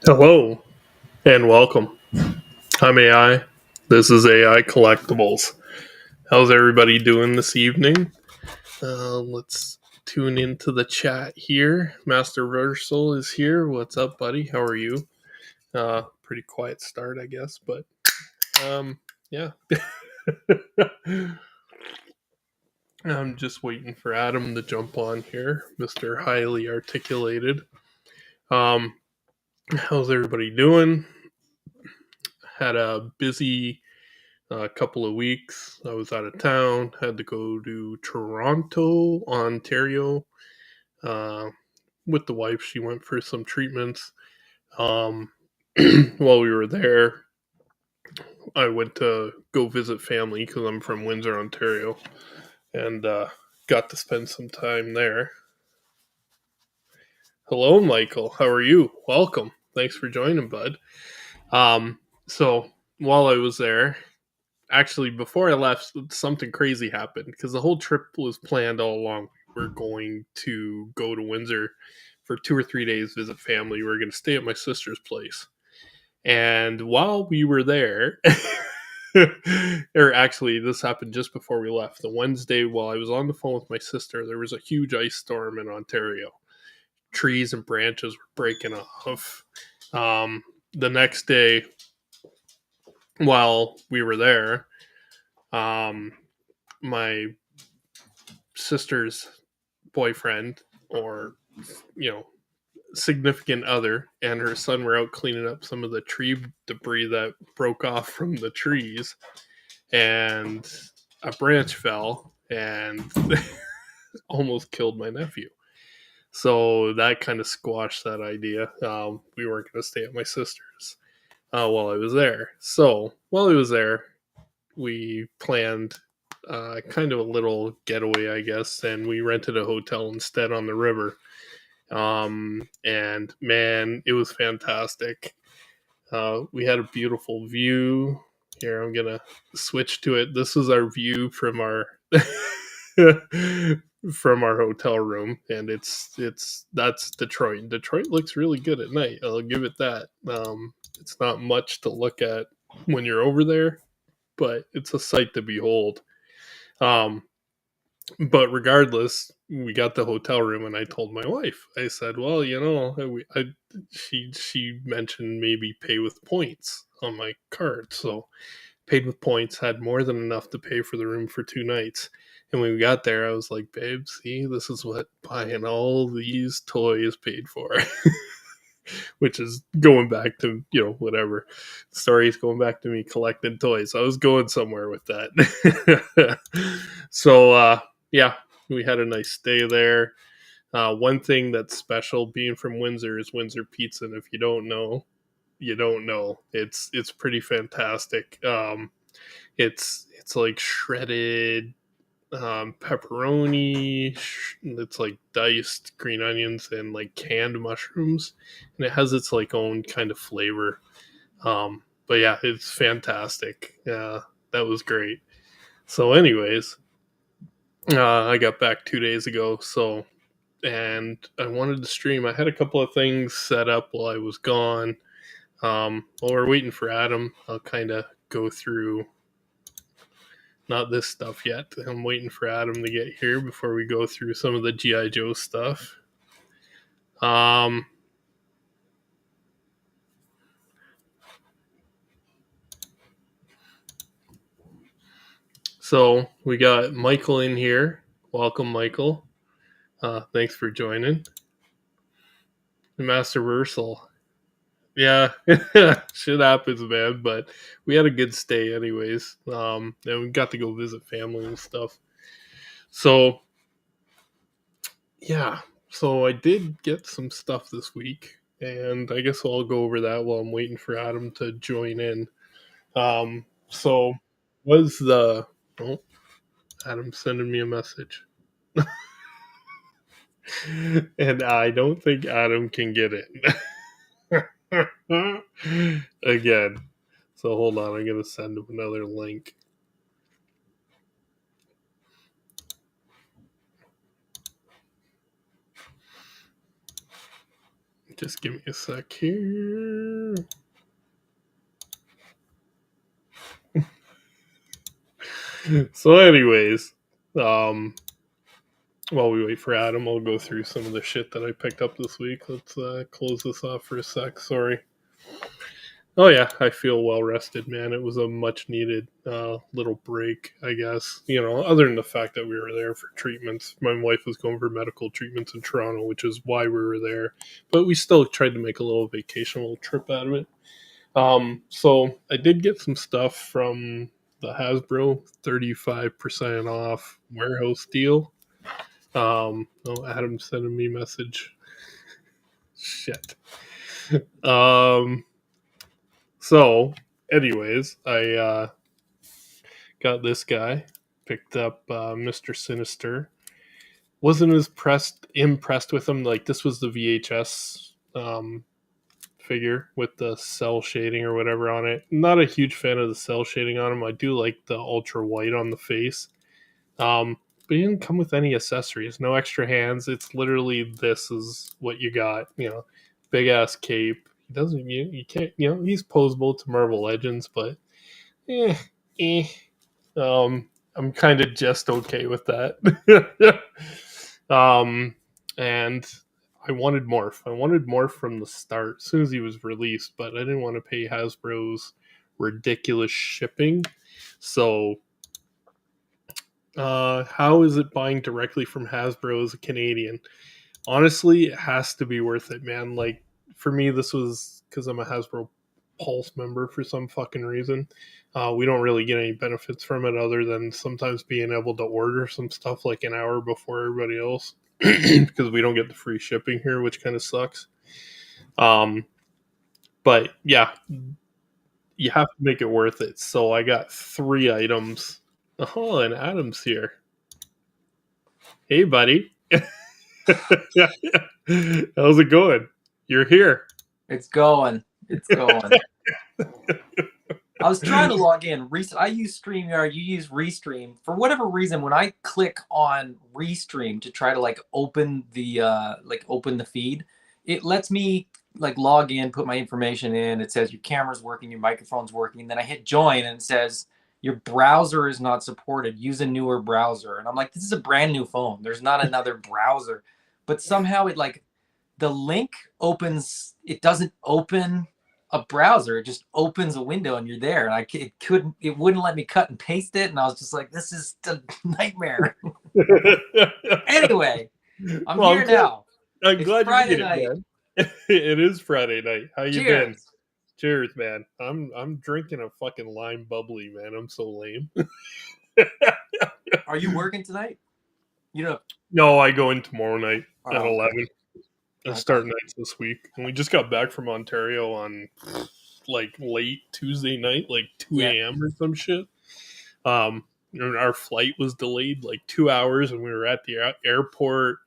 Hello and welcome. I'm AI. This is AI Collectibles. How's everybody doing this evening? Let's tune into the chat here. Master Versal is here. What's up, buddy? How are you? Pretty quiet start, I guess, but yeah. I'm just waiting for Adam to jump on here, Mr. Highly Articulated. Um, how's everybody doing? Had a busy couple of weeks. I was out of town, had to go to Toronto, Ontario, uh, with the wife. She went for some treatments. Um, while we were there, I went to go visit family because I'm from Windsor, Ontario, and got to spend some time there. Hello, Michael. How are you? Welcome. Thanks for joining, bud. So while I was there, actually, before I left, something crazy happened because the whole trip was planned all along. We were going to go to Windsor for 2 or 3 days, visit family. We were going to stay at my sister's place. And while we were there, or actually, this happened just before we left. The Wednesday, while I was on the phone with my sister, there was a huge ice storm in Ontario. Trees and branches were breaking off. The next day, while we were there, um, my sister's boyfriend or you know significant other and her son were out cleaning up some of the tree debris that broke off from the trees, and a branch fell and almost killed my nephew. So that kind of squashed that idea. We weren't going to stay at my sister's while I was there. So while I was there, we planned kind of a little getaway, I guess, and we rented a hotel instead on the river. And man, it was fantastic. We had a beautiful view. Here, I'm gonna switch to it. This is our view from our from our hotel room, and that's Detroit. Detroit looks really good at night. I'll give it that. It's not much to look at when you're over there, but it's a sight to behold. Um, but regardless, we got the hotel room, and I told my wife. I said, "Well, she mentioned maybe pay with points on my card, so paid with points, had more than enough to pay for the room for 2 nights." And when we got there, I was like, "Babe, see, this is what buying all these toys paid for." Which is going back to whatever stories, going back to me collecting toys. I was going somewhere with that. So yeah, we had a nice stay there. One thing that's special being from Windsor is Windsor pizza, and if you don't know, you don't know. It's pretty fantastic. It's like shredded pepperoni. It's like diced green onions and like canned mushrooms, and it has its like own kind of flavor. But yeah, it's fantastic. That was great. So, anyways, I got back 2 days ago. So, and I wanted to stream. I had a couple of things set up while I was gone. While we're waiting for Adam, I'll kind of go through not this stuff yet. I'm waiting for Adam to get here before we go through some of the GI Joe stuff. Um, so we got Michael in here. Welcome, Michael. Thanks for joining. Master Versal. Yeah, shit happens, man. But we had a good stay, anyways. And we got to go visit family and stuff. So yeah, so I did get some stuff this week, and I guess I'll go over that while I'm waiting for Adam to join in. So was the oh, Adam sending me a message, and I don't think Adam can get it again. So hold on, I'm gonna send him another link. Just give me a sec here. So, anyways, while we wait for Adam, I'll go through some of the shit that I picked up this week. Let's close this off for a sec. Sorry. Oh yeah, I feel well rested, man. It was a much needed little break, I guess. You know, other than the fact that we were there for treatments. My wife was going for medical treatments in Toronto, which is why we were there. But we still tried to make a little vacation, a little trip out of it. So I did get some stuff from the Hasbro 35% off warehouse deal. Oh, Adam's sending me a message. Shit. Um, so, anyways, I got this guy, picked up Mr. Sinister. Wasn't as impressed with him. Like, this was the VHS figure with the cell shading or whatever on it. Not a huge fan of the cell shading on him. I do like the ultra white on the face. But he didn't come with any accessories, no extra hands. It's literally this is what you got, you know, big ass cape. He doesn't, you can't, you know, he's posable to Marvel Legends, but eh, eh. I'm kind of just okay with that. And I wanted Morph. I wanted Morph from the start, as soon as he was released, but I didn't want to pay Hasbro's ridiculous shipping. So, how is it buying directly from Hasbro as a Canadian? Honestly, it has to be worth it, man. Like, for me, this was because I'm a Hasbro Pulse member for some fucking reason. We don't really get any benefits from it other than sometimes being able to order some stuff like an hour before everybody else because we don't get the free shipping here, which kind of sucks. But yeah, you have to make it worth it. So I got 3 items. Oh, and Adam's here. Hey, buddy. How's it going? You're here. It's going. It's going. I was trying to log in. I use StreamYard. You use Restream. For whatever reason, when I click on Restream to try to open the feed, it lets me like log in, put my information in. It says your camera's working, your microphone's working. And then I hit join and it says your browser is not supported. Use a newer browser. And I'm like, this is a brand new phone. There's not another browser. But somehow the link opens, it doesn't open a browser. It just opens a window and you're there. And it wouldn't let me cut and paste it. And I was just like, this is a nightmare. Anyway, I'm Well, here now. I'm It's glad you Friday made it, night. man. It is Friday night. How you been? Cheers. Cheers, man. I'm drinking a fucking lime bubbly, man. I'm so lame. Are you working tonight? You know. No, I go in tomorrow night at Oh, 11. I okay. start nights this week, and we just got back from Ontario on like late Tuesday night, like 2 Yeah. a.m. or some shit. And our flight was delayed like 2 hours, and we were at the airport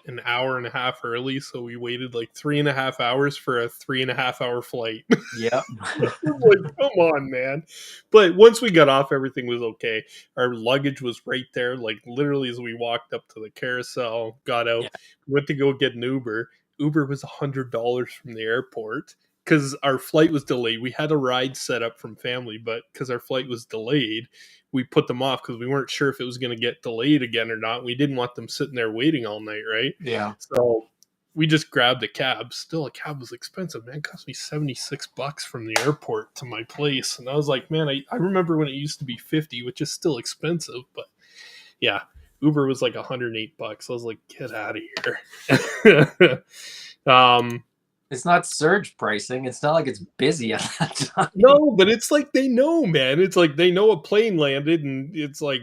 an hour and a half early, so we waited like 3.5 hours for a 3.5 hour flight. Yeah. Like, come on, man. But once we got off, everything was okay. Our luggage was right there, like literally as we walked up to the carousel, got out, Yeah. went to go get an Uber. Uber was $100 from the airport because our flight was delayed. We had a ride set up from family, but because our flight was delayed, we put them off because we weren't sure if it was going to get delayed again or not. We didn't want them sitting there waiting all night, right? Yeah. So we just grabbed a cab. Still, a cab was expensive, man. It cost me $76 from the airport to my place. And I was like, man, I remember when it used to be 50, which is still expensive, but yeah, Uber was like $108. I was like, get out of here. It's not surge pricing. It's not like it's busy at that time. No, but it's like they know, man. It's like they know a plane landed, and it's like,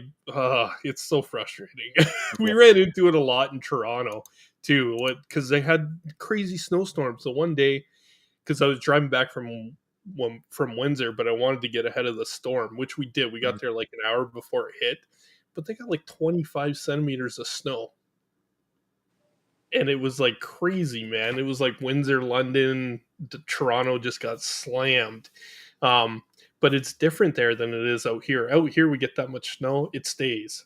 it's so frustrating. We ran into it a lot in Toronto too. Because they had crazy snowstorms. So one day, because I was driving back from Windsor, but I wanted to get ahead of the storm, which we did. We got there like an hour before it hit, but they got like 25 centimeters of snow. And it was like crazy, man. It was like Windsor, London, Toronto just got slammed. But it's different there than it is out here. Out here, we get that much snow, it stays.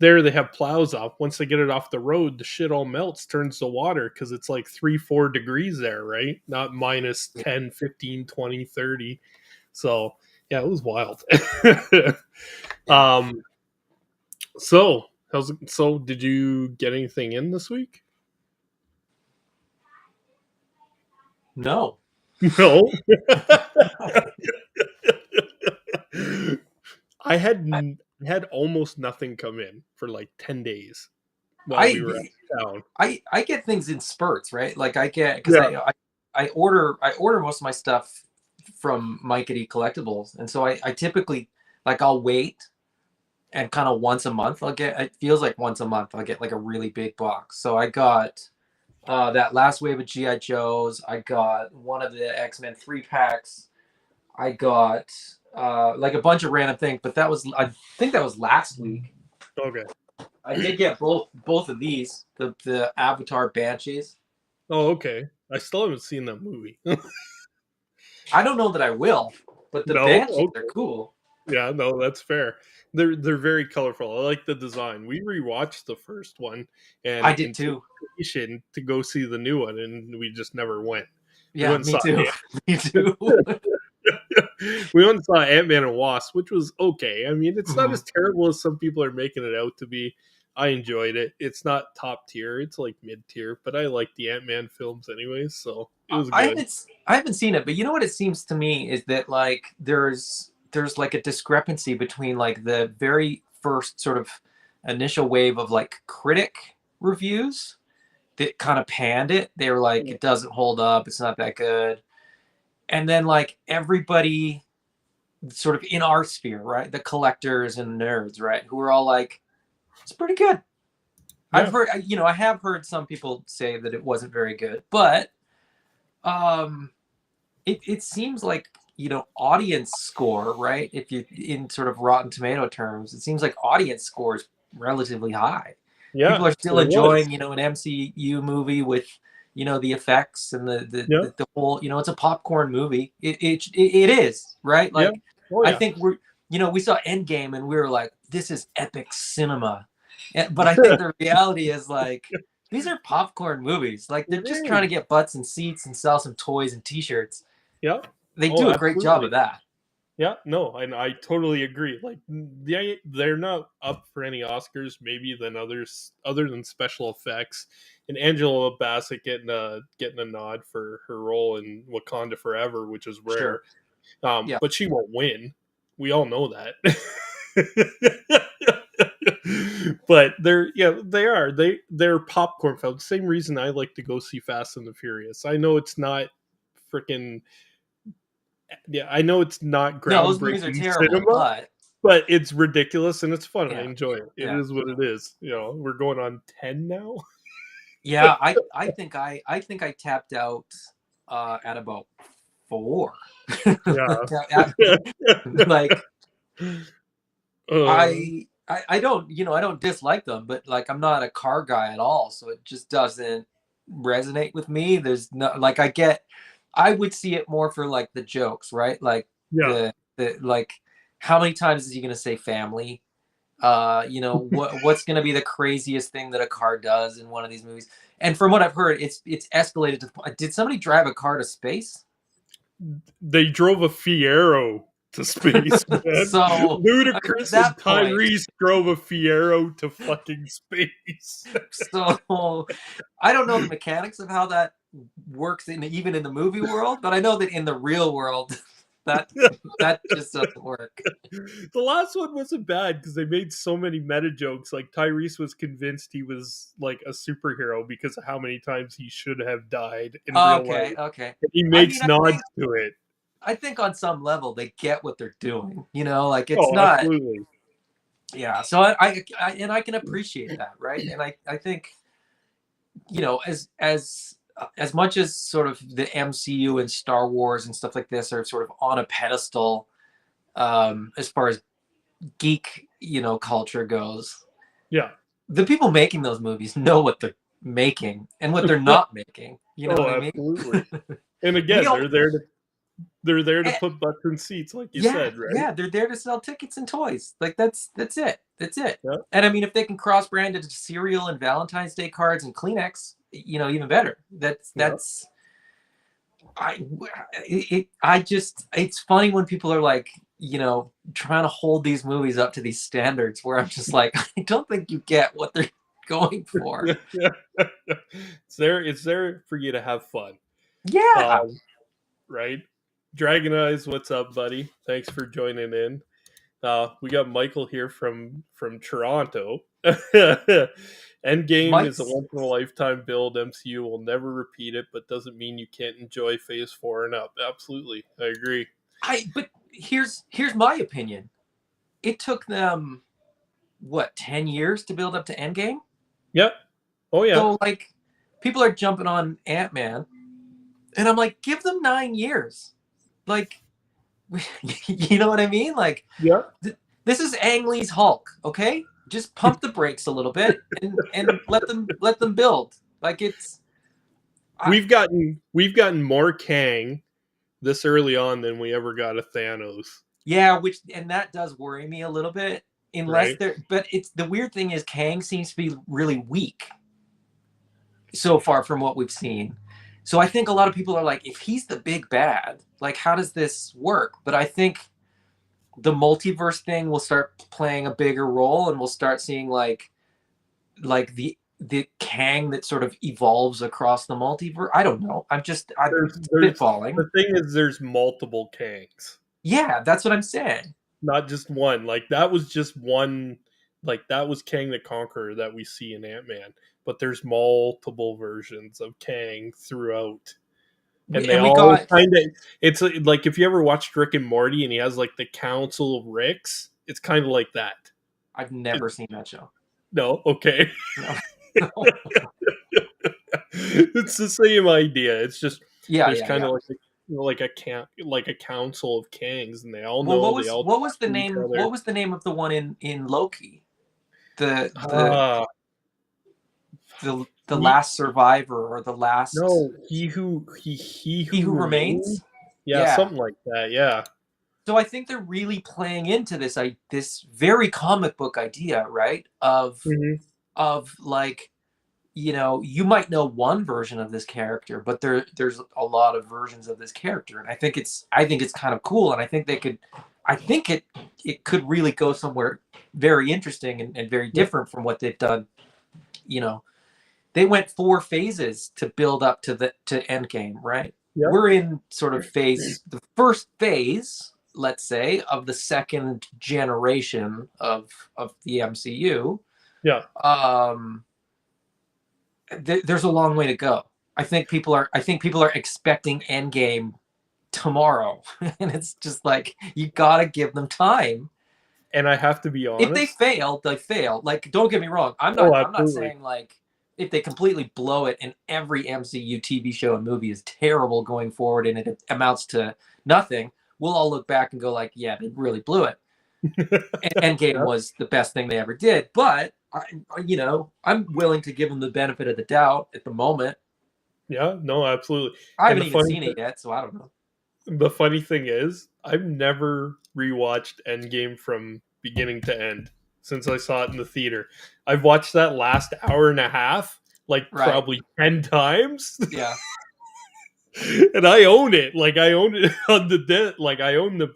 there they have plows up. Once they get it off the road, the shit all melts, turns to water because it's like 3-4 degrees there, right? Not minus Yeah. 10, 15, 20, 30. So yeah, it was wild. Yeah. um, so did you get anything in this week? No. No. I had I, had almost nothing come in for like 10 days while we I were out of town. I get things in spurts, right? Like I get because Yeah. I order most of my stuff from Mike at A.Collectibles, and so I typically like I'll wait and kind of once a month I'll get it feels like once a month I'll get like a really big box. So I got that last wave of GI Joes. I got one of the X-Men 3 packs. I got like a bunch of random things, but I think that was last week. Okay. I did get both of these, the Avatar Banshees. Oh, okay. I still haven't seen that movie. I don't know that I will, but the No? Banshees are Okay. cool. Yeah, no, that's fair. They're very colorful. I like the design. We rewatched the first one I and did too. anticipation to go see the new one, and we just never went. We Yeah, went and me saw too. Me too. we went and saw Ant-Man and Wasp, which was okay. I mean, it's not Mhm. as terrible as some people are making it out to be. I enjoyed it. It's not top tier. It's like mid tier, but I like the Ant-Man films anyways, so it was I good. haven't I haven't seen it, but you know what it seems to me is that like there's like a discrepancy between like the very first sort of initial wave of like critic reviews that kind of panned it. They were like, it doesn't hold up, it's not that good. And then like everybody sort of in our sphere, right? The collectors and nerds, right? Who are all like, it's pretty good. I've Yeah. heard, I have heard some people say that it wasn't very good, but um, it seems like audience score, right? If you in sort of Rotten Tomato terms, it seems like audience score is relatively high. People Yeah, are still it was. enjoying, an MCU movie with, the effects and Yeah. the whole, it's a popcorn movie. It is, right? Yeah. Like, Oh I yeah. think we saw Endgame and we were like, this is epic cinema. But I think the reality is like, these are popcorn movies. Like, they're It just trying to is. get butts and seats and sell some toys and T-shirts. Yeah. They Oh, do a great job absolutely. of that. Yeah, no, and I totally agree. Like, they're not up for any Oscars, maybe than others, other than special effects. And Angela Bassett getting a nod for her role in Wakanda Forever, which is rare. Sure. Yeah. But she won't win. We all know that. But they're popcorn films. Same reason I like to go see Fast and the Furious. I know it's not freaking yeah, I know it's not No, those movies are groundbreaking terrible, cinema, but but it's ridiculous and it's fun. I yeah, enjoy it. It yeah, is what it is. We're going on 10 now. yeah. I think I tapped out at about 4. Yeah. Like uh, I don't I don't dislike them, but like I'm not a car guy at all, so it just doesn't resonate with me. There's no like I would see it more for like the jokes, right? Like yeah. the like how many times is he gonna say family? What's going to be the craziest thing that a car does in one of these movies? And from what I've heard, it's escalated to the point. Did somebody drive a car to space? They drove a Fiero to space, man. So I mean, at Ludacris and that point, Tyrese drove a Fiero to fucking space. so I don't know the mechanics of how that works even in the movie world, but I know that in the real world, that that just doesn't work. The last one wasn't bad because they made so many meta jokes. Like Tyrese was convinced he was like a superhero because of how many times he should have died in real life. Okay, okay. And he I mean, makes nods to it. I think on some level they get what they're doing. Like it's Oh, not. absolutely. Yeah, so I can appreciate that, right? And I think as much as sort of the MCU and Star Wars and stuff like this are sort of on a pedestal, as far as geek culture goes, Yeah. the people making those movies know what they're making and what they're not making. You know what Oh, I mean? absolutely. And We again, all they're there to They're there to Eh, put butts in seats, like you yeah, said, right? yeah, they're there to sell tickets and toys. Like that's it. That's it. Yeah, And I mean, if they can cross brand it to cereal and Valentine's Day cards and Kleenex, even better. yeah. That's I I just it's funny when people are like, trying to hold these movies up to these standards where I'm just like, I don't think you get what they're going for. Yeah. It's there for you to have fun. Yeah. Um, right? Dragon Eyes, what's up, buddy? Thanks for joining in. We got Michael here from Toronto. Endgame is a Mike's once in a lifetime build. MCU will never repeat it, but doesn't mean you can't enjoy Phase 4 and up. Absolutely, I agree. but here's my opinion. It took them what, 10 years to build up to Endgame? Yep. Oh yeah. So like people are jumping on Ant-Man and I'm like, give them 9 years. Like you know what I mean? Like Yep. this is Ang Lee's Hulk, okay? Just pump the brakes a little bit and let them build. Like it's I, We've gotten more Kang this early on than we ever got a Thanos. yeah, and that does worry me a little bit. Unless Right. they're, but it's the weird thing is Kang seems to be really weak so far from what we've seen. So I think a lot of people are like, if he's the big bad, like how does this work? But I think the multiverse thing will start playing a bigger role, and we'll start seeing like the Kang that sort of evolves across the multiverse. I don't know. I'm There's spitballing. the thing is there's multiple Kangs, Yeah, that's what I'm saying. not just one. Like that was just one. Like that was Kang the Conqueror that we see in Ant-Man, but there's multiple versions of Kang throughout, and they And we all got. kind of. It's like if you ever watched Rick and Morty, and he has like the Council of Ricks. It's kind of like that. I've It, never seen that show. no, okay. No. It's the same idea. It's just Yeah, there's yeah, kind yeah. of like a council of Kangs, and they all Well, know what they was all what was talk the to each name? other. What was the name of the one in Loki? The Ah, the he last survivor, or the last no, he he who who remains. remains. Yeah, Yeah. something like that. Yeah. So I think they're really playing into this very comic book idea, right? Hmm. Of like, you might know one version of this character, but there's a lot of versions of this character, and I think it's kind of cool, and I think it could really go somewhere very interesting and very Yep. different from what they've done. You know, they went 4 phases to build up to Endgame, right? Yep. We're in sort of the first phase, let's say, of the second generation of the MCU. Yeah. Um, there's a long way to go. I think people are expecting Endgame tomorrow, and it's just like you gotta give them time. And I have to be If they honest. fail, they fail. Like, don't get me wrong. I'm Oh, not. I'm not absolutely. saying like if they completely blow it and every MCU TV show and movie is terrible going forward and it amounts to nothing, we'll all look back and go like, yeah, they really blew it. And Endgame Yeah. was the best thing they ever did. But I'm willing to give them the benefit of the doubt at the moment. Yeah. No, absolutely. I And haven't even seen it yet, so I don't know. the funny thing is, I've never rewatched Endgame from beginning to end since I saw it in the theater. I've watched that last hour and a half like Right? probably 10 times. Yeah. And I own it. Like I own it on the disc. Like I own the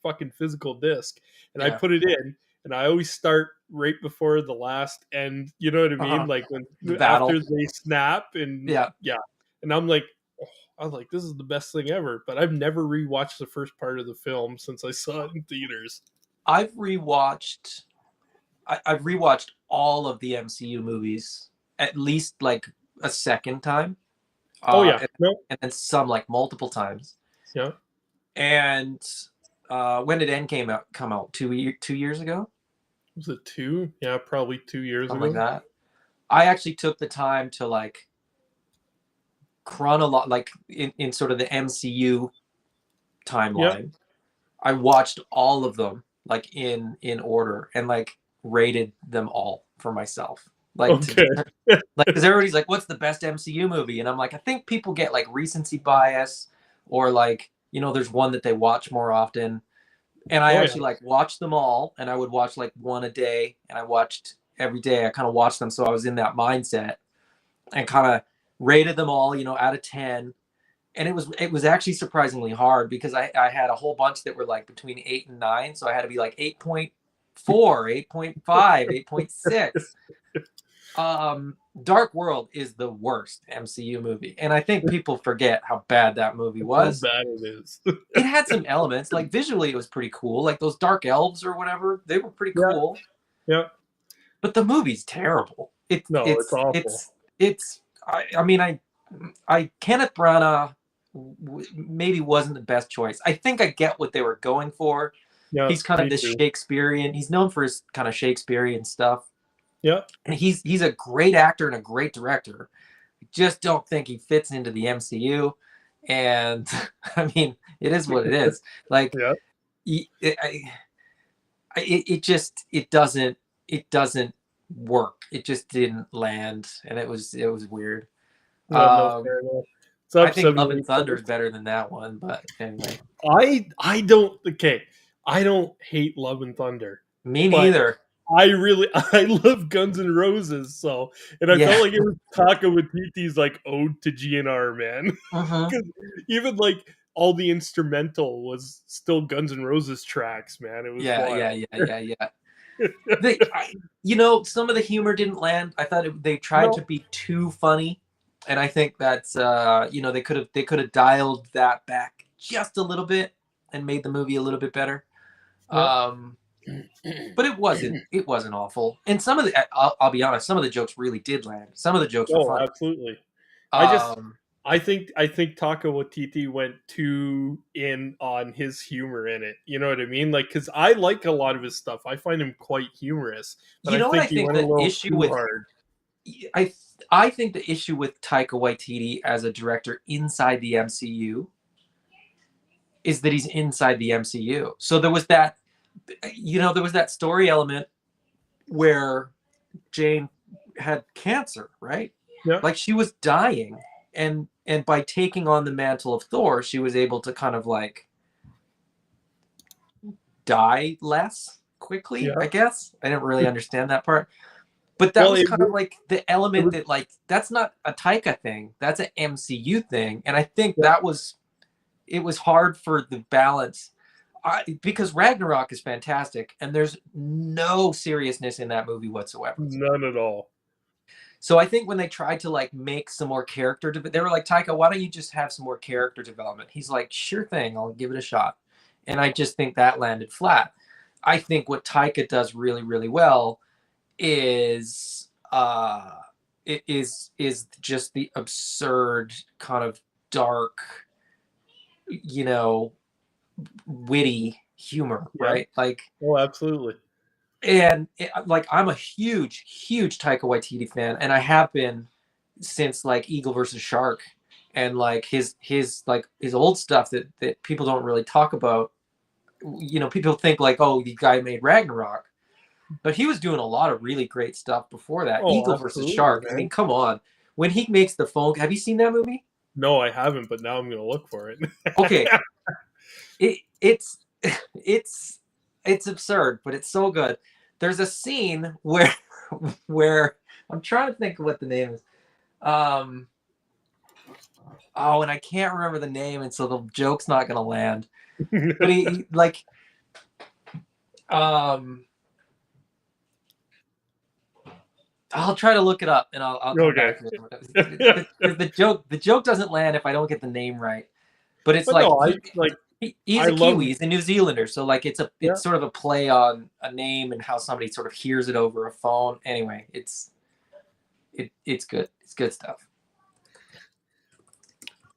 fucking physical disc, and I Yeah. put it in. And I always start right before the last end. You know what I mean? Uh-huh. Like when The after battle. they snap, and Yeah. yeah. And I'm like, oh, I was like, this is the best thing ever. But I've never rewatched the first part of the film since I saw it in theaters. I've rewatched. I've rewatched all of the MCU movies at least like a second time, Oh yeah, and, no, and then some like multiple times. yeah. And when did Endgame come out? 2 years ago, Was it 2? Yeah, probably 2 years something like ago. that. I actually took the time to like like in sort of the MCU Yeah. timeline. I watched all of them like in order and like rated them all for myself. Like Okay. like because everybody's like, "What's the best MCU movie?" And I'm like, I think people get like recency bias or like there's one that they watch more often. And I Oh yeah. actually like watched them all, and I would watch like one a day, and I watched every day. I kind of watched them, so I was in that mindset and kind of rated them all, out of 10. And it was actually surprisingly hard because I had a whole bunch that were like between 8 and 9, so I had to be like 8.4, 8.5, 8.6. Dark World is the worst MCU movie, and I think people forget how bad that movie How was. bad it is. It had some elements, like visually it was pretty cool, like those dark elves or whatever, they were pretty Yeah. cool, Yeah. but the movie's terrible. It, No, it's it's awful. it's it's I mean, I Kenneth Branagh maybe wasn't the best choice. I think I get what they were going for. Yeah, He's kind of me this too. Shakespearean. He's known for his kind of Shakespearean stuff, Yeah. and he's a great actor and a great director. I just don't think he fits into the MCU. And I mean, it is what it is. Like, Yeah. it, it just doesn't work. It just didn't land, and it was weird. Yeah, no, Um, fair enough. It's I up think seven Love and weeks. Thunder is better than that one, but anyway, I don't okay. I don't hate Love and Thunder, me but neither. I really I love Guns N' Roses, so and I felt Yeah. like it was Taka Waititi's like ode to GNR, man. Uh-huh. Because even like all the instrumental was still Guns N' Roses tracks, man. It was Yeah, wild. yeah, yeah, yeah, yeah. Some of the humor didn't land. I thought they tried to No, be too funny, and I think that's they could have dialed that back just a little bit and made the movie a little bit better. yep. Um, but it wasn't awful. And some of I'll be honest, some of the jokes really did land. Some of the jokes were Oh, funny. absolutely. I just Um, I think Taka Waititi went too in on his humor in it. You know what I mean? Like, because I like a lot of his stuff. I find him quite humorous, but you I know what I think he think went a the little issue too with hard. I I think the issue with Taika Waititi as a director inside the MCU is that he's inside the MCU. So there was that story element where Jane had cancer, right? Yeah, Like she was dying, and by taking on the mantle of Thor, she was able to kind of like die less quickly, yeah. I guess. I didn't really understand that part. But that Well, was kind of like the it element was that like that's not a Taika thing. That's an MCU thing. And I think yeah, it was hard for the balance. Because Ragnarok is fantastic and there's no seriousness in that movie whatsoever. none at all. So I think when they tried to like make some more they were like, Taika, why don't you just have some more character development? He's like, sure thing, I'll give it a shot. And I just think that landed flat. I think what Taika does really, really well is it is just the absurd kind of dark, you know, witty humor, Yeah. right? Like, Oh, absolutely. and like I'm a huge, huge Taika Waititi fan, and I have been since like Eagle versus Shark, and like his old stuff that people don't really talk about. People think like, oh, the guy made Ragnarok, but he was doing a lot of really great stuff before that. Oh, Eagle versus absolutely, Shark. I mean, man. come on. When he makes the phone, have you seen that movie? No, I haven't, but now I'm gonna look for it. Okay, it's it's it's absurd, but it's so good. There's a scene where where I'm trying to think of what the name is. Um, and I can't remember the name, and so the joke's not gonna land. But he like um I'll try to look it up and I'll come Okay. back to it. The joke doesn't land if I don't get the name right. But it's But like no, I like he's I a Kiwi, love he's a New Zealander, so like yeah. it's sort of a play on a name and how somebody sort of hears it over a phone. Anyway, it's good. It's good stuff.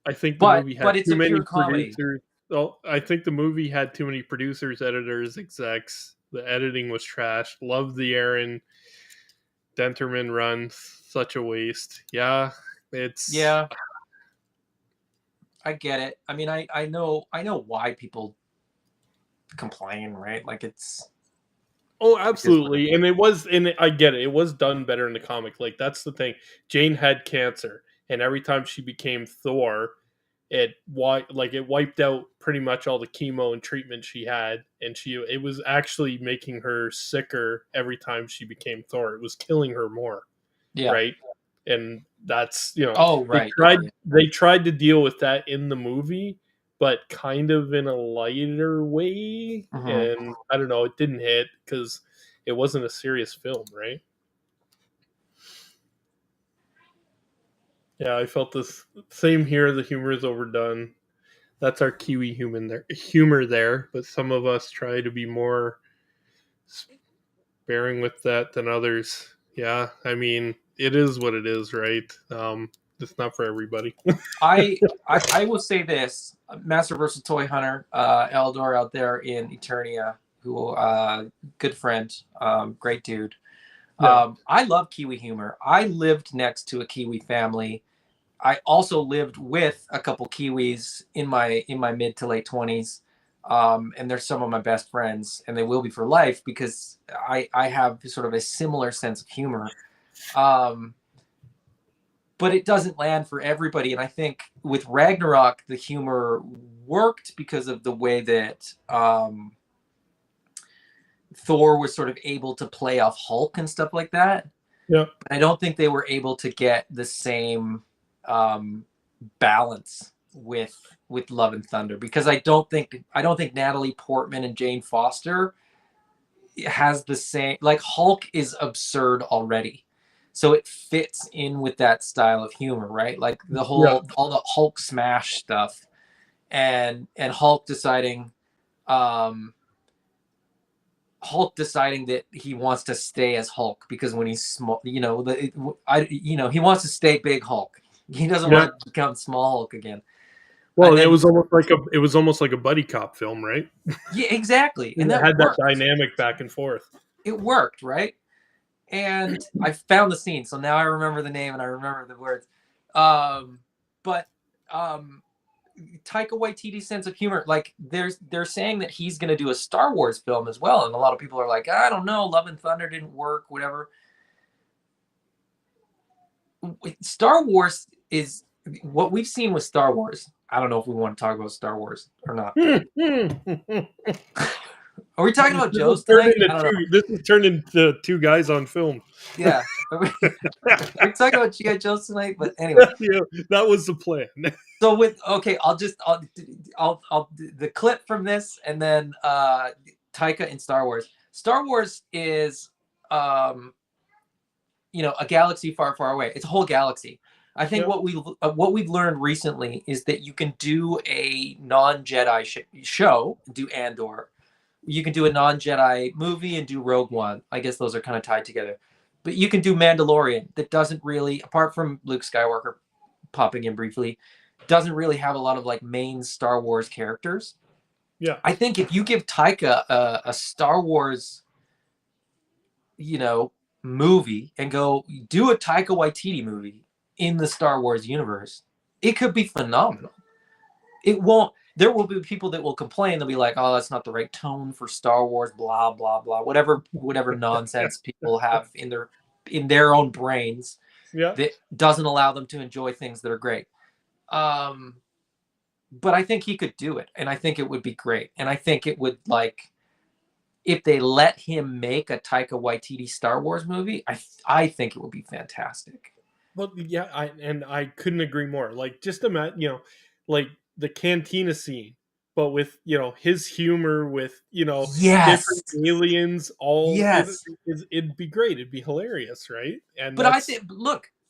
I think the But movie had but it's too a many pure comedy. producers. Oh, I think the movie had too many producers, editors, execs. The editing was trash. Love the Aaron Denterman run. Such a waste. Yeah, it's Yeah, I get it. I mean, I know why people complain, right? Like oh, it is what it absolutely. is. And it was, and I get it. It was done better in the comic. Like that's the thing. Jane had cancer, and every time she became Thor, it wiped out pretty much all the chemo and treatment she had, and it was actually making her sicker every time she became Thor. It was killing her more, Yeah. right? And that's Oh, right. Yeah, yeah. they tried to deal with that in the movie, but kind of in a lighter way. Mhm. And I don't know, it didn't hit because it wasn't a serious film, right? Yeah, I felt this same here. The humor is overdone. That's our Kiwi humor there, but some of us try to be more sparing with that than others. Yeah, I mean, it is what it is, right? It's not for everybody. I will say this: Master versus Toy Hunter, Eldor out there in Eternia, who good friend, great dude. Yeah, I love Kiwi humor. I lived next to a Kiwi family. I also lived with a couple Kiwis in my mid to late 20s. And they're some of my best friends, and they will be for life because I have sort of a similar sense of humor. Um, but it doesn't land for everybody. And I think with Ragnarok, the humor worked because of the way that Thor was sort of able to play off Hulk and stuff like that. yeah, But I don't think they were able to get the same um, balance with Love and Thunder because I don't think Natalie Portman and Jane Foster has the same, like Hulk is absurd already. So it fits in with that style of humor, right? Like the yeah, whole all the Hulk smash stuff and um Hulk deciding that he wants to stay as Hulk because when he's small, he wants to stay big Hulk. He doesn't yeah. want to become small Hulk again. And Well, then it was almost like a buddy cop film, right? yeah, exactly. And It that had that worked. dynamic back and forth. It worked, right? And I found the scene, so now I remember the name and I remember the words. Um, but um, Taika Waititi's sense of humor, like they're saying that he's going to do a Star Wars film as well, and a lot of people are like, I don't know, Love and Thunder didn't work, whatever. Star Wars is what we've seen with Star Wars. I don't know if we want to talk about Star Wars or not. Are we talking about Joe's tonight? I don't know. This has turned into two guys on film. Yeah. We're talking about G.I. Joe's tonight, but anyway. Yeah, that was the plan. So I'll the clip from this and then Taika in Star Wars. Star Wars is a galaxy far, far away. It's a whole galaxy. I think Yeah, what we've learned recently is that you can do a non-Jedi show, do Andor. You can do a non-Jedi movie and do Rogue One. I guess those are kind of tied together. But you can do Mandalorian that doesn't really, apart from Luke Skywalker popping in briefly, doesn't really have a lot of like main Star Wars characters. yeah, I think if you give Taika a Star Wars, movie and go do a Taika Waititi movie in the Star Wars universe, it could be phenomenal. It won't. There will be people that will complain. They'll be like, "Oh, that's not the right tone for Star Wars." Blah blah blah. Whatever nonsense people have in their own brains yeah. that doesn't allow them to enjoy things that are great. Um, but I think he could do it, and I think it would be great, and I think it would like if they let him make a Taika Waititi Star Wars movie. I think it would be fantastic. Well, yeah, I couldn't agree more. Like, just imagine, like the cantina scene, but with his humor, with Yes, different aliens. yes. It'd be great. It'd be hilarious, right? And But that's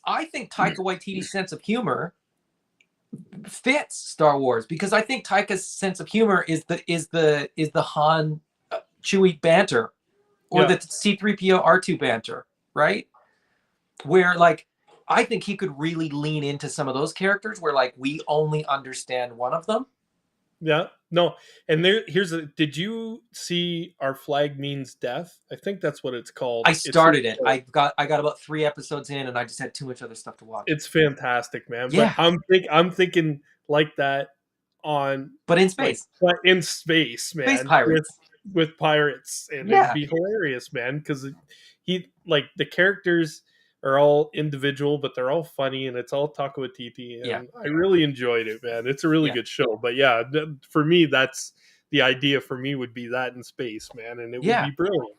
I think Taika Waititi's sense of humor fits Star Wars because I think Taika's sense of humor is the Han Chewie banter or yeah, the C3PO R2 banter, right? Where like I think he could really lean into some of those characters where like we only understand one of them. yeah. No, and here's a. Did you see Our Flag Means Death? I think that's what it's called. I started it. I got about 3 episodes in, and I just had too much other stuff to watch. It's fantastic, man. But Yeah, I'm thinking like that on but in like space, in space, space man, pirates. with pirates, and it'd Yeah, be hilarious, man, because he like the characters are all individual, but they're all funny, and it's all Taco Waititi, Yeah, and I really enjoyed it, man. It's a really yeah, good show. But yeah, for me, that's the idea. For me, would be that in space, man, and it would yeah. be brilliant.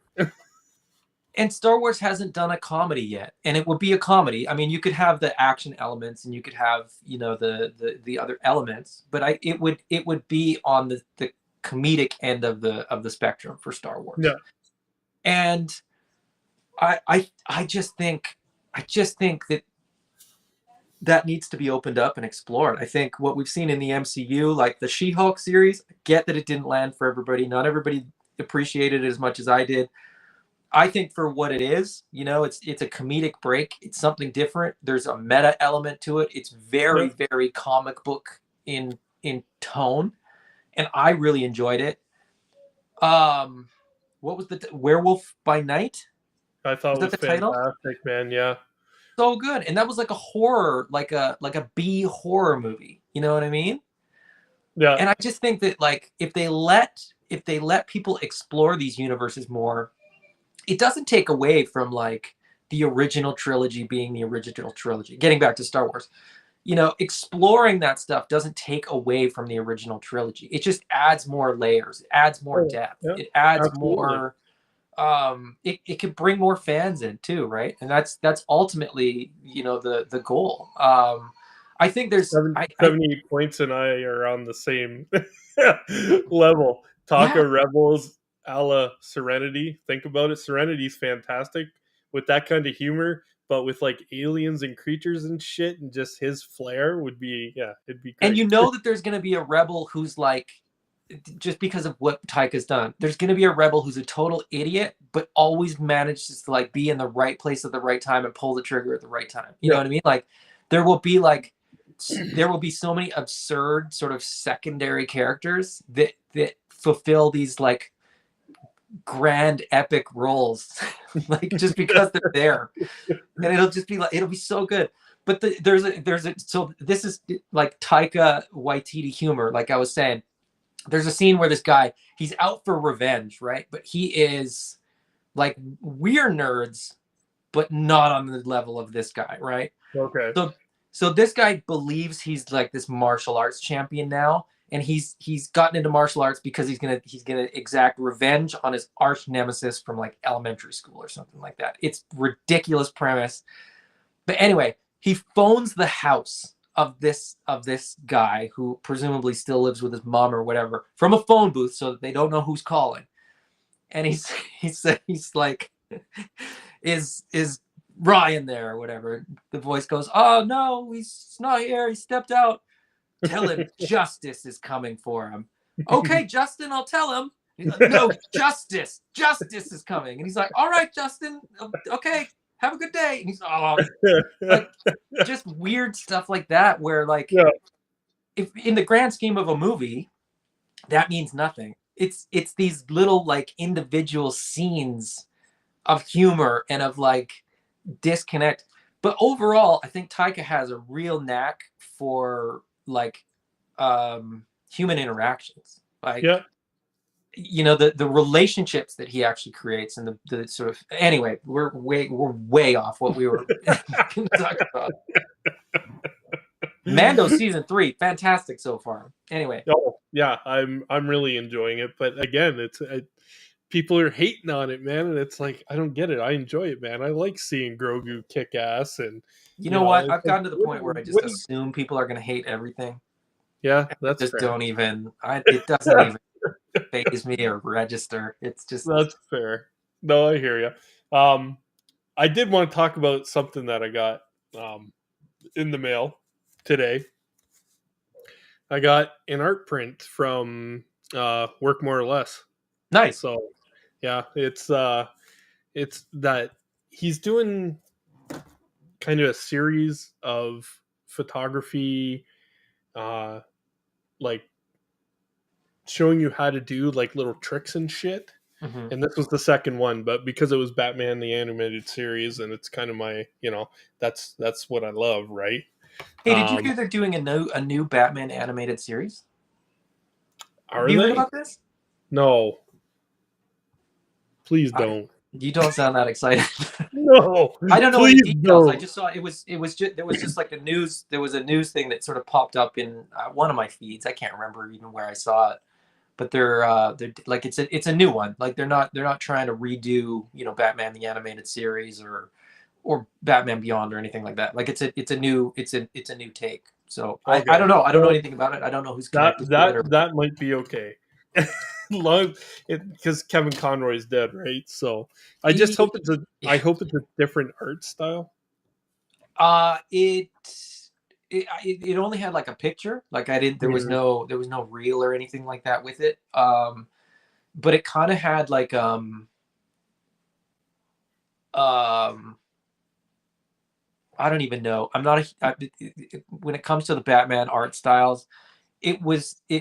And Star Wars hasn't done a comedy yet, and it would be a comedy. I mean, you could have the action elements, and you could have the other elements, but it would be on the comedic end of the spectrum for Star Wars. Yeah, And I just think that that needs to be opened up and explored. I think what we've seen in the MCU, like the She-Hulk series, I get that it didn't land for everybody. Not everybody appreciated it as much as I did. I think for what it is, it's a comedic break. It's something different. There's a meta element to it. It's yeah. very, very comic book in tone, and I really enjoyed it. Um, what was the Werewolf by Night? I thought Was it that was the title? fantastic, man. Yeah, So good, and that was like a horror, like a B horror movie. You know what I mean? yeah. And I just think that like if they let people explore these universes more, it doesn't take away from like the original trilogy being the original trilogy. Getting back to Star Wars, exploring that stuff doesn't take away from the original trilogy. It just adds more layers, it adds more Oh, depth, yeah, it adds absolutely. more. It could bring more fans in too, right? And that's ultimately the goal. I think there's I 78 points and I are on the same level. yeah. Taco Rebels a la Serenity. Think about it. Serenity's fantastic with that kind of humor, but with like aliens and creatures and shit, and just his flair would be, yeah, it'd be And great. that there's going to be a rebel who's like, just because of what Taika's done, there's going to be a rebel who's a total idiot, but always manages to like be in the right place at the right time and pull the trigger at the right time. You know Yeah. what I mean? Like there will be like there will be so many absurd sort of secondary characters that fulfill these like grand epic roles, like just because they're there, and it'll just be like it'll be so good. But there's a so this is like Taika Waititi humor, like I was saying. There's a scene where this guy, he's out for revenge, right? But he is like, we're nerds, but not on the level of this guy, right? Okay. So this guy believes he's like this martial arts champion now, and he's gotten into martial arts because he's gonna exact revenge on his arch nemesis from like elementary school or something like that. It's ridiculous premise. But anyway, he phones the house of this guy who presumably still lives with his mom or whatever from a phone booth so that they don't know who's calling. And he's like, is Ryan there or whatever? The voice goes, "Oh no, he's not here. He stepped out. Tell him justice is coming for him." "Okay, Justin, I'll tell him." He's like, "No, justice is coming." And he's like, "All right, Justin, okay, have a good day." And he's like just weird stuff like that where like Yeah. if in the grand scheme of a movie that means nothing. It's these little like individual scenes of humor and of like disconnect. But overall, I think Taika has a real knack for like human interactions. Like Yeah. the relationships that he actually creates and the sort of anyway, we're way off what we were going to talk about. Mando season 3, fantastic so far. Anyway, Oh, yeah, I'm really enjoying it, but again, people are hating on it, man, and it's like I don't get it. I enjoy it, man. I like seeing Grogu kick ass, and you know what? it's I've like gotten to the point where I just what do you, assume people are going to hate everything. yeah, I that's just fair. don't even. It doesn't even phase me or register. It's just That's fair. No, I hear you. I did want to talk about something that I got in the mail today. I got an art print from Work More or Less. nice. So yeah, it's that he's doing kind of a series of photography, uh, like showing you how to do like little tricks and shit. Hmm. And this was the second one, but because it was Batman the animated series, and it's kind of my, that's what I love, right? Hey, did you Um, hear they're doing a new Batman animated series? Have are you heard they? about this? No, please I don't. You don't sound that excited. No, I don't know any please details. I don't. just saw it was just there was just like a news. There was a news thing that sort of popped up in one of my feeds. I can't remember even where I saw it, but they're like it's a new one. Like they're not trying to redo Batman the animated series or Batman Beyond or anything like that. Like it's a new take. So I Okay. don't know. I don't know Well, anything about it. I don't know who's that connected to it that or that might be okay. Love it because Kevin Conroy's dead, right? So I just hope it's a. I yeah. hope it's a different art style. Uh, it it only had like a picture. Like I didn't. Mhm. There was no reel or anything like that with it. But it kind of had like um I don't even know. I'm not a when it comes to the Batman art styles. It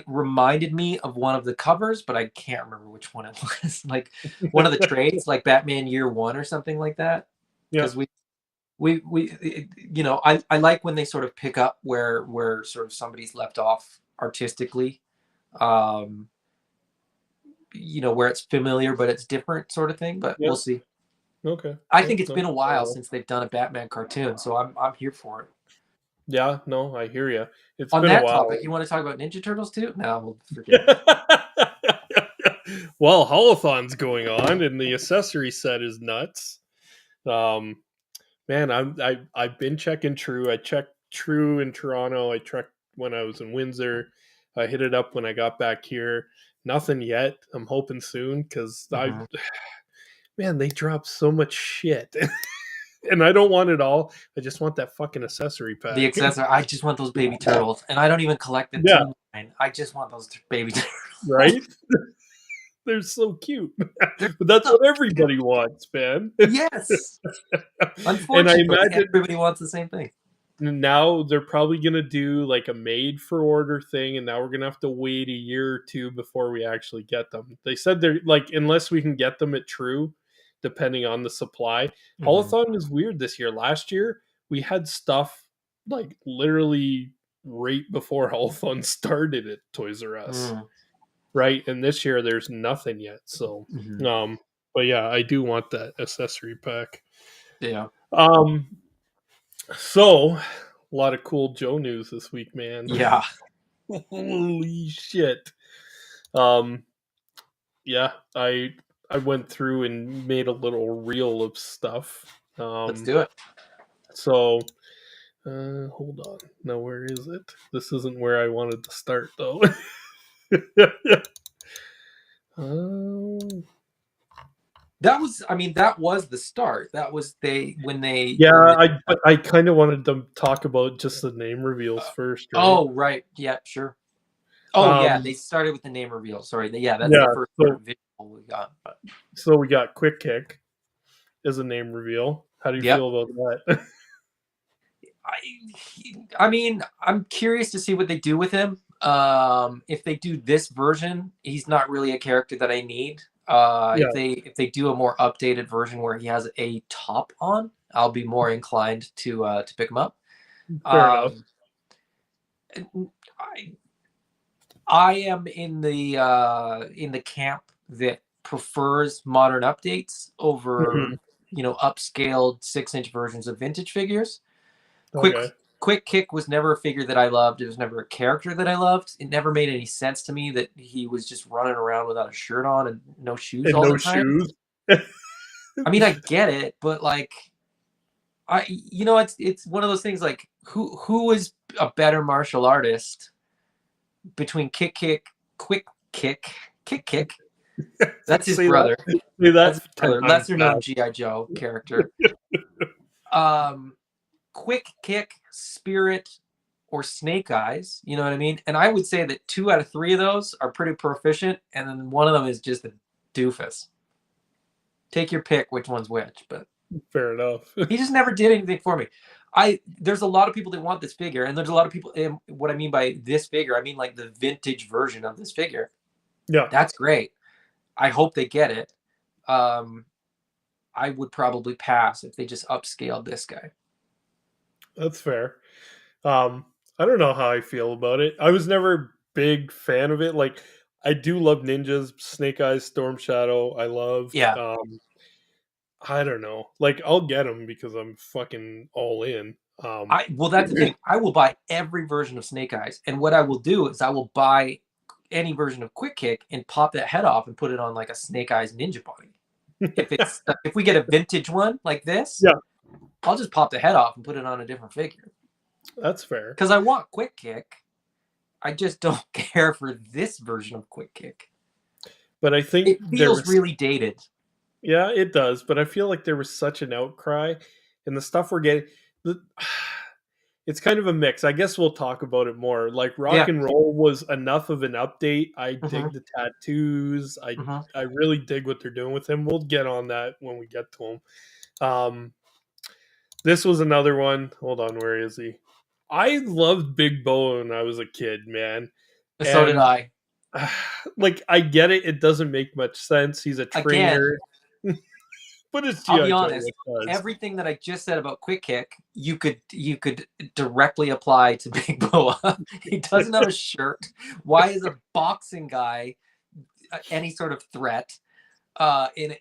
reminded me of one of the covers, but I can't remember which one it was. Like one of the trades, like Batman Year One or something like that. Yeah. Because I like when they sort of pick up where sort of somebody's left off artistically, um where it's familiar but it's different sort of thing, but we'll Yeah. see. Okay. I Yeah. think it's No. been a Fair while enough. since they've done a Batman cartoon, so I'm here for it. Yeah. No. I hear you. It's On been a that while. topic, you want to talk about Ninja Turtles too? No, we'll forget it. Well, Holothon's going on, and the accessory set is nuts. Um, Man, I've been checking True. I checked True in Toronto. I checked when I was in Windsor. I hit it up when I got back here. Nothing yet. I'm hoping soon because I Mhm. man, they drop so much shit. And I don't want it all. I just want that fucking accessory The pack. accessory, I just want those baby turtles, and I don't even collect the Yeah, team line. I just want those baby turtles. right? They're so cute. They're But that's so what cute. everybody wants, man. Yes. And I Unfortunately, imagine everybody wants the same thing. now they're probably gonna do like a made for order thing, and now we're gonna have to wait a year or two before we actually get them. They said they're like unless we can get them at True, depending on the supply. Mhm. Holothon is weird this year. Last year we had stuff like literally right before Holothon started at Toys R Us, Mm. right? And this year there's nothing yet. So, Mhm. um, but yeah, I do want that accessory pack. Yeah. Um, so a lot of cool Joe news this week, man. Yeah. Holy shit. Um yeah, I went through and made a little reel of stuff. Let's do it. So hold on. Now where is it? This isn't where I wanted to start though. um, I mean, that was the start. That was they yeah, when they I kind of wanted to talk about just the name reveals first, right? oh, right. Yeah, sure. Oh, yeah, they Um started with the name reveal. Sorry. Yeah, that's the yeah, first sort so of visual we got. But we got Quick Kick as a name reveal. How do you yep. feel about that? I mean, I'm curious to see what they do with him. If they do this version, he's not really a character that I need. Yeah, If they do a more updated version where he has a top on, I'll be more inclined to pick him up. fair enough. Um, I I am in the camp that prefers modern updates over Mhm. upscaled 6-inch versions of vintage figures. Quick Okay. Quick Kick was never a figure that I loved. It was never a character that I loved. It never made any sense to me that he was just running around without a shirt on and no shoes And all the no time. shoes. I mean, I get it, but like it's one of those things like who is a better martial artist between Quick Kick. That's his Say that. brother. Say That's that his 10 brother. times Lesser known fast. GI Joe character. Um, Quick Kick, Spirit, or Snake Eyes. You know what I mean? And I would say that 2 out of 3 of those are pretty proficient, and then one of them is just a doofus. Take your pick, which one's which. But Fair enough. he just never did anything for me. There's a lot of people that want this figure, and there's a lot of people. And what I mean by this figure, I mean like the vintage version of this figure. Yeah, That's great. I hope they get it. Um, I would probably pass if they just upscaled this guy. that's fair. Um, I don't know how I feel about it. I was never a big fan of it. Like, I do love ninjas, Snake Eyes, Storm Shadow. I loved. Yeah. I don't know. Like, I'll get them because I'm fucking all in. Well, that's the thing. I will buy every version of Snake Eyes, and what I will do is I will buy any version of Quick Kick and pop that head off and put it on like a Snake Eyes Ninja body. If we get a vintage one like this, Yeah, I'll just pop the head off and put it on a different figure that's fair. because I want Quick Kick. I just don't care for this version of Quick Kick. But I think It there feels was, really dated. yeah, it does. But I feel like there was such an outcry, and the stuff we're getting, the, it's kind of a mix. I guess we'll talk about it more. Like rock Yeah. and roll was enough of an update. I Mm-hmm. dig the tattoos. Mm-hmm. I really dig what they're doing with him. We'll get on that when we get to him. Um, this was another one. Hold on, where is he? I loved Big Bo when I was a kid, man. So did And I. like I get it, it doesn't make much sense. He's a Again, trainer, but it's I'll be GI Joe. honest. It does. Everything that I just said about Quick Kick, you could directly apply to Big Boa. He doesn't have a shirt. Why is a boxing guy any sort of threat in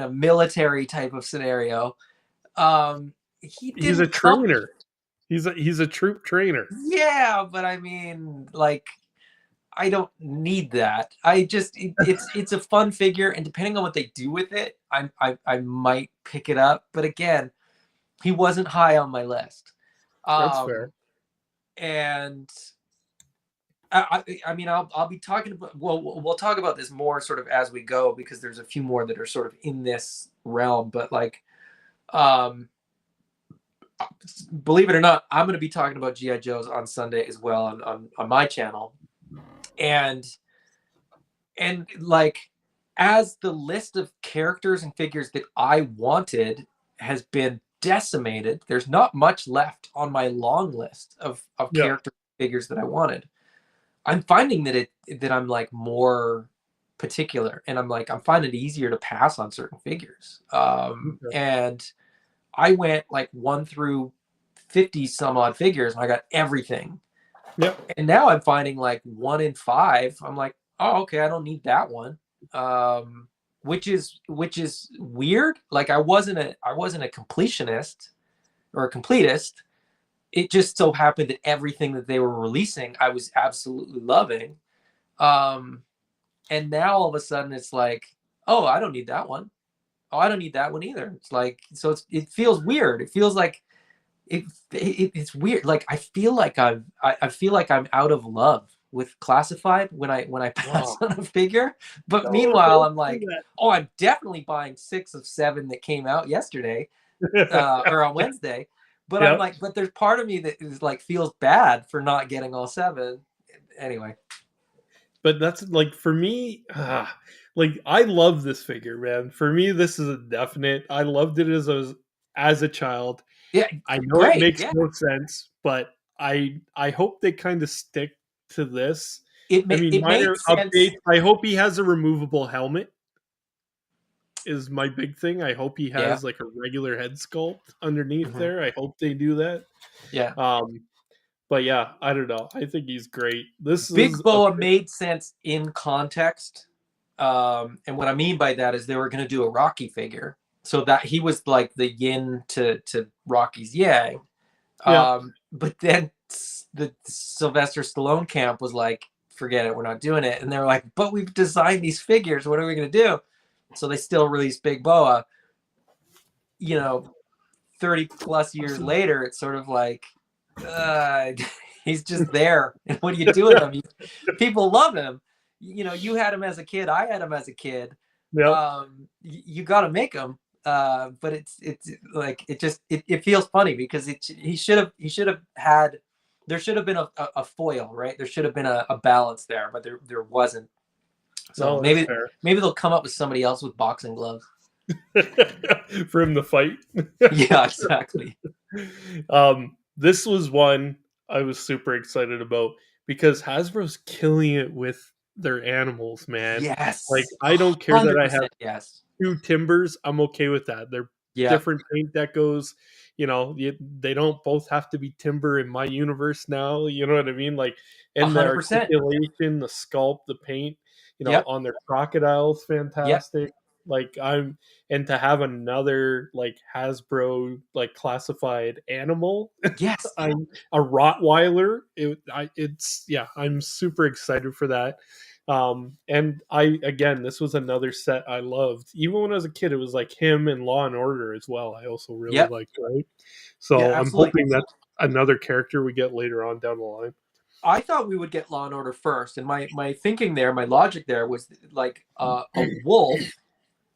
a military type of scenario? He He's a didn't come. trainer. He's a troop trainer. Yeah, but I mean, like, I don't need that. It's a fun figure, and depending on what they do with it, I might pick it up. But again, he wasn't high on my list. That's fair. Um, and I mean, I'll be talking about. Well, we'll talk about this more sort of as we go because there's a few more that are sort of in this realm. But like, um, believe it or not, I'm going to be talking about GI Joes on Sunday as well on my channel, and like as the list of characters and figures that I wanted has been decimated, there's not much left on my long list of Yeah. character figures that I wanted. I'm finding that I'm like more particular, and I'm finding it easier to pass on certain figures. Okay. And I went like 1 through 50 some odd figures, and I got everything. Yep. And now I'm finding like 1 in 5. I'm like, oh, okay, I don't need that one. Which is weird. Like I wasn't a completionist or a completist. It just so happened that everything that they were releasing, I was absolutely loving. Um, and now all of a sudden it's like, oh, I don't need that one. Oh, I don't need that one either. It's like, so it feels weird. It feels like it's weird. Like I feel like I'm out of love with classified when I pass Wow. on a figure. But Don't meanwhile, I'm do like, oh, I'm definitely buying 6 of 7 that came out yesterday that. or on Wednesday. But I'm Yep. like, but there's part of me that is like feels bad for not getting all 7. Anyway, But that's like for me, like I love this figure, man. For me, this is a definite. I loved it as a child. yeah, I know it great, makes yeah. no sense, but I hope they kind of stick to this. It I made mean, it made minor sense. updates. I hope he has a removable helmet. Is my big thing. I hope he Yeah, has like a regular head sculpt underneath mhm, there. I hope they do that. yeah. Um, but yeah, I don't know. I think he's great. This Big is a Boa made sense in context. And what I mean by that is they were going to do a Rocky figure, so that he was like the yin to Rocky's yang. yeah. But then the Sylvester Stallone camp was like, "Forget it, we're not doing it." And they were like, "But we've designed these figures. What are we going to do?" So they still released Big Boa. 30 plus years later, it's sort of like, uh, he's just there. And what do you do with him? People love him. You had him as a kid. I had him as a kid. Yep. You got to make him. But it's like it feels funny because he should have had there should have been a foil, right? There should have been a balance there, but there wasn't. So No, that's maybe fair. maybe they'll come up with somebody else with boxing gloves. For him to fight. Yeah, exactly. This was one I was super excited about because Hasbro's killing it with their animals, man. Like Yes, I don't care that I have 100% yes. two timbers. I'm okay with that. They're Yeah, different paint decos. They don't both have to be timber in my universe now. You know what I mean? Like, and the 100%. articulation, the sculpt, the paint. Yep, On their crocodiles, yep. fantastic. Like and to have another like Hasbro like classified animal, Yes. I'm a Rottweiler. It's yeah, I'm super excited for that. And I again, this was another set I loved. Even when I was a kid, it was like him and Law and Order as well. I also really Yep. liked, right? Yeah, So I'm absolutely. hoping that's another character we get later on down the line. I thought we would get Law and Order first, and my thinking there, my logic there was like a wolf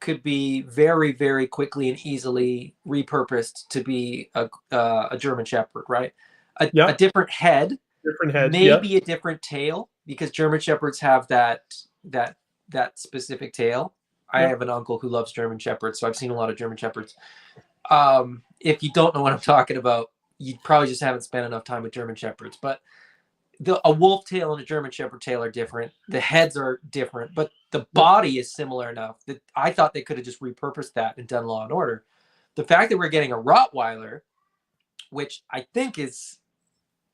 could be very very quickly and easily repurposed to be a German Shepherd, right? A Yeah, different head, different head. Yeah, maybe a different tail, because German Shepherds have that that specific tail. I yeah. have an uncle who loves German Shepherds, so I've seen a lot of German Shepherds. If you don't know what I'm talking about, you probably just haven't spent enough time with German Shepherds. But a wolf tail and a German Shepherd tail are different. The heads are different, but the Yep. body is similar enough that I thought they could have just repurposed that and done Law and Order. The fact that we're getting a Rottweiler, which I think is,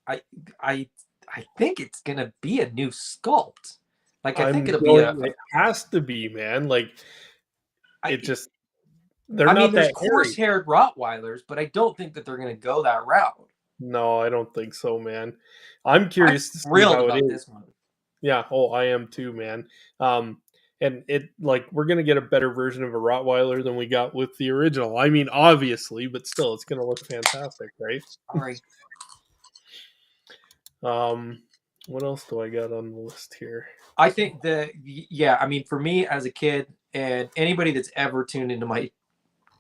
I I I think it's gonna be a new sculpt. Like I think I'm it'll be going. It has to be, man. Like it I just they're I mean, not there's that hairy. coarse-haired Rottweilers, but I don't think that they're gonna go that route. No, I don't think so, man. I'm I'm curious to see thrilled how it about is. this one. Yeah. Oh, I am too, man. And it like we're gonna get a better version of a Rottweiler than we got with the original. I mean, obviously, but still, it's gonna look fantastic, right? Sorry. Um, what else do I got on the list here? I think yeah, I mean, for me as a kid, and anybody that's ever tuned into my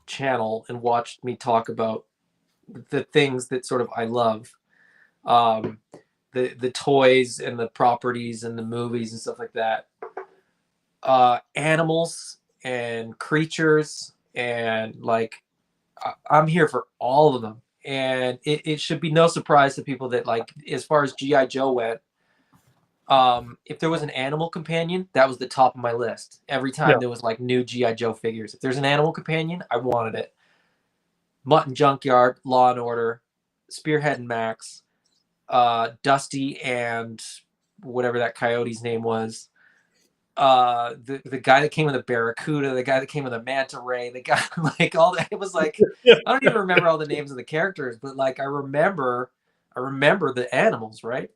channel and watched me talk about the things that sort of I love, um, the toys and the properties and the movies and stuff like that, animals and creatures and like I'm here for all of them. And it should be no surprise to people that like as far as GI Joe went, if there was an animal companion, that was the top of my list. Every time Yeah, there was like new GI Joe figures, if there's an animal companion, I wanted it. Mutton Junkyard, Law and Order, Spearhead and Max, Dusty and whatever that coyote's name was. The guy that came with a barracuda, the guy that came with a manta ray, the guy like all that. It was like yeah, I don't even remember all the names of the characters, but like I remember the animals, right?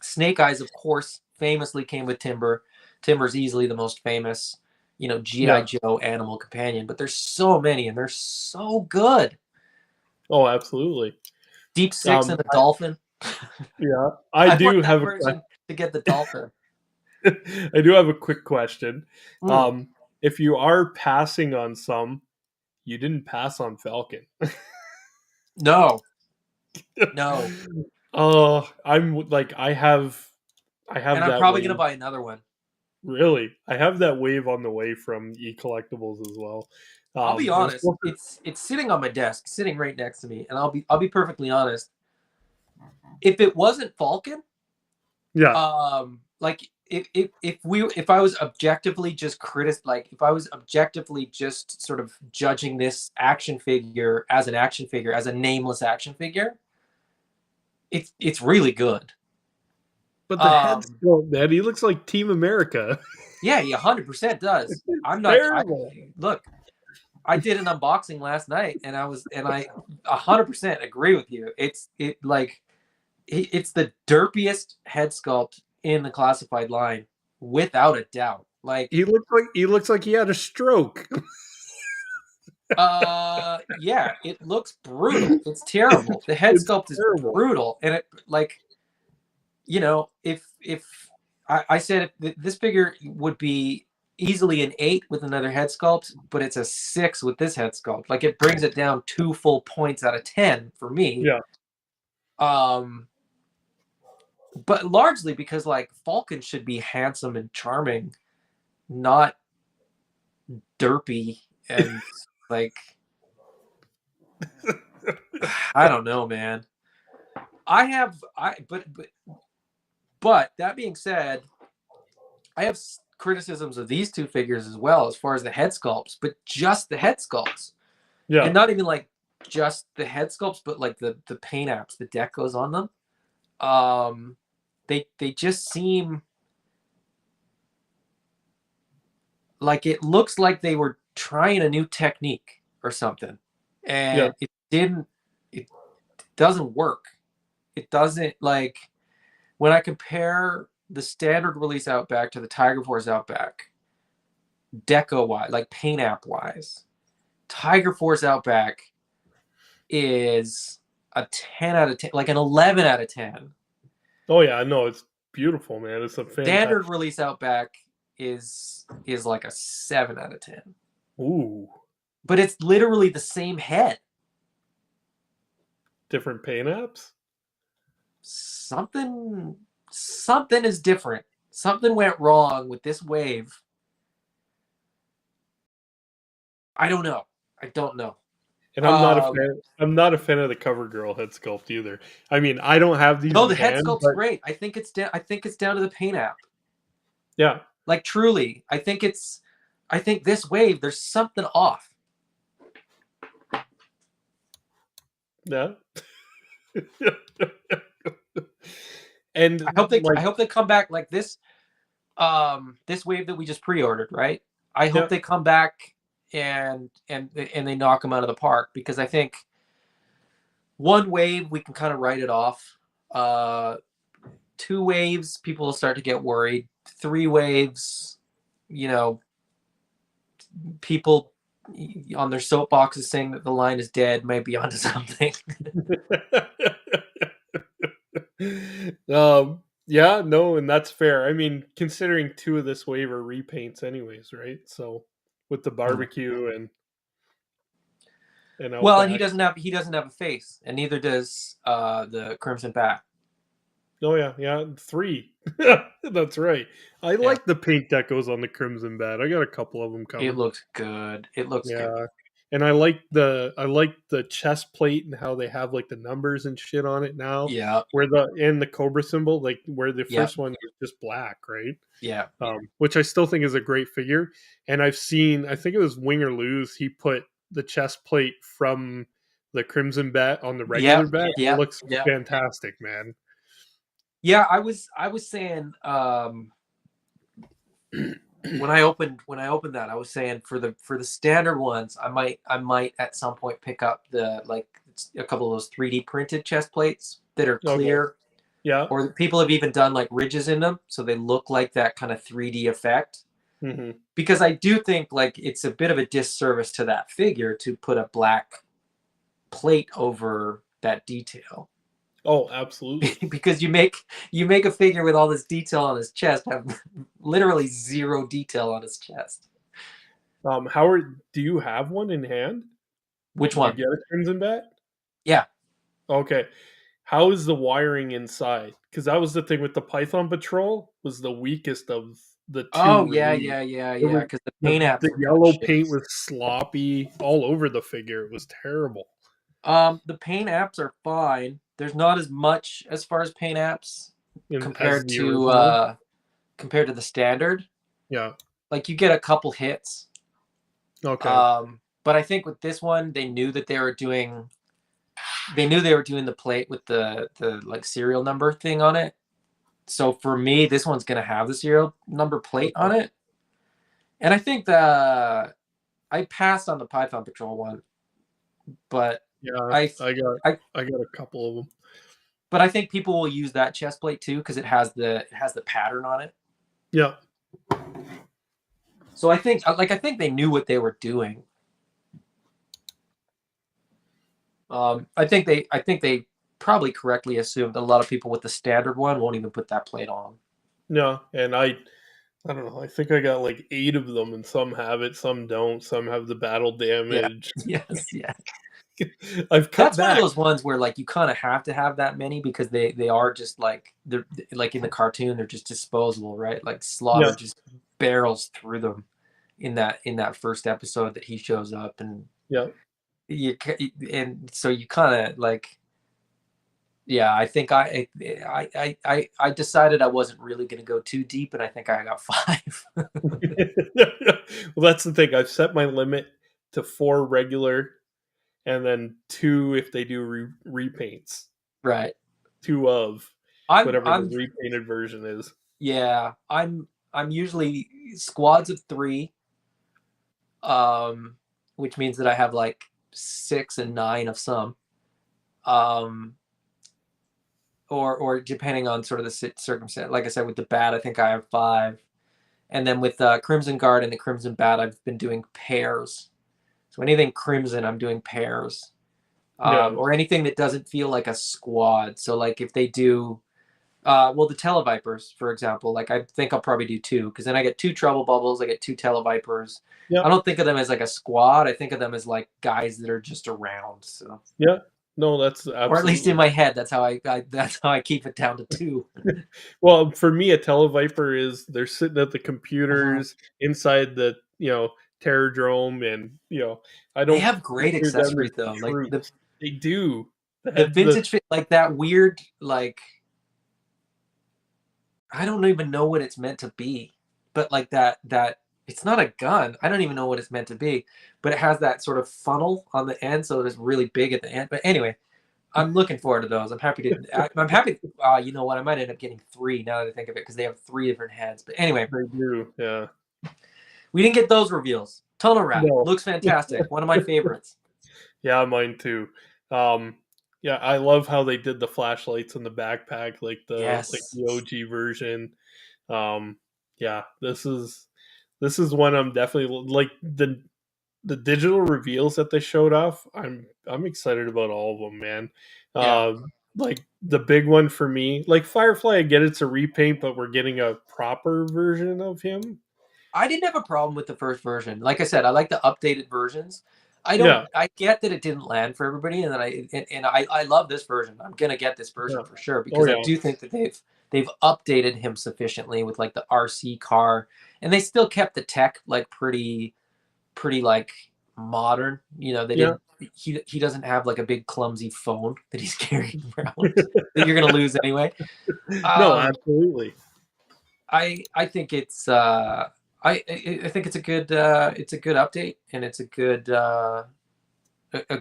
Snake Eyes, of course, famously came with Timber. Timber's easily the most famous, GI yeah. Joe animal companion. But there's so many, and they're so good. Oh, absolutely. Deep Six and Um, the Dolphin. yeah, I I want do that have a version to get the Dolphin. I do have a quick question. Mm, If you are passing on some, you didn't pass on Falcon. no, no, Oh, I'm like I and have I'm that probably gonna wave. buy another one. Really, I have that wave on the way from E-Collectibles as well. I'll be I'm honest. supposed to, It's sitting on my desk, sitting right next to me, and I'll be perfectly honest. If it wasn't Falcon, yeah, like if I was objectively just like if I was objectively just sort of judging this action figure as an action figure, as a nameless action figure, it's really good. but the head Um, sculpt, man, he looks like Team America. yeah, he 100% does. It's I'm not. I terrible. look. I did an unboxing last night, and I 100% agree with you. It's the derpiest head sculpt in the classified line, without a doubt. Like, He looks like he had a stroke. yeah, it looks brutal. It's terrible. The head It's sculpt is terrible. brutal, and it like, if I said this figure would be easily an 8 with another head sculpt, but it's a 6 with this head sculpt. Like, it brings it down 2 full points out of 10 for me. Yeah. Um, but largely because like Falcon should be handsome and charming, not derpy and like I don't know, man. I have I but that being said, I have criticisms of these two figures as well as far as the head sculpts, but just the head sculpts, Yeah. and not even like just the head sculpts, but like the paint apps, the decos on them. Um, they just seem like it looks like they were trying a new technique or something, Yeah. and it doesn't work. It doesn't, like, when I compare the standard release Outback to the Tiger Force Outback, deco wise, like paint app wise, Tiger Force Outback is a 10 out of 10, like an 11 out of 10. Oh yeah, I know it's beautiful, man. It's a Standard fantastic. release Outback is like a 7 out of 10. Ooh, But it's literally the same head. different paint apps. Something something is different. Something went wrong with this wave. I don't know. I don't know. And I'm not a Um, fan. I'm not a fan of the cover girl head sculpt either. I mean, I don't have these no, in the head hand, sculpt's but great. I think it's down to the paint app. yeah, Like, truly, I think this wave, there's something off. yeah. And I like, hope they come back like this. This wave that we just pre-ordered, right? I hope yeah, they come back and they knock them out of the park, because I think one wave we can kind of write it off. Uh, two waves, people will start to get worried. Three waves, you know, people on their soapboxes saying that the line is dead might be onto something. yeah, no, and that's fair. I mean, considering two of this wave are repaints, anyways, right? So with the barbecue and Well, and Outback. he doesn't have a face, and neither does the Crimson Bat. Oh yeah, yeah, three. That's right. I Yeah, like the paint decos on the Crimson Bat. I got a couple of them it coming. looks good. It looks good. Yeah, and I like the chest plate and how they have like the numbers and shit on it now, Yeah, where the cobra symbol, like where the yeah, first one was just black, right? yeah, Which I still think is a great figure. And I've seen, I think it was Wing or Lose, he put the chest plate from the Crimson Bat on the yeah, regular bat, and it yeah, looks yeah. fantastic, man. Yeah, I was saying, when I opened that, I was saying for the standard ones, I might at some point pick up the, like, a couple of those 3D printed chest plates that are Okay, clear, yeah. or people have even done like ridges in them so they look like that kind of 3D effect. Hmm. Because I do think, like, it's a bit of a disservice to that figure to put a black plate over that detail. Oh, absolutely. Because you make a figure with all this detail on his chest have literally zero detail on his chest. Howard, do you have one in hand? Which Did you one? get a Crimson Bat? Yeah. Okay. How is the wiring inside? Because that was the thing with the Python Patrol, was the weakest of the two Oh yeah, released. yeah, yeah, It yeah. was Because the paint the apps were kind of yellow shit. paint was sloppy all over the figure. It was terrible. The paint apps are fine. There's not as much as far as paint apps As compared the to original. the standard. Yeah. Like, you get a couple hits. Okay. But I think with this one, they knew they were doing the plate with the like serial number thing on it. So for me, this one's gonna have the serial number plate on Okay. it. And I think that I passed on the Python Patrol one, but Yeah. I I got I I got a couple of them. but I think people will use that chest plate too, because it has the pattern on it. Yeah. So I think they knew what they were doing. I think they probably correctly assumed a lot of people with the standard one won't even put that plate on. No. And I don't know. I think I got like 8 of them, and some have it, some don't. Some have the battle Yeah. damage. Yes. Yeah. I've cut That's one of back. those ones where, like, you kind of have to have that many, because they are just like, they're like in the cartoon, they're just disposable, right? Like, Yeah. Slaughter just barrels through them in that first episode that he shows up, and Yeah. and so you kind of like, yeah, I think I decided I wasn't really going to go too deep, and I think I got five. Well, that's the thing. I've set my limit to 4 regular, and then 2 if they do repaints. Right. 2 of whatever the I'm repainted version is. yeah, I'm usually squads of three, um, which means that I have like 6 and 9 of some, um, or depending on sort of the circumstance. Like I said, with the bat, I think I have 5, and then with Crimson Guard and the Crimson Bat, I've been doing pairs. So anything Crimson, I'm doing pairs, Yeah, or anything that doesn't feel like a squad. So like if they do. Well, the Televipers, for example, like I think I'll probably do 2 because then I get 2 Trouble Bubbles, I get 2 Televipers. yeah, I don't think of them as like a squad. I think of them as like guys that are just around. So, yeah. No, that's or at least in absolutely. my head, that's how I keep it down to 2. Well, for me, a televiper is they're sitting at the Mhm. computers inside the Terrordrome, and I They don't have great consider them as accessories though. Like the troops. They do. The the head, the vintage fit, like that weird, like I don't even know what it's meant to be, but like that it's not a gun. I don't even know what it's meant to be, but it has that sort of funnel on the end, so it's really big at the end. But anyway, I'm looking forward to those. I'm happy to. I'm happy. You know what? I might end up getting 3 now that I think of it because they have 3 different heads. But anyway, they do. Yeah. we didn't get those reveals. Tunnel Rat No. looks fantastic. One of my favorites. Yeah, mine too. Um, yeah, I love how they did the flashlights in the backpack, like Yes. the OG version. Um, yeah, this is one I'm definitely like the digital reveals that they showed off. I'm excited about all of them, man. Yeah. Uh, like the big one for me, like Firefly, I get it's a repaint, but we're getting a proper version of him. I didn't have a problem with the first version. Like I said, I like the updated versions. I don't. Yeah, I get that it didn't land for everybody, and then I love this version. I'm gonna get this yeah, version for sure oh because I yeah, do think that they've updated him sufficiently with like the RC car, and they still kept the tech like pretty like modern. You know, they yeah. didn't. He doesn't have like a big clumsy phone that he's carrying around that you're gonna lose anyway. No, Um, absolutely. I think it's I think it's a good update and it's a good a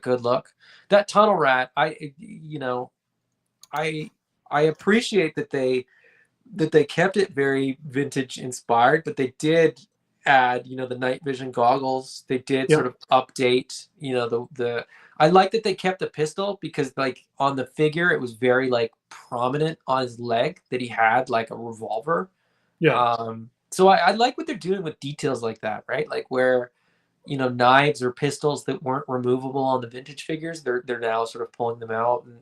good look. That tunnel rat, I I appreciate that they kept it very vintage inspired, but they did add, the night vision goggles. They did Yeah, sort of update, the I like that they kept the pistol because like on the figure it was very like prominent on his leg that he had like a revolver. yeah. So I like what they're doing with details like that, right? Like where, knives or pistols that weren't removable on the vintage figures, they're now sort of pulling them out and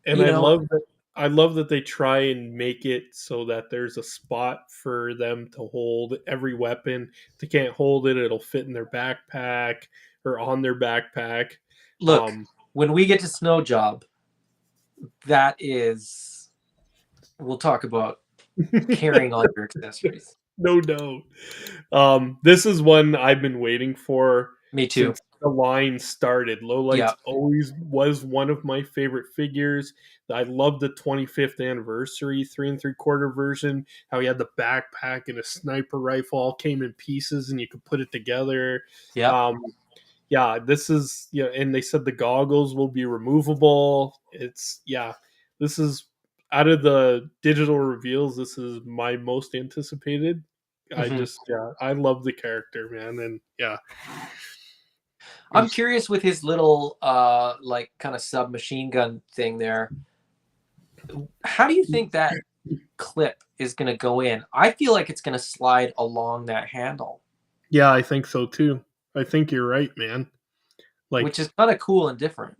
And you I know, love that. I love that they try and make it so that there's a spot for them to hold every weapon. If they can't hold it, it'll fit in their backpack or on their backpack. look, Um, when we get to Snow Job, that is we'll talk about carrying all your accessories. no doubt. This is one I've been waiting for Me too. since the line started. Yeah. Lowlights always was one of my favorite figures. I love the 25th anniversary 3 3/4 version. How he had the backpack and a sniper rifle all came in pieces and you could put it together. Yep. Um, yeah, this is and they said the goggles will be removable. This is out of the digital reveals. This is my most anticipated. Hmm. I love the character, man, and yeah, I'm he's curious with his little like kind of submachine gun thing there. How do you think that clip is going to go in? I feel like it's going to slide along that handle, yeah, I think so too. I think you're right, man. Like which is kind of cool and different.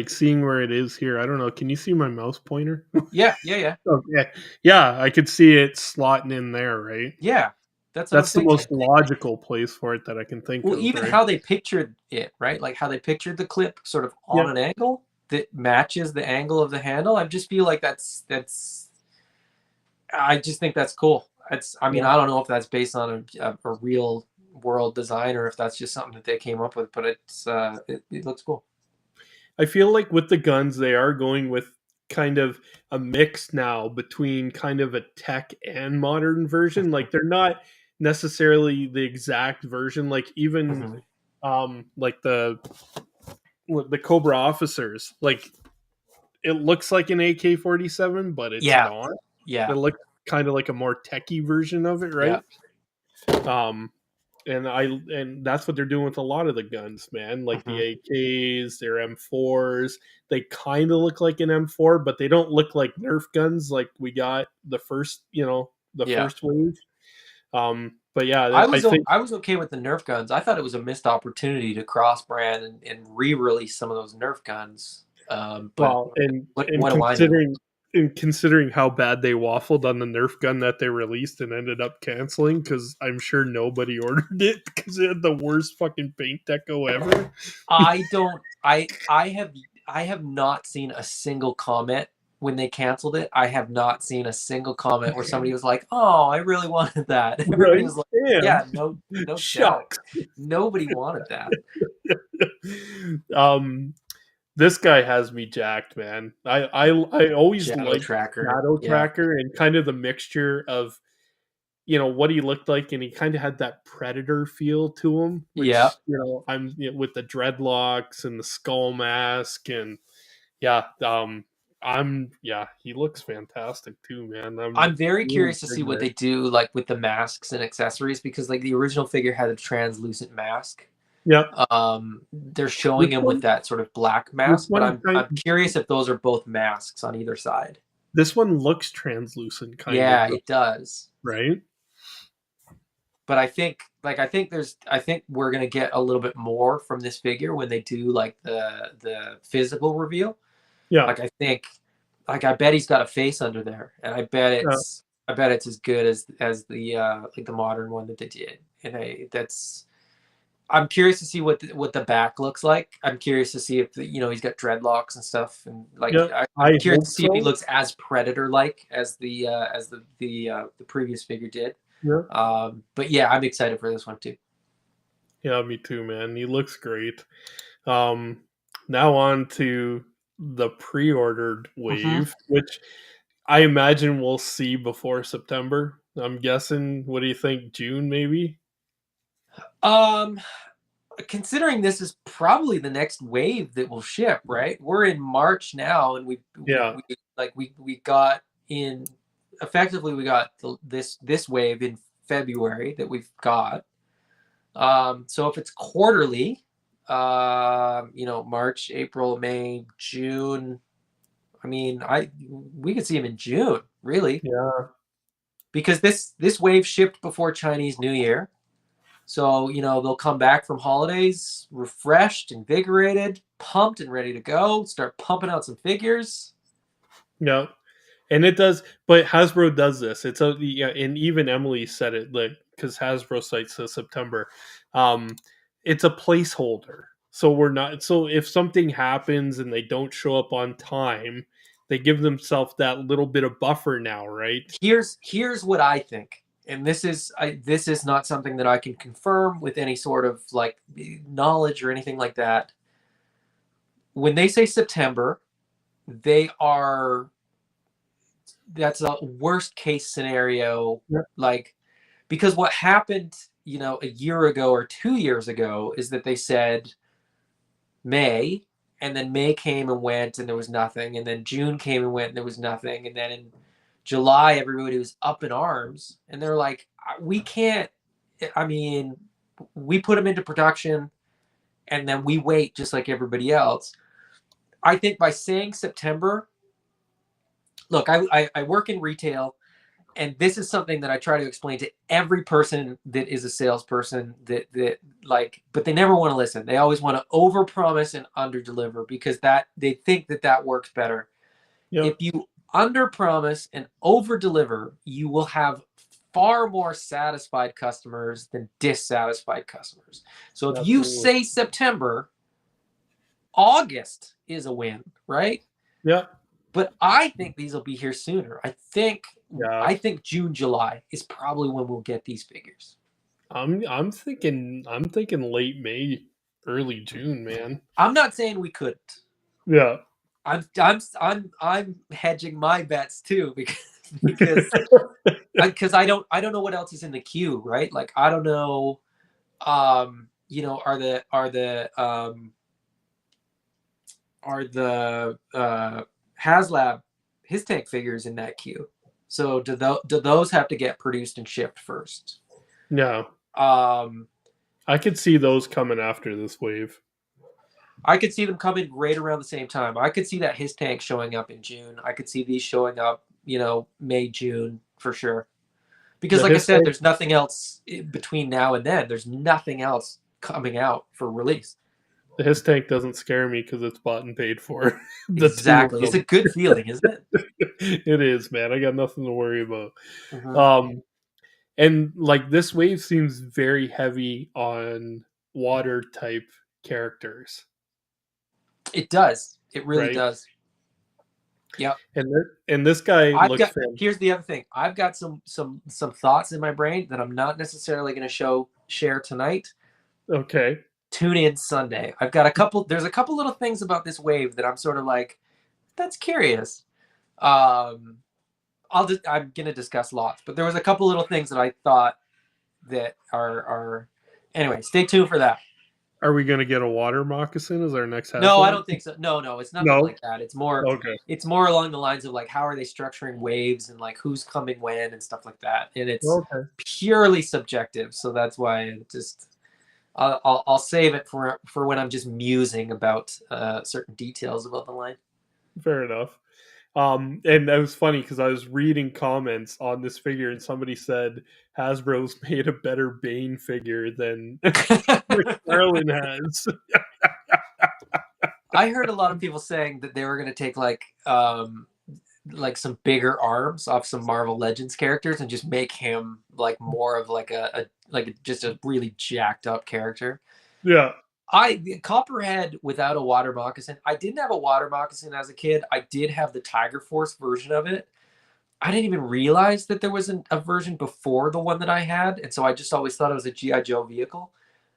seeing where it is here. I don't know. Can you see my mouse pointer? Yeah, yeah, yeah. Okay. Yeah, I could see it slotting in there, right? Yeah. That's what I'm That's the thinking. most logical place for it that I can think Well, of, even right? how they pictured it, right? Like how they pictured the clip sort of Yeah. on an angle that matches the angle of the handle. I just feel like that's I just think that's cool. I mean, Yeah. I don't know if that's based on a real world design or if that's just something that they came up with, but it looks cool. I feel like with the guns, they are going with kind of a mix now between kind of a tech and modern version. Like they're not necessarily the exact version. Like even Hmm. like the Cobra officers, like it looks like an AK-47, but it's Yeah, not. It yeah, looks kind of like a more techy version of it, yeah. right? Um, and that's what they're doing with a lot of the guns, man. Like the Mhm. AKs, their M4s. They kind of look like an M4, but they don't look like Nerf guns like we got the first, the Yeah. first wave. But yeah, I think I was okay with the Nerf guns. I thought it was a missed opportunity to cross brand and re-release some of those Nerf guns. But well, and what do I know? considering how bad they waffled on the Nerf gun that they released and ended up canceling, because I'm sure nobody ordered it because it had the worst fucking paint deco ever. I don't. I have not seen a single comment when they canceled it. I have not seen a single comment where somebody was like, "Oh, I really wanted that." Everybody Right? was like, Damn. "Yeah, no doubt." Shucks. Nobody wanted that. um, this guy has me jacked, man. I always Shadow liked tracker. Shadow Yeah. Tracker and kind of the mixture of what he looked like, and he kind of had that predator feel to him, Yeah. which with the dreadlocks and the skull mask, and yeah, he looks fantastic too, man. I'm I'm very really curious to see digging what it. they do like with the masks and accessories because like the original figure had a translucent mask. Yeah, They're showing this him with one, that sort of black this mask, but one kind, I'm curious if those are both masks on either side. this one looks translucent, kind of, Yeah, though, it does. right? But I think we're gonna get a little bit more from this figure when they do like the physical reveal. Yeah, Like I think I bet he's got a face under there, and yeah, I bet it's as good as the like the modern one that they did. And that's I'm curious to see what the back looks like. I'm curious to see if he's got dreadlocks and stuff, and like yeah. I'm I curious to hope see if he so. looks as predator like as the previous figure did. Yeah, But yeah, I'm excited for this one too. yeah, me too, man. He looks great. Um, Now on to the pre-ordered Hmm. wave, which I imagine we'll see before September. I'm guessing. What do you think? June, maybe? Um, Considering this is probably the next wave that will ship, right? We're in March now, and Yeah, we got in effectively we got this wave in February that we've got. So if it's quarterly, March, April, May, June. I mean, I we could see them in June, really, yeah, because this wave shipped before Chinese New Year. So, they'll come back from holidays refreshed, invigorated, pumped, and ready to go. Start pumping out some figures. yeah. And it does, but Hasbro does this. It's a yeah, and even Emily said it, like, because Hasbro cites the September. Um, it's a placeholder, so we're not. So if something happens and they don't show up on time, they give themselves that little bit of buffer now, right? Here's what I think. And this is not something that I can confirm with any sort of like knowledge or anything like that. When they say September, they are that's a worst case scenario, Yeah, like because what happened, a year ago or 2 years ago is that they said May, and then May came and went, and there was nothing, and then June came and went, and there was nothing, and then in July, everybody was up in arms, and they're like, "We can't." I mean, we put them into production, and then we wait just like everybody else. I think by saying September, look, I work in retail, and this is something that I try to explain to every person that is a salesperson that like, but they never want to listen. They always want to overpromise and underdeliver because that they think that works better. yeah, If you underpromise and overdeliver, you will have far more satisfied customers than dissatisfied customers. So if you absolutely. say September, August is a win, right? Yeah, But I think these will be here sooner. yeah. I think June, July is probably when we'll get these figures. I'm thinking late May, early June, man. I'm not saying we couldn't. Yeah. I'm hedging my bets too because I don't know what else is in the queue, right? Like I don't know are the HasLab his tank figures in that queue. So do those have to get produced and shipped first? No. Um I could see those coming after this wave. I could see them coming right around the same time. I could see that his tank showing up in June. I could see these showing up, May, June for sure. Because, The like I his said, tank, there's nothing else between now and then. There's nothing else coming out for release. the his tank doesn't scare me because it's bought and paid for. The two of Exactly. It's a them. good feeling, isn't it? It is, man. I got nothing to worry about. Mm-hmm. Um, and like this wave seems very heavy on water type characters, It does. It really right? does. Yep. And this guy looks fan. Here's the other thing. I've got some thoughts in my brain that I'm not necessarily going to share tonight. Okay. Tune in Sunday. I've got a couple. There's a couple little things about this wave that I'm sort of like, that's curious. Um, I'm gonna discuss lots, but there was a couple little things that I thought that are. Anyway, stay tuned for that. Are we gonna get a water moccasin as our next No, I Hasbro? don't think so. No, it's nothing No. like that. Okay. It's more along the lines of like how are they structuring waves and like who's coming when and stuff like that. And it's Okay. purely subjective, so that's why I'll save it for when I'm just musing about certain details about the line. Fair enough. And that was funny because I was reading comments on this figure, and somebody said Hasbro's made a better Bane figure than McFarlane has. I heard a lot of people saying that they were going to take like some bigger arms off some Marvel Legends characters and just make him like more of like just a really jacked up character. Yeah. Copperhead without a water moccasin. I didn't have a water moccasin as a kid. I did have the Tiger Force version of it. I didn't even realize that there was a version before the one that I had, and so I just always thought it was a GI Joe vehicle.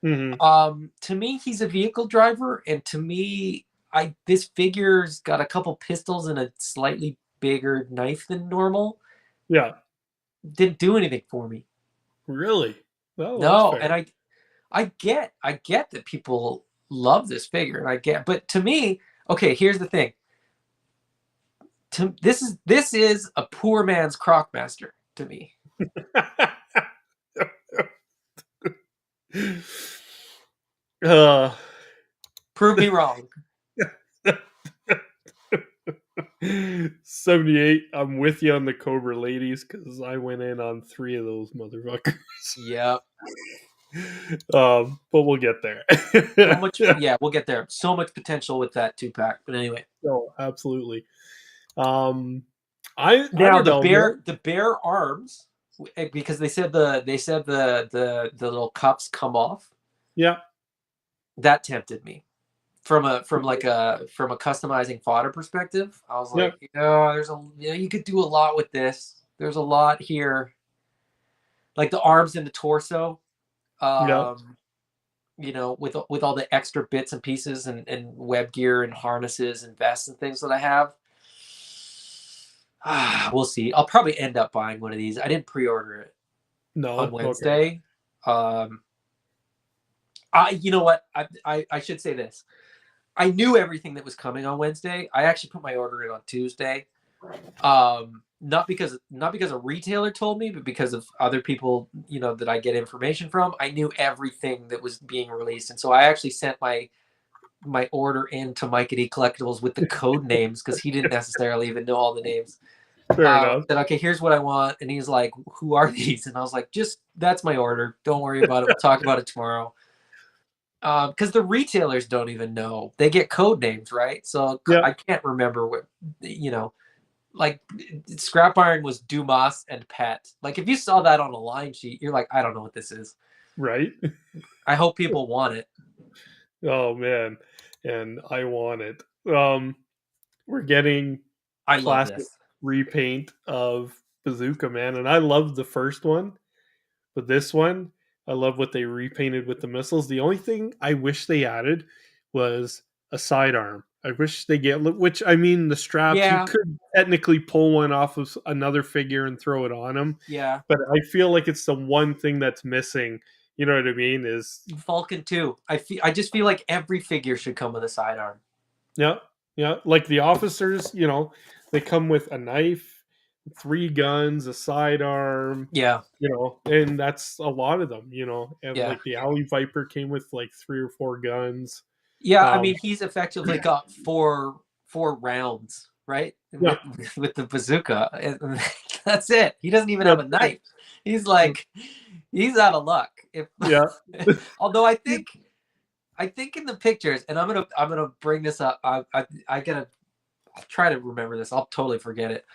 Mm-hmm. To me, he's a vehicle driver, and to me, this figure's got a couple pistols and a slightly bigger knife than normal. Yeah. Didn't do anything for me. Really? Oh, that's No, fair. and I get that people love this figure, and but to me, okay, here's the thing. This is a poor man's Crocmaster to me. uh, Prove me wrong. 78. I'm with you on the Cobra ladies because I went in on 3 of those motherfuckers. Yep. But we'll get there. So much, yeah, we'll get there. So much potential with that 2-pack. But anyway. No, absolutely. I Now don't know, man. the bear arms, because they said the little cups come off. Yeah. That tempted me. From a customizing fodder perspective, I was like, you could do a lot with this. There's a lot here. Like the arms and the torso. Yeah. With all the extra bits and pieces and web gear and harnesses and vests and things that I have. We'll see. I'll probably end up buying one of these. I didn't pre-order it on No. Okay. Wednesday. You know what? I should say this. I knew everything that was coming on Wednesday. I actually put my order in on Tuesday. Not because a retailer told me, but because of other people, that I get information from. I knew everything that was being released, and so I actually sent my order in to Mike at A.I.Collectibles with the code names because he didn't necessarily even know all the names. Fair enough. Said, okay, here's what I want, and he's like, "Who are these?" And I was like, "Just that's my order. Don't worry about it. We'll talk about it tomorrow." Because the retailers don't even know. They get code names, right? So Yeah. I can't remember what like Scrap Iron was Dumas and Pet. Like if you saw that on a line sheet, you're like, I don't know what this is. Right. I hope people want it. Oh man, and I want it. We're getting I love classic this. repaint of Bazooka Man, and I love the first one, but this one, I love what they repainted with the missiles. The only thing I wish they added was a sidearm. I wish they get, which I mean, the straps, you Yeah, could technically pull one off of another figure and throw it on them, yeah. but I feel like it's the one thing that's missing. You know what I mean? Is Falcon too. I just feel like every figure should come with a sidearm. yeah, yeah. Like the officers, they come with a knife. 3 guns, a sidearm, Yeah, and that's a lot of them, and yeah, like the Alley Viper came with like 3 or 4 guns. yeah. I Um, mean, he's effectively got four rounds, right, yeah, with the bazooka, and that's it. He doesn't even have a that's it. knife. He's like, he's out of luck. If Yeah, although I think in the pictures, and I'm gonna bring this up. I gotta I'll try to remember this. I'll totally forget it.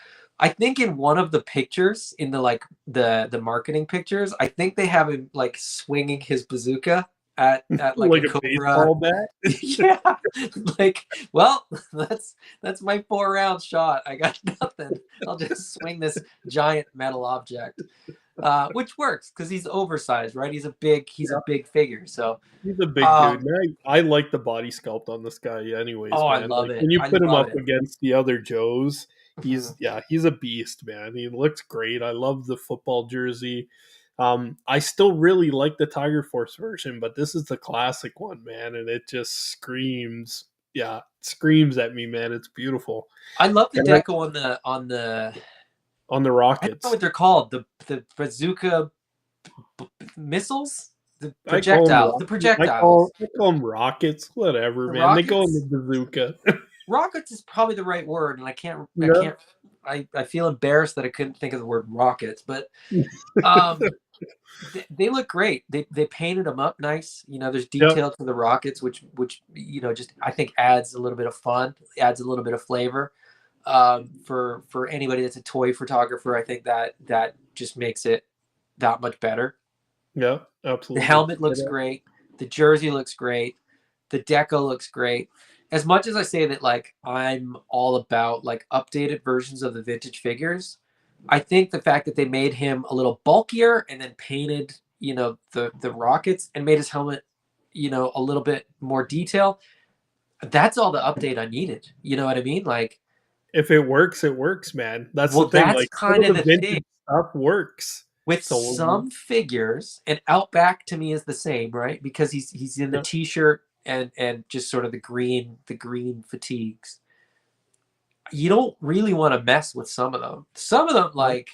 I think in one of the pictures, in the like the marketing pictures, I think they have him like swinging his bazooka at like a like a cobra. baseball bat. Yeah, like, well, that's my 4 round shot. I got nothing. I'll just swing this giant metal object, which works because he's oversized, right? He's a Yeah, big figure. So, he's a big dude. um, And I like the body sculpt on this guy anyways, oh, I man. love Like it. when you I put him love up it. against the other Joes, Mhm. he's a beast, man. He looks great. I love the football jersey. I still really like the Tiger Force version, but this is the classic one, man, and it just screams at me, man. It's beautiful. I love the And deco on the on the I don't know rockets, what they're called. The bazooka missiles, the I call them projectiles, the projectiles, I call them rockets. Whatever, the man. They go in rockets. the bazooka. Rockets is probably the right word, and I can't. I Yeah. can't. I feel embarrassed that I couldn't think of the word rockets, but um, they look great. They painted them up nice. There's Yep. detail to the rockets, which just I think adds a little bit of fun, adds a little bit of flavor. For anybody that's a toy photographer, I think that just makes it that much better. Yeah. The Absolutely. helmet looks great. The jersey looks great. The deco looks great. As much as I say that, like, I'm all about like updated versions of the vintage figures, I think the fact that they made him a little bulkier and then painted, the rockets and made his helmet, a little bit more detail, that's all the update I needed. You know what I mean? Like, If it works, man. That's the well, thing. that's Like some kind of of the the thing. vintage stuff works. With So some figures, and Outback to me is the same, right? Because he's in the yeah. t-shirt and just sort of the green fatigues. You don't really want to mess with some of them. Some of them, Yeah. like,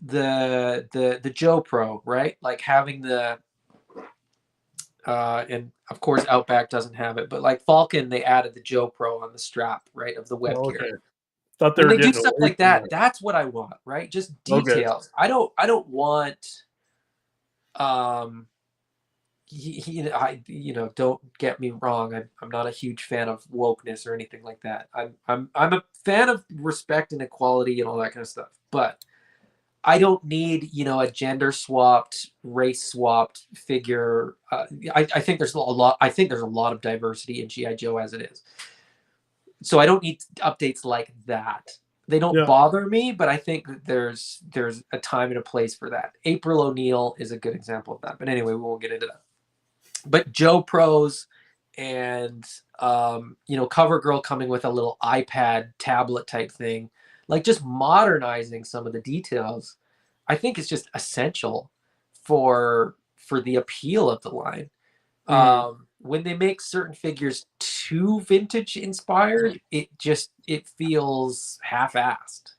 the Joe Pro, right? Like having the and of course Outback doesn't have it, but like Falcon, they added the Joe Pro on the strap, right, of the web Oh, gear. okay. Thought they When were they do getting stuff away like from that, that. that's what I want, right? Just Okay. details. I don't want um don't get me wrong. I'm not a huge fan of wokeness or anything like that. I'm a fan of respect and equality and all that kind of stuff. But I don't need a gender swapped, race swapped figure. I think there's a lot. I think there's a lot of diversity in GI Joe as it is. So I don't need updates like that. They don't Yeah. bother me, but I think that there's a time and a place for that. April O'Neil is a good example of that. But anyway, we won't get into that. But Joe Pros and CoverGirl coming with a little iPad tablet type thing, like just modernizing some of the details, I think is just essential for the appeal of the line. Mhm. When they make certain figures too vintage inspired, it feels half-assed.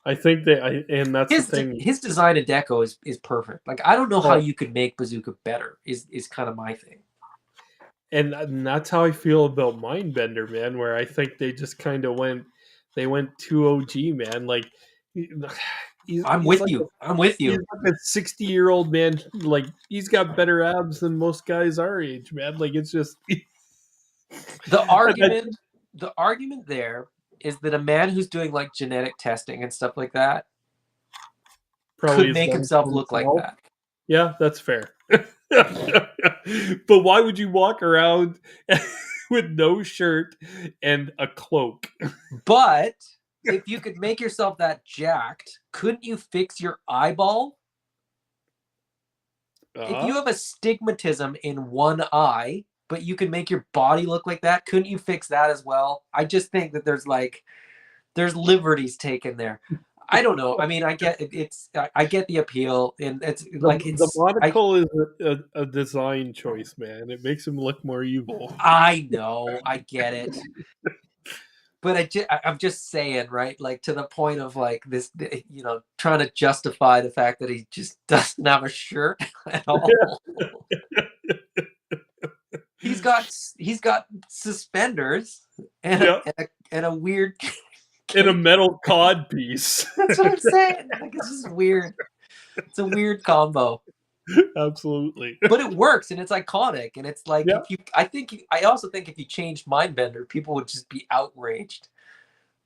I think and that's the thing. His design and deco is perfect. Like, I don't know how Oh, you could make Bazooka better. Is kind of my thing. and that's how I feel about Mindbender, man. Where I think they just kind of went too OG, man. Like he- he's I'm he's with like a you. I'm with he's you. like a 60-year-old man. Like he's got better abs than most guys our age, man. Like it's just The that argument the argument there is that a man who's doing like genetic testing and stuff like that probably could has make done himself for look like himself. that. Yeah, that's fair. But why would you walk around with no shirt and a cloak? But if you could make yourself that jacked, couldn't you fix your eyeball? If you Uh, have astigmatism in one eye, but you can make your body look like that, couldn't you fix that as well? I just think that there's liberties taken there. I don't know. I mean, I get it, I get the appeal, and it's like the I monocle is a design choice, man. It makes him look more evil. I know, I get it. but I'm just saying, right? Like to the point of like this, trying to justify the fact that he just doesn't have a shirt at all. He's got suspenders and Yeah, a weird in a cape. metal cod piece. That's what I'm saying. Like it's just weird. It's a weird combo, Absolutely. but it works and it's iconic. And it's like Yeah, I also think if you changed Mindbender, people would just be outraged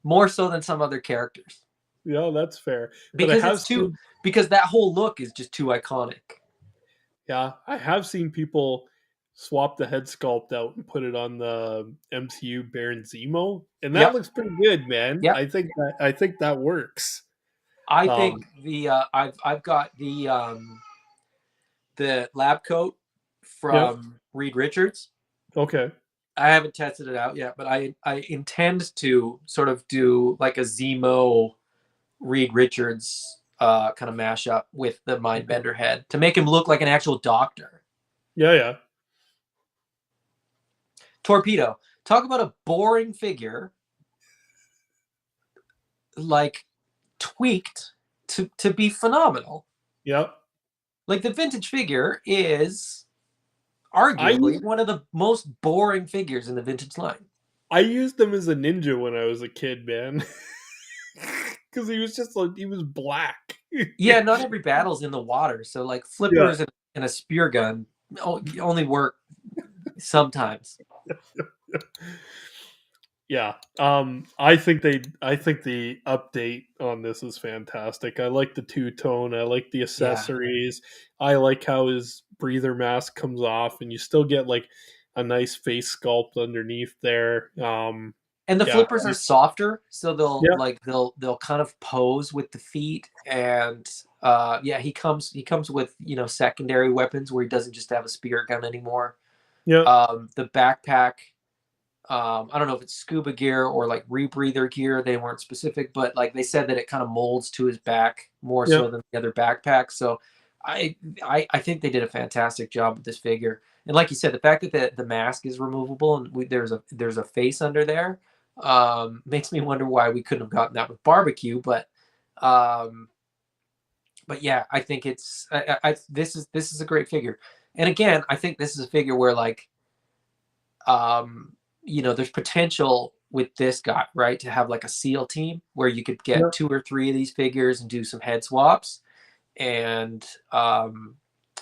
more so than some other characters yeah, that's fair. But I because have it's too seen, because that whole look is just too iconic. yeah, I have seen people swap the head sculpt out and put it on the MCU Baron Zemo, and that Yep. looks pretty good, man. Yep. I think that works. I Um, think I've got the lab coat yeah, from Reed Richards. okay, I haven't tested it out yet, but I intend to sort of do like a Zemo Reed Richards kind of mashup with the Mindbender head to make him look like an actual doctor. yeah, yeah, Torpedo. Talk about a boring figure, like tweaked to be phenomenal. yeah. Like the vintage figure is I arguably one of the most boring figures in the vintage line. I used him as a ninja when I was a kid, man. Because he was just like he was black. Yeah, not every battle's in the water, so like Yeah, flippers and a spear gun only work sometimes. yeah. I think the update on this is fantastic. I like the two tone. I like the Yeah. accessories. I like how his breather mask comes off, and you still get like a nice face sculpt underneath there. And the Yeah, flippers are softer, so yeah, they'll kind of pose with the feet and yeah, he comes with, secondary weapons where he doesn't just have a spear gun anymore. yeah, The backpack, I don't know if it's scuba gear or like rebreather gear. They weren't specific, but like they said that it kind of molds to his back more yeah, so than the other backpacks. So I I think they did a fantastic job with this figure. And like you said, the fact that the mask is removable and there's a face under there makes me wonder why we couldn't have gotten that with barbecue. Um, but yeah, I think this is a great figure. And again, I think this is a figure where like um, there's potential with this guy, right? To have like a SEAL team where you could yeah, get two or three of these figures and do some head swaps and um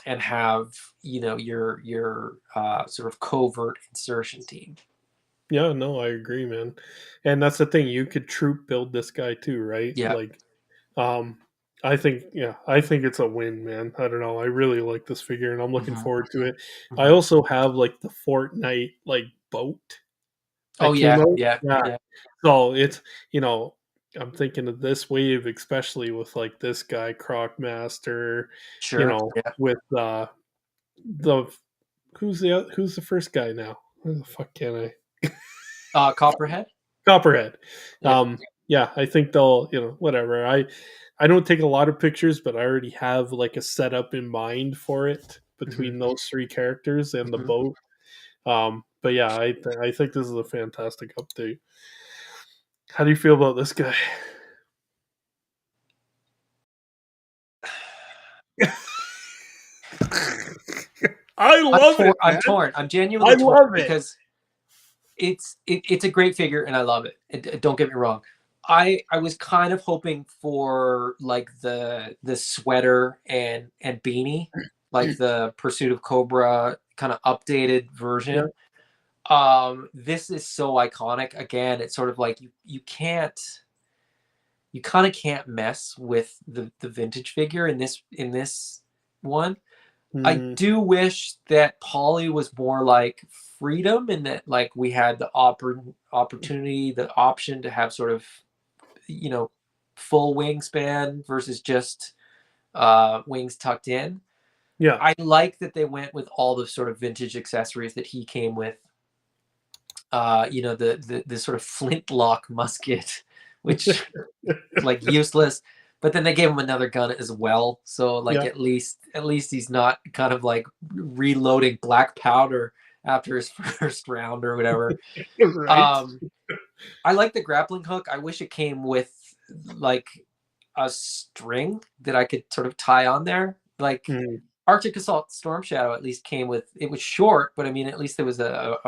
and have, your sort of covert insertion team. yeah. No, I agree, man. And that's the thing. You could troop build this guy too, right? Yeah. Like, Um, I think it's a win, man. I don't know. I really like this figure, and I'm looking Hmm. forward to it. I Hmm. also have like the Fortnite like boat Oh that came yeah, out. yeah, Yeah. yeah. So it's I'm thinking of this wave, especially with like this guy Croc Master. Sure. Yeah. With the who's the first guy now? Where the fuck can I? Copperhead. Copperhead. Yeah. Yeah, I think they'll, whatever. I don't take a lot of pictures, but I already have like a setup in mind for it Hmm. between those three characters and the Hmm. boat. But yeah, I think this is a fantastic update. How do you feel about this guy? I love it, I'm man. torn. I'm I genuinely torn love it. because it's a great figure and I love it. Don't get me wrong. I was kind of hoping for like the sweater and beanie, like the Pursuit of Cobra kind of updated Yeah, version. This is so iconic. Again, it's sort of like you kind of can't mess with the vintage figure in this one. I mm, do wish that Polly was more like freedom and that like we had the opportunity, the option to have sort of, you know, full wingspan versus just wings tucked in. yeah, I like that they went with all the sort of vintage accessories that he came with. The sort of flintlock musket, which like useless. But then they gave him another gun as well, so like yeah. at least he's not kind of like reloading black powder after his first round or whatever. Right. Um, I like the grappling hook. I wish it came with like a string that I could sort of tie on there. Like Mm, Arctic Assault Storm Shadow at least came with, it was short, but I mean at least there was a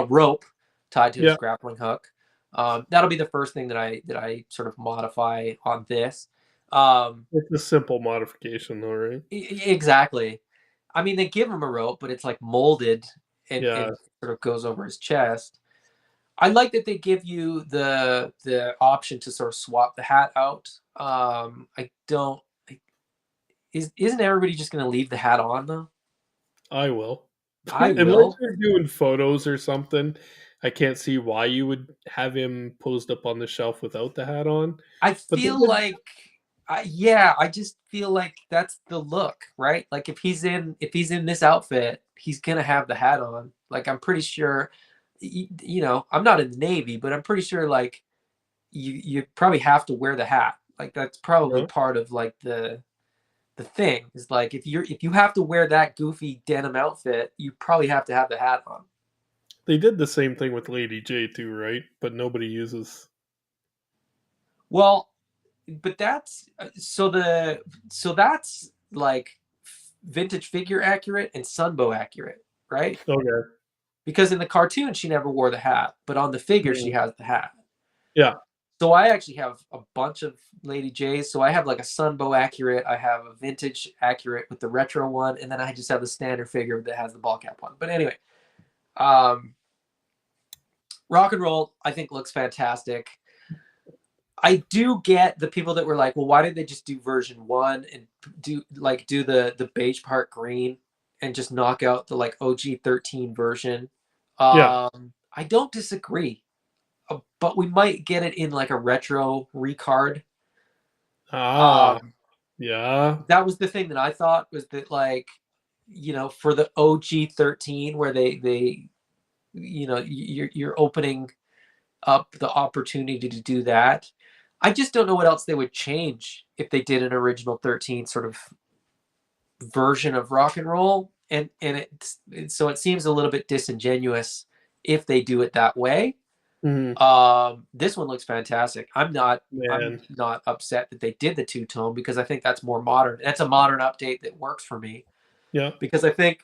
rope tied to his yeah, grappling hook. That'll be the first thing that I sort of modify on this. it's a simple modification, though, right? Exactly. I mean they give him a rope, but it's like molded Yeah, and sort of goes over his chest. I like that they give you the option to sort of swap the hat out. I don't. Isn't everybody just going to leave the hat on though? I will. I Unless will. you're doing photos or something, I can't see why you would have him posed up on the shelf without the hat on. I But they feel did, like, yeah, I just feel like that's the look, right? Like if he's in this outfit, he's gonna have the hat on. Like I'm pretty sure, you know, I'm not in the Navy, but I'm pretty sure like you probably have to wear the hat. Like that's you probably know, part of like the thing is like if you have to wear that goofy denim outfit, you probably have to have the hat on. they did the same thing with Lady J too, right? But nobody uses. Well, but that's so that's like vintage figure accurate and Sunbow accurate, right? Okay. Because in the cartoon she never wore the hat, but on the figure she Mm, has the hat. yeah. So I actually have a bunch of Lady J's. So I have like a Sunbow accurate, I have a vintage accurate with the retro one, and then I just have the standard figure that has the ball cap one. But anyway, um, rock and roll I think looks fantastic. I do get the people that were like, well, why did they just do version one and do the beige part green and just knock out the like OG 13 version? Yeah. I don't disagree, but we might get it in like a retro recard. Ah, Um, yeah. that was the thing that I thought was that like, you know, for the OG 13 where they you know you're opening up the opportunity to do that. I just don't know what else they would change if they did an original 13 sort of version of rock and roll. So it seems a little bit disingenuous if they do it that way. Mhm. This one looks fantastic. I'm Man. not upset that they did the two tone because I think that's more modern. That's a modern update that works for me Yeah. because I think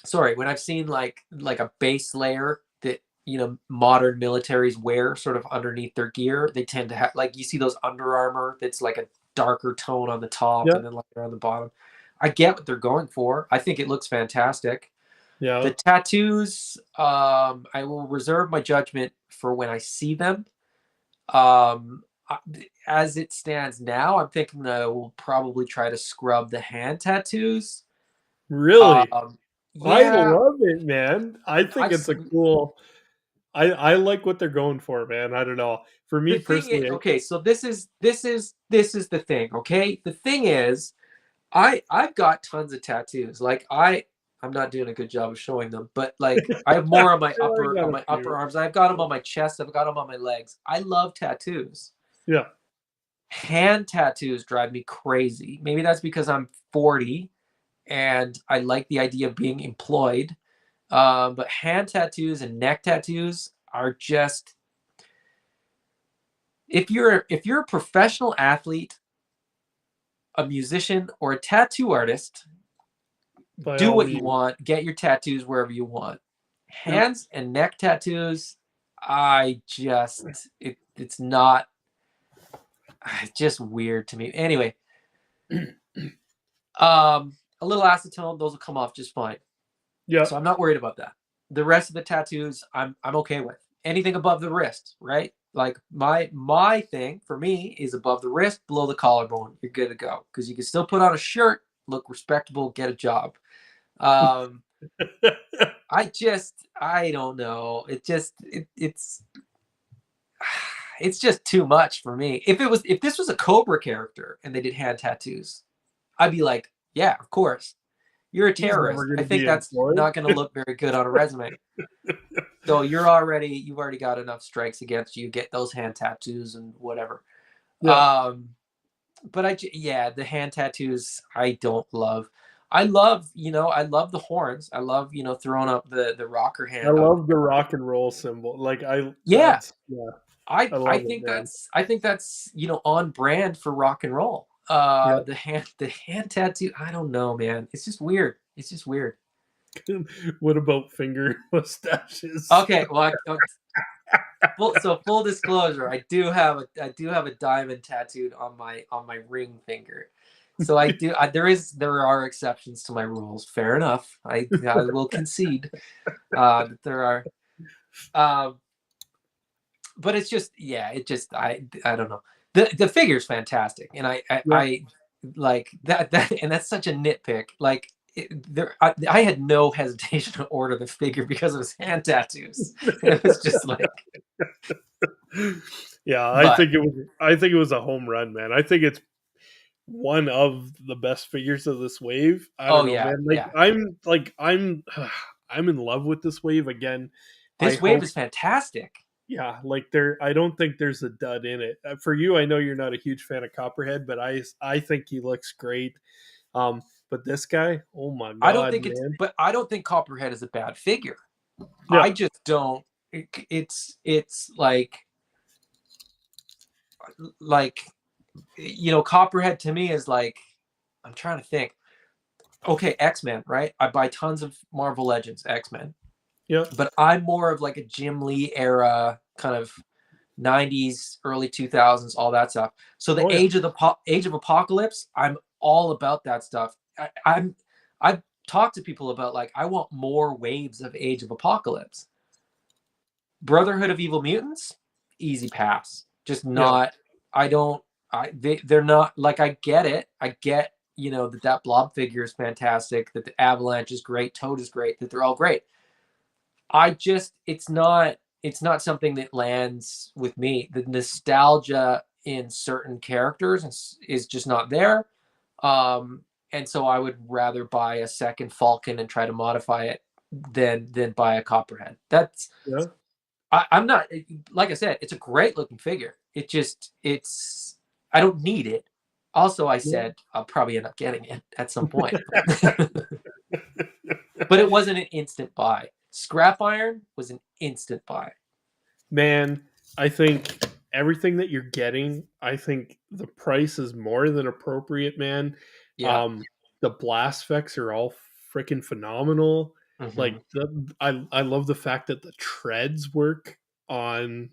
sorry, when I've seen like a base layer that you know modern militaries wear sort of underneath their gear, they tend to have like you see those Under Armour that's like a darker tone on the top Yeah. and then lighter on the bottom. I get what they're going for. I think it looks fantastic. Yeah. The tattoos, I will reserve my judgment for when I see them. Um, as it stands now, I'm thinking that I will probably try to scrub the hand tattoos. Really? Um, I yeah, love it, man. I think I've it's a cool. I like what they're going for, man. I don't know. For the me thing is, personally, okay, so this is the thing, okay? The thing is, I've got tons of tattoos. Like I'm not doing a good job of showing them, but like I have more I got on a my upper few. arms. I've got them on my chest. I've got them on my legs. I love tattoos. Yeah. Hand tattoos drive me crazy. Maybe that's because I'm 40 and I like the idea of being employed. But hand tattoos and neck tattoos are just if you're a professional athlete, a musician, or a tattoo artist, By do all what you means. want, get your tattoos wherever you want. Yep. Hands and neck tattoos, I just it's not it's just weird to me. Anyway, a little acetone, those will come off just fine. So Yep. I'm not worried about that. The rest of the tattoos, I'm okay with. Anything above the wrist, right? Like my thing for me is above the wrist, below the collarbone. You're good to go because you can still put on a shirt, look respectable, get a job. Um, I don't know. It's just too much for me. If this was a Cobra character and they did hand tattoos, I'd be like, yeah, of course. You're a He's never terrorist. going I to think be that's employed. not going to look very good on a resume. So you've already got enough strikes against you. Get those hand tattoos and whatever. Yeah. Um, but yeah, the hand tattoos I don't love. I love, I love the horns. I love, throwing up the rocker I hand on. love the rock and roll symbol. Like Yeah, yeah, I I I love it, think man. that's I think that's on brand for rock and roll. Yeah. The hand tattoo. I don't know, man. It's just weird. It's just weird. What about finger mustaches? Okay, well, full disclosure, I do have a diamond tattooed on my ring finger. So there are exceptions to my rules. Fair enough. I will concede that there are. Um, but it's just, yeah, I don't know. The figure's fantastic, and Yeah. I like that, and that's such a nitpick. Like I had no hesitation to order the figure because of his hand tattoos. It was just like, Yeah, but I think it was a home run, man. I think it's one of the best figures of this wave. I don't oh know, yeah, man. yeah. I'm I'm in love with this wave again. I This wave hope is fantastic. yeah, like I don't think there's a dud in it. For you, I know you're not a huge fan of Copperhead, but I think he looks great. But this guy, oh my god, man. I don't think Copperhead is a bad figure. Yeah, I just don't. It's like Copperhead to me is like, I'm trying to think. Okay, X-Men, right? I buy tons of Marvel Legends X-Men, yeah. but I'm more of like a Jim Lee era kind of 90s, early 2000s, all that stuff. So the Oh yeah. Age of Apocalypse, I'm all about that stuff. I've talked to people about, like, I want more waves of Age of Apocalypse. Brotherhood of Evil Mutants, easy pass. Just Yeah. not. I don't. They're not, like, I get it. I get, that Blob figure is fantastic. That the Avalanche is great. Toad is great. That they're all great. I just it's not something that lands with me. The nostalgia in certain characters is just not there. And so I would rather buy a second Falcon and try to modify it than buy a Copperhead. Yeah. I'm not, like I said, it's a great looking figure. It's I don't need it. Also, I Yeah. said I'll probably end up getting it at some point. But it wasn't an instant buy. Scrap Iron was an instant buy. Man, I think everything that you're getting, I think the price is more than appropriate, man. Yeah. Um, the blast effects are all freaking phenomenal. Hmm. Like I love the fact that the treads work on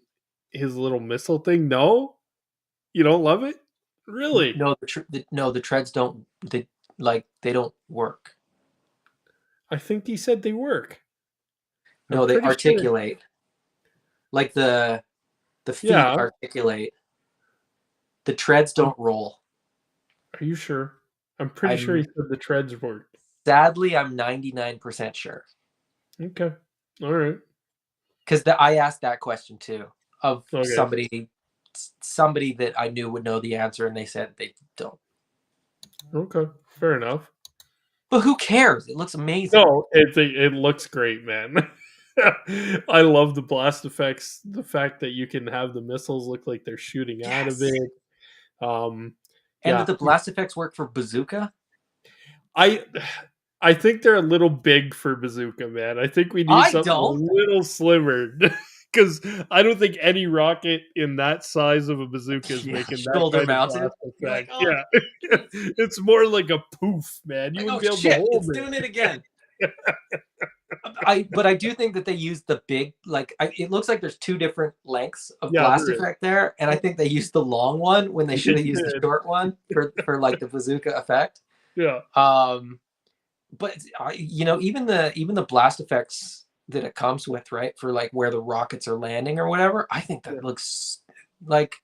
his little missile thing. No, you don't love it, really? No, the treads don't, they don't work. I think he said they work. I'm No, they pretty sure. articulate. Like the feet Yeah, articulate. The treads I'm, don't roll. are you sure? I'm pretty sure he I'm said the treads work. Sadly, I'm 99% sure. Okay, all right, Because I asked that question too of okay. somebody that I knew would know the answer, and they said they don't. Okay, fair enough. But who cares? It looks amazing. No, it looks great, man. I love the blast effects. The fact that you can have the missiles look like they're shooting out of Yes. it. Um, And did yeah, the blast effects work for Bazooka? I I think they're a little big for Bazooka, man. I think we need I something a don't. little slimmer because I don't think any rocket in that size of a bazooka is Yeah, making that shoulder kind of mounted. blast You're like, effect. oh, Yeah, it's it's more like a poof, man. You like, oh wouldn't be able to shit, hold it's doing it it. again. But I do think that they used the big, like, it looks like there's two different lengths of Yeah, blast there is. effect there, and I think they used the long one when they should They have used the did. short one for like the bazooka effect. Yeah, Um, but even the blast effects that it comes with, right, for like where the rockets are landing or whatever, I think yeah, that looks like,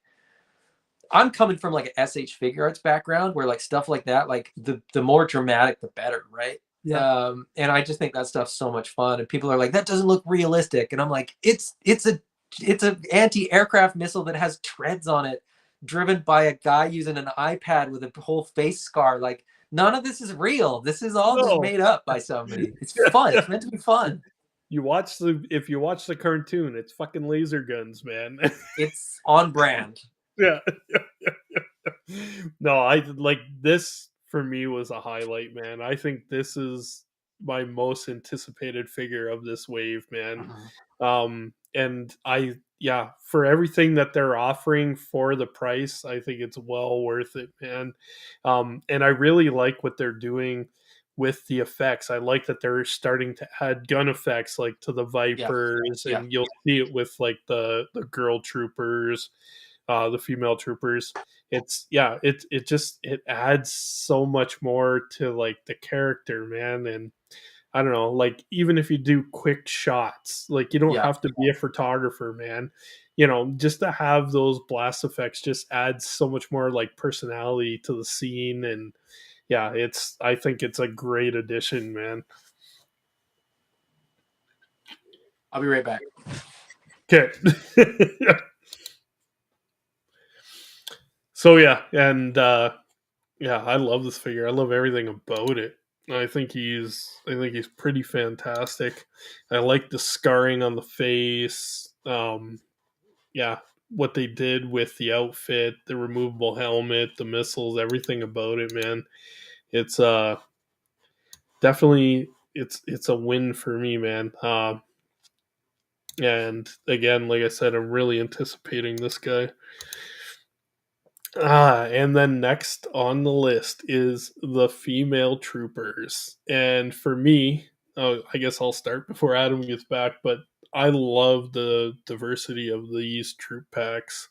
I'm coming from like a SH figure arts background where, like, stuff like that, like the more dramatic the better, right? yeah. And I just think that stuff's so much fun. And people are like, that doesn't look realistic, and I'm like, it's a anti-aircraft missile that has treads on it, driven by a guy using an iPad with a whole face scar. Like, none of this is real. This is all just No. made up by somebody. It's fun. It's meant to be fun. You watch the if you watch the cartoon, it's fucking laser guns, man. It's on brand. Yeah. No, I like this for me was a highlight, man. I think this is my most anticipated figure of this wave, man. Mhm. And I, yeah, for everything that they're offering for the price, I think it's well worth it, man. And I really like what they're doing with the effects. I like that they're starting to add gun effects like to the Yeah, Vipers, yeah. and you'll see it with like the girl troopers, the female troopers. It's, yeah, it just it adds so much more to like the character, man. And I don't know, like even if you do quick shots, like you don't Yeah. have to be a photographer, man. You know, just to have those blast effects just adds so much more like personality to the scene. And yeah, it's, I think it's a great addition, man. I'll be right back. Okay. So yeah, and yeah, I love this figure. I love everything about it. I think he's pretty fantastic. I like the scarring on the face. Yeah, what they did with the outfit, the removable helmet, the missiles, everything about it, man. It's definitely, it's a win for me, man. And again, like I said, I'm really anticipating this guy. And then next on the list is the female troopers. And for me, I guess I'll start before Adam gets back, but I love the diversity of these troop packs.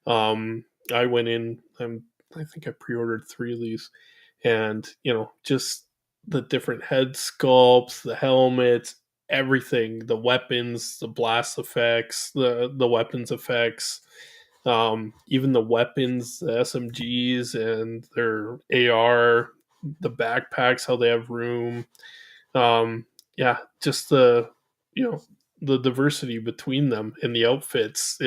I went in, I think I pre ordered three of these, and, you know, just the different head sculpts, the helmets, everything, the weapons, the blast effects, the weapons effects, even the weapons, the SMGs and their AR, the backpacks, how they have room. Yeah, just the, you know, the diversity between them and the outfits.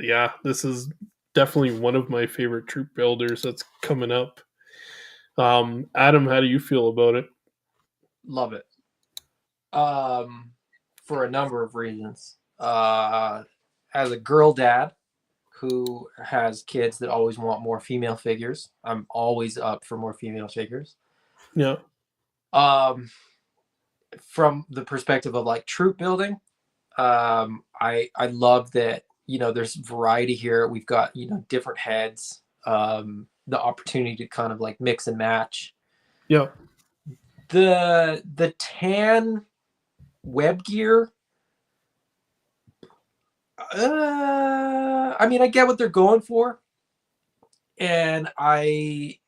Yeah, this is definitely one of my favorite troop builders that's coming up. Adam, how do you feel about it? Love it. For a number of reasons. As a girl dad who has kids that always want more female figures, I'm always up for more female figures. Yeah, Um, from the perspective of like troop building, I love that, you know, there's variety here. We've got, you know, different heads, the opportunity to kind of like mix and match. yeah, The tan web gear, I mean, I get what they're going for, and I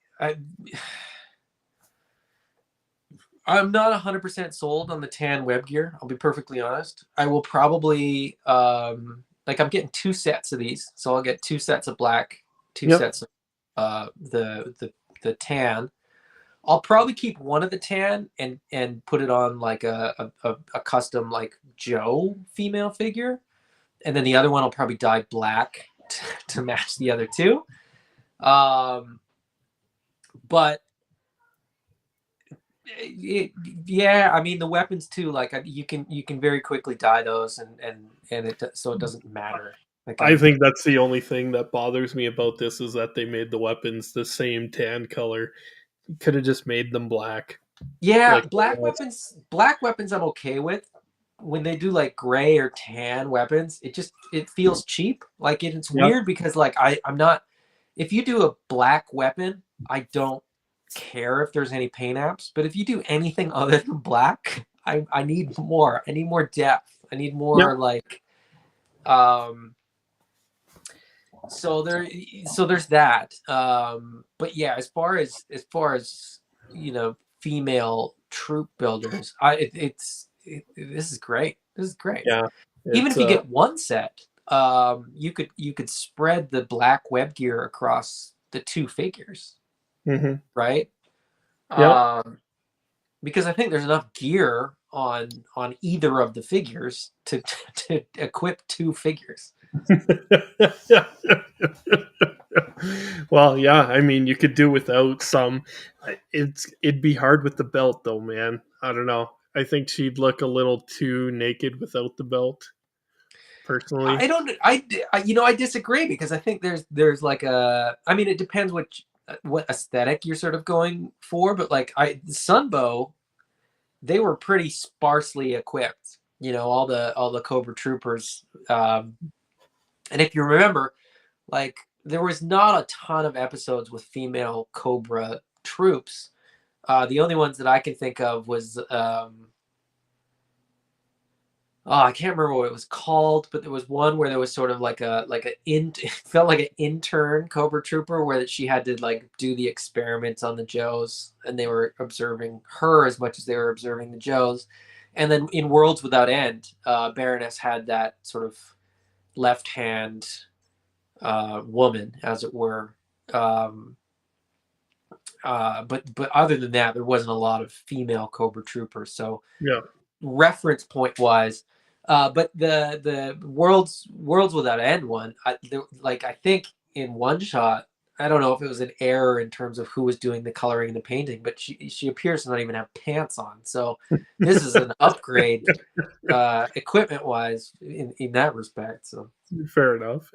I'm not 100% sold on the tan web gear. I'll be perfectly honest. I will probably like I'm getting two sets of these, so I'll get two sets of black, two yeah, sets of the tan. I'll probably keep one of the tan and put it on like a custom like Joe female figure, and then the other one I'll probably dye black to match the other two. Um, but yeah, I mean the weapons too. Like you can very quickly dye those, and it so it doesn't matter. Like I I'm think that's the only thing that bothers me about this is that they made the weapons the same tan color. Could have just made them black. yeah, Like, black weapons I'm okay with. When they do like gray or tan weapons, it feels cheap. Like it's yeah, weird because like I'm not. If you do a black weapon, I don't care if there's any paint apps. But if you do anything other than black, I need more. I need more depth. I need yeah, more like um so there so there's that. But yeah, as far as you know, female troop builders, this is great. This is great. yeah. Even It's if you get one set, you could spread the black web gear across the two figures, mhm. right? Yep. um because I think there's enough gear on either of the figures to to equip two figures. Well, yeah. I mean, you could do without some. It'd be hard with the belt, though, man. I don't know. I think she'd look a little too naked without the belt, I personally. don't I, I you know I disagree because I think there's like a I mean it depends which what aesthetic you're sort of going for, but like Sunbow, they were pretty sparsely equipped. You know, all the Cobra Troopers, and if you remember, like there was not a ton of episodes with female Cobra troops. The only ones that I can think of was oh, I can't remember what it was called, but there was one where there was sort of like it felt like an intern Cobra Trooper where that she had to like do the experiments on the Joes, and they were observing her as much as they were observing the Joes. And then in Worlds Without End, Baroness had that sort of left hand woman, as it were. But other than that, there wasn't a lot of female Cobra Troopers. So Yeah. reference point wise, but the worlds without end one, like I think in one shot, I don't know if it was an error in terms of who was doing the coloring and the painting, but she appears to not even have pants on. So this is an upgrade equipment wise in that respect. So Fair enough.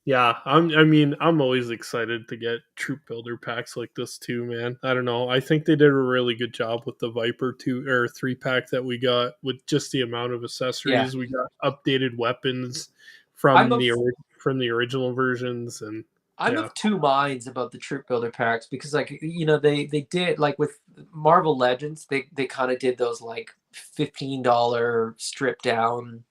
Yeah, I mean, I'm always excited to get troop builder packs like this too, man. I don't know. I think they did a really good job with the Viper 2 or 3 pack that we got with just the amount of yeah, accessories. We got updated weapons I'm from of from the original versions, and I'm yeah. of two minds about the troop builder packs because like you know they did like with Marvel Legends they kind of did those like $15 stripped down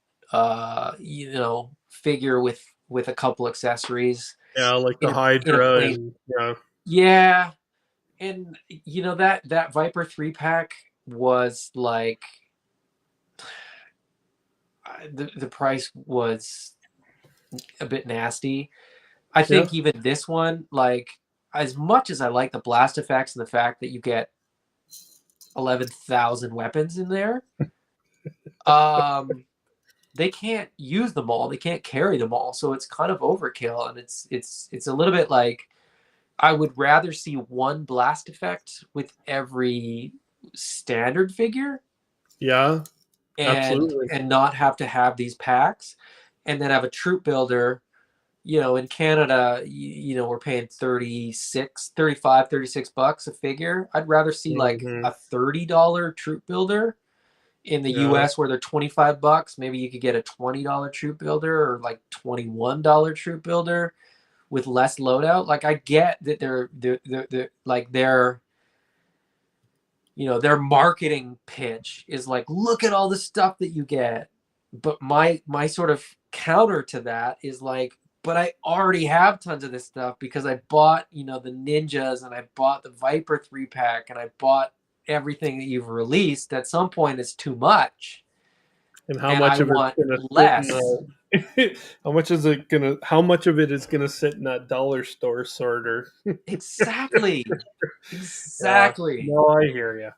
you know figure with a couple accessories Yeah, like the in a Hydra plain and yeah. yeah. And you know that Viper 3 pack was like the price was a bit nasty. I Yeah. think even this one, like as much as I like the blast effects and the fact that you get 11,000 weapons in there, um, they can't use them all. They can't carry them all, so it's kind of overkill, and it's a little bit like I would rather see one blast effect with every standard figure Yeah, and absolutely. not have to have these packs, and then have a troop builder. You know, in Canada, you know, we're paying 36, 35, 36 bucks a figure. I'd rather see like Hmm. a $30 troop builder. In the Yeah. US where they're 25 bucks, maybe you could get a $20 troop builder or like $21 troop builder with less loadout. Like I get that they're like you know, their marketing pitch is like, look at all the stuff that you get. But my sort of counter to that is like, but I already have tons of this stuff because I bought, you know, the ninjas and I bought the Viper 3 pack and I bought everything that you've released. At some point it's too much And how and I much of it's want gonna sit in less. how much is it gonna how much of it is gonna sit in that dollar store sorter? Exactly. Yeah. Exactly. No, I hear you.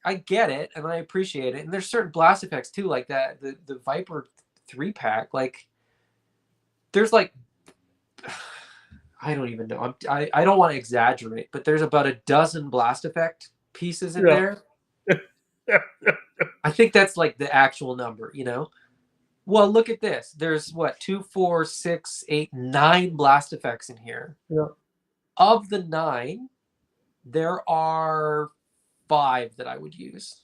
I get it and I appreciate it. And there's certain blast effects too, like that the Viper 3 pack, like there's like I don't even know. I don't want to exaggerate, but there's about a dozen blast effect pieces in Yeah. there. I think that's like the actual number, you know? Well, look at this. There's what, two, four, six, eight, nine blast effects in here. Yeah. Of the nine, there are five that I would use.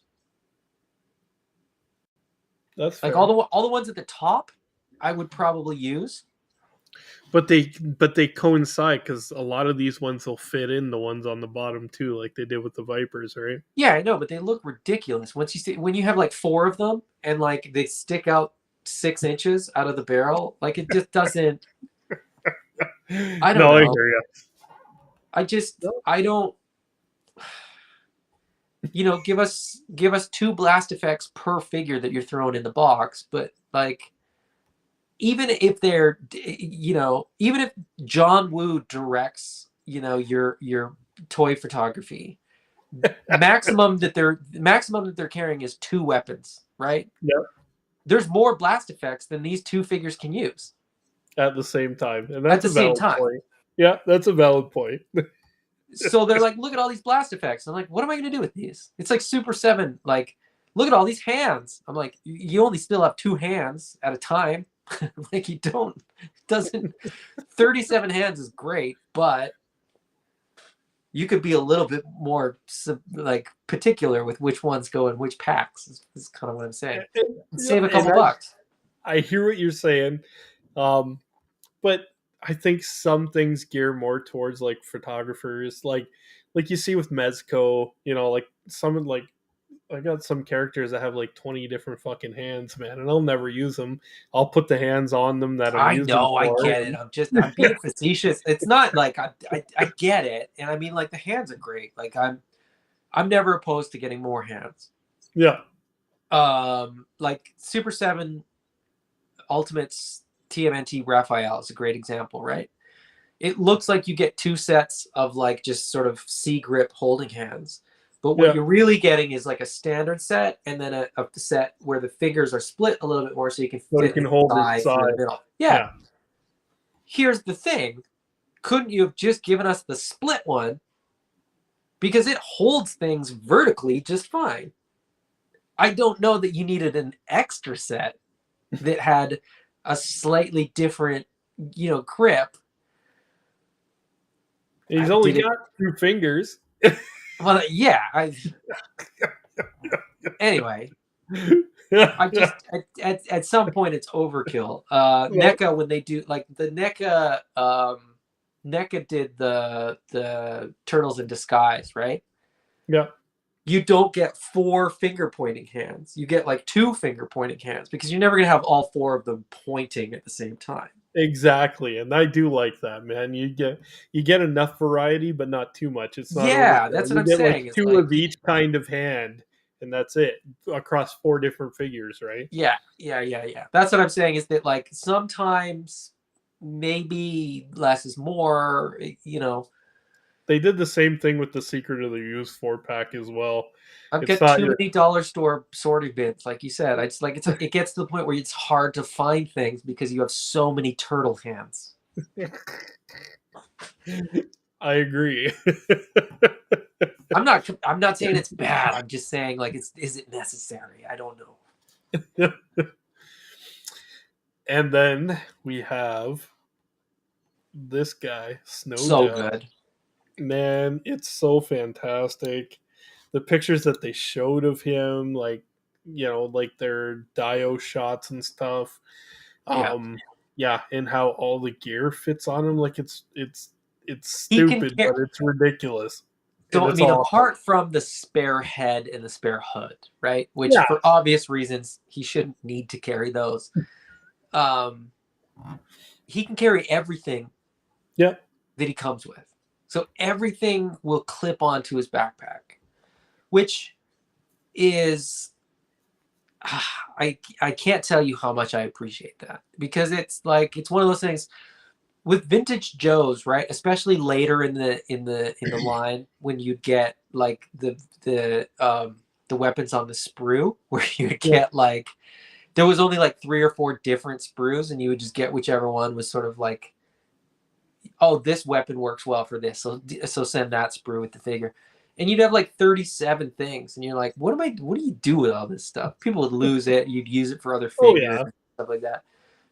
That's Like fair. all the ones at the top, I would probably use. But they coincide because a lot of these ones will fit in the ones on the bottom too, like they did with the Vipers, right? Yeah, I know, but they look ridiculous. Once you see when you have like four of them and like they stick out 6 inches out of the barrel, like it just doesn't. I don't No, I know. hear you. I don't. You know, give us two blast effects per figure that you're throwing in the box, but like even if they're you know even if John Woo directs you know your toy photography, maximum that they're carrying is two weapons, right? Yeah, There's more blast effects than these two figures can use at the same time, and at that's the a same valid time. point. Yeah, that's a valid point. So they're like, look at all these blast effects. I'm like, what am I going to do with these? It's like Super 7. Like, look at all these hands. I'm like, you only still have two hands at a time. Like you don't doesn't 37 hands is great, but you could be a little bit more like particular with which ones go in which packs. Is kind of what I'm saying. And Yeah, save a and couple bucks. I hear what you're saying, um, but I think some things gear more towards like photographers, like you see with Mezco, like some like I got some characters that have like 20 different fucking hands, man, and I'll never use them. I'll put the hands on them that I'll I use them know, I for. get it. I'm being facetious. It's not like I get it, and I mean like the hands are great. Like I'm never opposed to getting more hands. Yeah, Like Super Seven Ultimates TMNT Raphael is a great example, right? It looks like you get two sets of like just sort of C grip holding hands. But what yeah, you're really getting is like a standard set and then a set where the fingers are split a little bit more so you can so you fit can like hold it thigh through the side. middle. Yeah. Yeah, Here's the thing. Couldn't you have just given us the split one? Because it holds things vertically just fine. I don't know that you needed an extra set that had a slightly different, grip. he's only Did it? got two fingers. Well, yeah. Anyway, Yeah, I just at some point it's overkill. yeah, NECA when they do like the NECA did the Turtles in Disguise, right? yeah. You don't get four finger pointing hands. You get like two finger pointing hands because you're never gonna have all four of them pointing at the same time. Exactly, and I do like that, man. You get enough variety, but not too much. It's not Yeah, overkill. that's what You I'm get like saying. It's two like of each kind of hand, and that's it across four different figures, right? yeah. That's what I'm saying is that like sometimes maybe less is more. They did the same thing with the Secret of the Use 4 pack as well. I've It's got not too your many dollar store sorting bins, like you said. I just like it gets to the point where it's hard to find things because you have so many turtle hands. I agree. I'm not saying it's bad. I'm just saying like is it necessary? I don't know. And then we have this guy, Snow So Joe. good. Man, it's so fantastic. The pictures that they showed of him, like their dio shots and stuff. Yeah. Yeah, and how all the gear fits on him, like it's He can stupid, but carry. it's ridiculous. And So I it's mean, awesome. apart from the spare head and the spare hood, right? Which Yeah, for obvious reasons he shouldn't need to carry those. Um, he can carry everything yeah. that he comes with. So everything will clip onto his backpack, which is I can't tell you how much I appreciate that because it's like it's one of those things with vintage Joes, right? Especially later in the line when you get like the weapons on the sprue where you Yeah. get like there was only like three or four different sprues and you would just get whichever one was sort of like, oh, this weapon works well for this, so send that sprue with the figure. And you'd have like 37 things and you're like, what do you do with all this stuff? People would lose it, you'd use it for other Oh figures yeah. and stuff like that.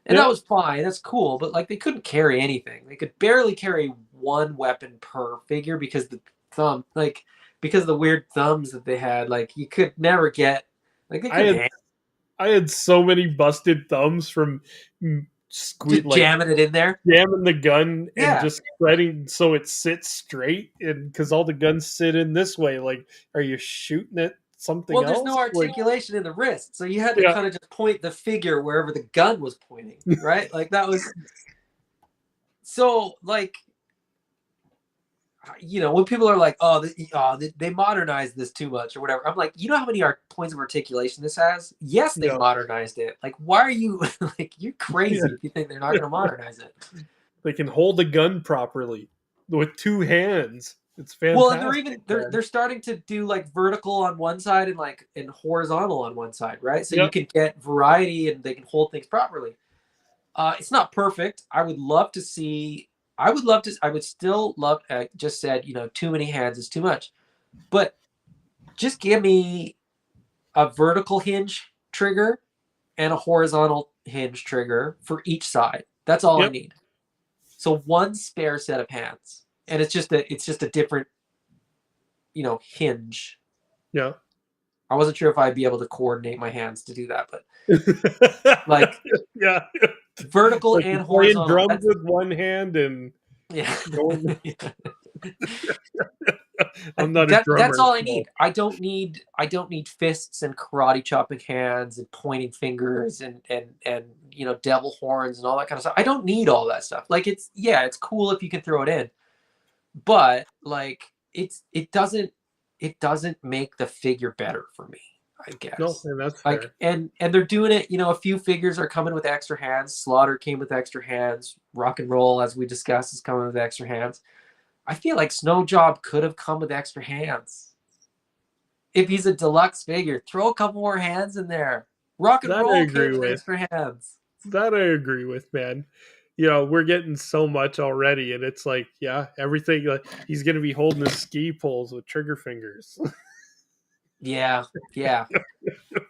And that Yeah. was fine, that's cool, but like they couldn't carry anything. They could barely carry one weapon per figure because because of the weird thumbs that they had, like you could never get like they I couldn't had I had so many busted thumbs from just like jamming it in there. jamming the gun and Yeah. just spreading so it sits straight, and because all the guns sit in this way, like, are you shooting at something Well, there's else? no Like, articulation in the wrist, so you had to yeah, kind of just point the figure wherever the gun was pointing, right? Like that was so like when people are like, "Oh, they modernized this too much" or whatever, I'm like, you know how many points of articulation this has? Yes, they yeah, modernized it. Like, why are you like you're yeah. crazy if you think they're not going to modernize it? They can hold a gun properly with two hands. It's Well, and fantastic, they're man. starting to do like vertical on one side and like and horizontal on one side, right? So you Yep. can get variety and they can hold things properly. It's not perfect. I would love to see. I would love to. I would still love. I just said, too many hands is too much. But just give me a vertical hinge trigger and a horizontal hinge trigger for each side. That's all I Yep. need. So one spare set of hands, and it's just a different, hinge. Yeah. I wasn't sure if I'd be able to coordinate my hands to do that, but like Yeah. vertical Like and you're playing horizontal. drums That's with one hand and yeah. going. I'm not a That's drummer, all I so need. I don't need fists and karate chopping hands and pointing fingers and devil horns and all that kind of stuff. I don't need all that stuff. Like it's cool if you can throw it in, but like it doesn't make the figure better for me, I no, guess. and that's Like fair. and they're doing it, a few figures are coming with extra hands. Slaughter came with extra hands. Rock and Roll, as we discussed, is coming with extra hands. I feel like Snow Job could have come with extra hands. If he's a deluxe figure, throw a couple more hands in there. Rock and That I Roll came agree with with. extra hands. That I agree with, man. We're getting so much already, and it's like, yeah, everything. Like he's gonna be holding his ski poles with trigger fingers, Yeah, yeah.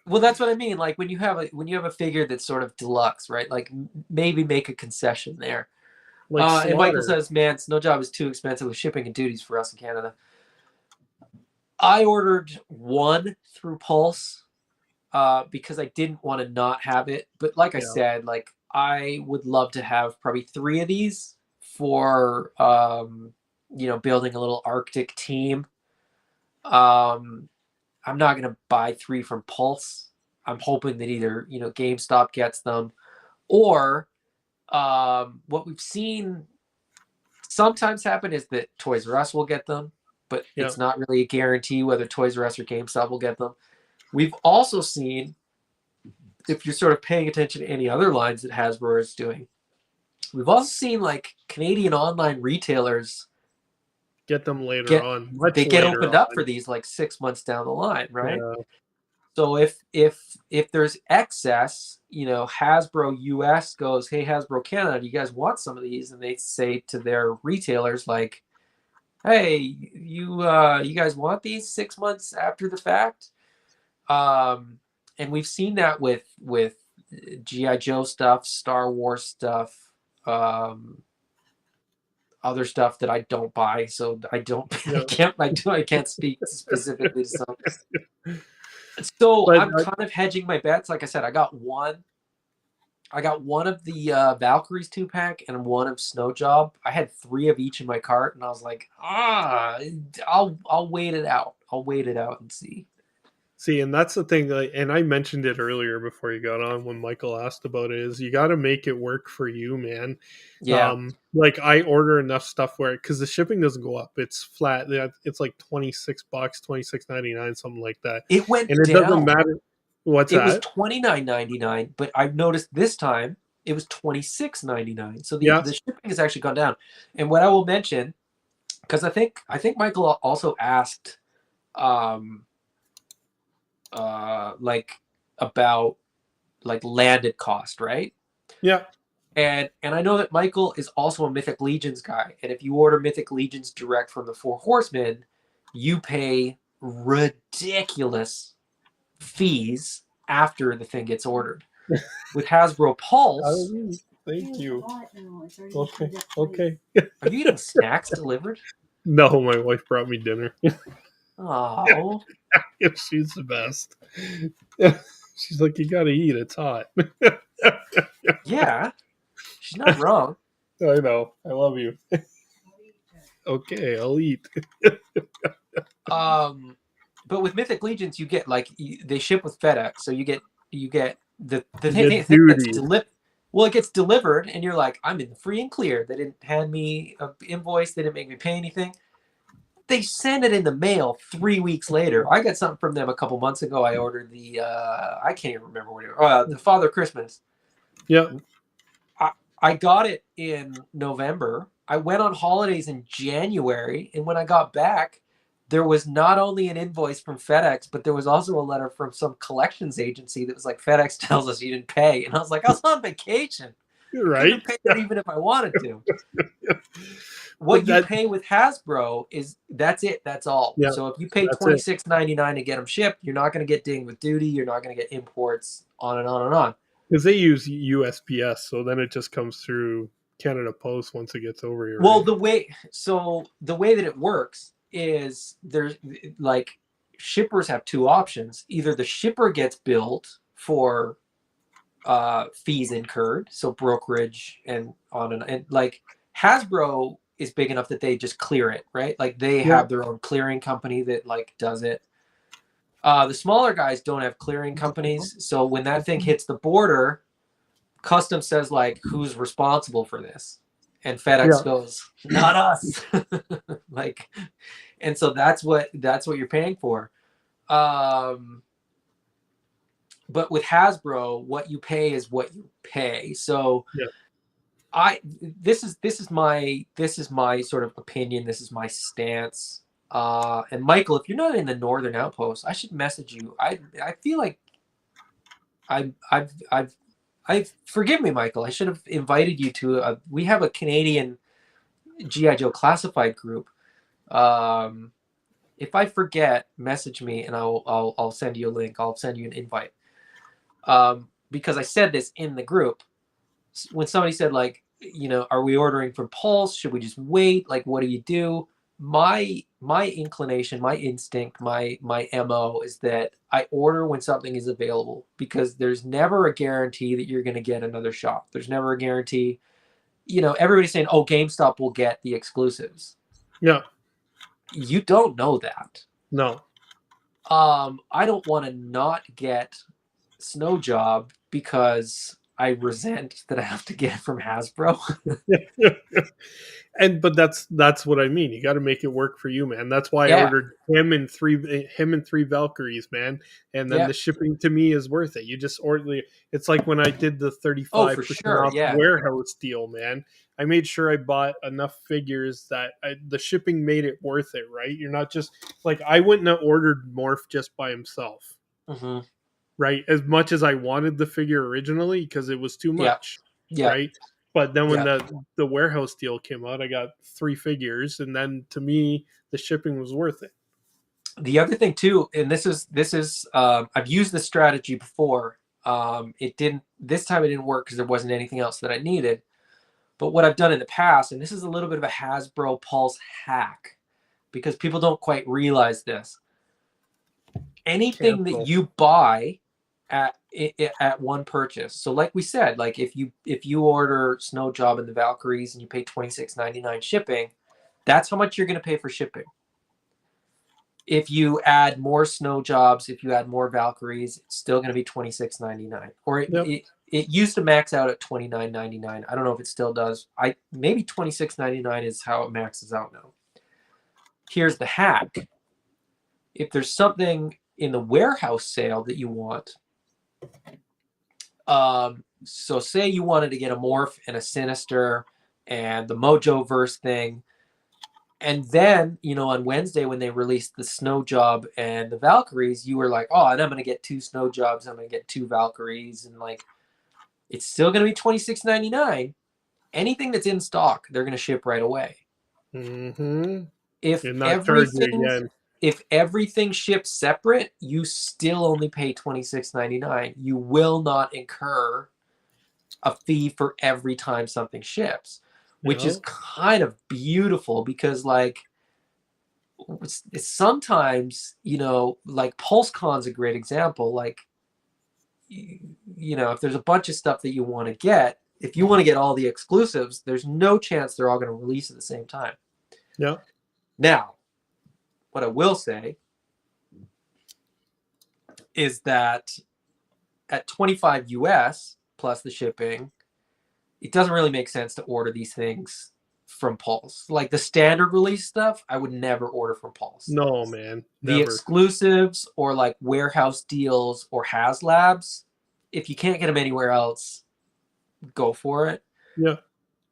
Well, that's what I mean. Like when you have a figure that's sort of deluxe, right? Like maybe make a concession there. like And Michael Slaughter. says, "Man, Snow Job is too expensive with shipping and duties for us in Canada." I ordered one through Pulse because I didn't want to not have it. But like I Yeah, said, like I would love to have probably three of these for building a little Arctic team. Um, I'm not gonna buy three from Pulse. I'm hoping that either GameStop gets them, or what we've seen sometimes happen is that Toys R Us will get them, but yeah, it's not really a guarantee whether Toys R Us or GameStop will get them. We've also seen, if you're sort of paying attention to any other lines that Hasbro is doing, we've also seen like Canadian online retailers get them later get on, they much get later opened up on. for these like 6 months down the line, right? Yeah, So if there's excess, Hasbro US goes, "Hey, Hasbro Canada, do you guys want some of these?" And they say to their retailers like, "Hey, you guys want these 6 months after the fact?" Um, and we've seen that with GI Joe stuff, Star Wars stuff, um, other stuff that I don't buy, so I don't I yeah. can't I can't speak specifically to some. So But I'm kind of hedging my bets. Like I said, I got one of the Valkyries 2-pack and one of Snow Job. I had three of each in my cart, and I was like, I'll wait it out. I'll wait it out and see. see, and that's the thing. Like, and I mentioned it earlier before you got on when Michael asked about it. Is you got to make it work for you, man. Yeah, Like I order enough stuff where because the shipping doesn't go up, it's flat. It's like $26, 26.99, something like that, it went and it doesn't down. matter. What's It was that? $29.99, but I've noticed this time it was $26.99. So the Yeah, the shipping has actually gone down. And what I will mention, because I think Michael also asked, um, like about like landed cost, right? yeah. And I know that Michael is also a Mythic Legions guy. And if you order Mythic Legions direct from the Four Horsemen, you pay ridiculous fees after the thing gets ordered. With Hasbro Pulse, Oh, thank you. Okay, okay. are you getting snacks delivered? No, my wife brought me dinner. Oh, She's the best. She's like, you gotta eat. It's hot. yeah, she's not wrong. I know. I love you. Okay, I'll eat. Um, but with Mythic Legions, you get like they ship with FedEx, so you get the You thing, get thing that's duty. delivered. Well, it gets delivered, and you're like, I'm in the free and clear. They didn't hand me an invoice. They didn't make me pay anything. They send it in the mail 3 weeks later. I got something from them a couple months ago. I ordered the I can't even remember what it was. The Father Christmas. Yeah. I got it in November. I went on holidays in January, and when I got back, there was not only an invoice from FedEx, but there was also a letter from some collections agency that was like, "FedEx tells us you didn't pay," and I was like, "I was on vacation. Couldn't Right. have paid that even if I wanted to." But What you that. pay with Hasbro is that's it. That's all. Yeah. So if you pay That's it. $26.99 to get them shipped, you're not going to get dinged with duty. You're not going to get imports. On and on and on. because they use USPS, so then it just comes through Canada Post once it gets over here, Well, right? the way that it works is there's like shippers have two options. Either the shipper gets billed for fees incurred, so brokerage and on and like Hasbro is big enough that they just clear it, right? Like they Yeah, have their own clearing company that like does it. The smaller guys don't have clearing companies, so when that thing hits the border, Customs says like, who's responsible for this? And FedEx yeah, goes, not us. Like, and so that's what you're paying for. Um, but with Hasbro, what you pay is what you pay. So yeah. I this is my sort of opinion. This is my stance. And Michael, if you're not in the Northern Outpost, I should message you. I feel like I've forgive me, Michael. I should have invited you to we have a Canadian GI Joe classified group. Um, if I forget, message me and I'll send you a link. I'll send you an invite. Because I said this in the group when somebody said like, are we ordering from Pulse? Should we just wait? Like, what do you do? My inclination, my instinct, my MO is that I order when something is available because there's never a guarantee that you're going to get another shop. There's never a guarantee. Everybody's saying, "Oh, GameStop will get the exclusives." Yeah. You don't know that. No. I don't want to not get Snow Job because I resent that I have to get it from Hasbro. But that's what I mean. You got to make it work for you, man. That's why I Yeah, ordered him and three Valkyries, man. And then yeah. the shipping to me is worth it. You just order. It's like when I did the Oh, for 35% sure. off Yeah. warehouse deal, man. I made sure I bought enough figures that the shipping made it worth it. Right? You're not just like I wouldn't have ordered Morph just by himself. Hmm. Right? As much as I wanted the figure originally because it was too Yeah. much, Yeah. right? But then when Yeah. the warehouse deal came out, I got three figures, and then to me, the shipping was worth it. The other thing too, and this is I've used this strategy before. It didn't this time it didn't work because there wasn't anything else that I needed. But what I've done in the past, and this is a little bit of a Hasbro Pulse hack, because people don't quite realize this. Anything that Cancel. you buy at one purchase. So like we said, like if you order Snow Job and the Valkyries and you pay $26.99 shipping, that's how much you're going to pay for shipping. If you add more Snow Jobs, if you add more Valkyries, it's still going to be $26.99. Or Yep. it used to max out at $29.99. I don't know if it still does. Maybe $26.99 is how it maxes out now. Here's the hack. If there's something in the warehouse sale that you want, so say you wanted to get a Morph and a Sinister and the Mojo Verse thing, and then on Wednesday when they released the Snow Job and the Valkyries, you were like, oh, and I'm gonna get two Snow Jobs, I'm gonna get two Valkyries, and like it's still gonna be $26.99. Anything that's in stock, they're gonna ship right away. Mm-hmm. If And not charge you everything again. if everything ships separate, you still only pay $26.99. You will not incur a fee for every time something ships, You which is know? kind of beautiful because like it's sometimes like PulseCon's a great example. Like if there's a bunch of stuff that you want to get, if you want to get all the exclusives, there's no chance they're all going to release at the same time. Yeah. Now, what I will say is that at 25 US plus the shipping, it doesn't really make sense to order these things from Pulse. Like the standard release stuff, I would never order from Pulse. No, man. The Never. exclusives or like warehouse deals or HasLabs, if you can't get them anywhere else, go for it. Yeah.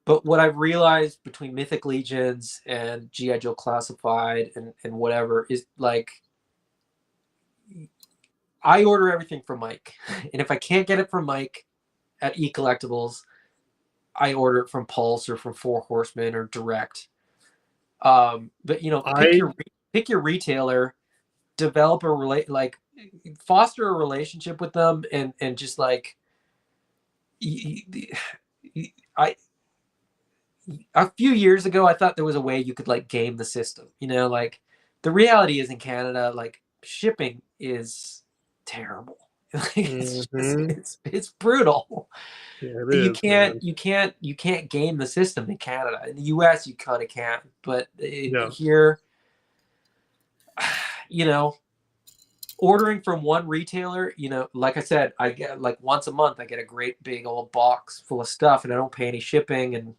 But what I've realized between Mythic Legions and G.I. Joe Classified and whatever is like I order everything from Mike. And if I can't get it from Mike at A.I.Collectibles, I order it from Pulse or from Four Horsemen or direct. But pick I your retailer, develop a foster a relationship with them, and just like I a few years ago I thought there was a way you could like game the system. Like the reality is in Canada, like shipping is terrible. Like it's just Hmm. it's brutal. Yeah, it You is, can't man. you can't you can't game the system in Canada. In the US you kind of can, but Yeah. here, you know, ordering from one retailer, like I said, I get like once a month I get a great big old box full of stuff and I don't pay any shipping, and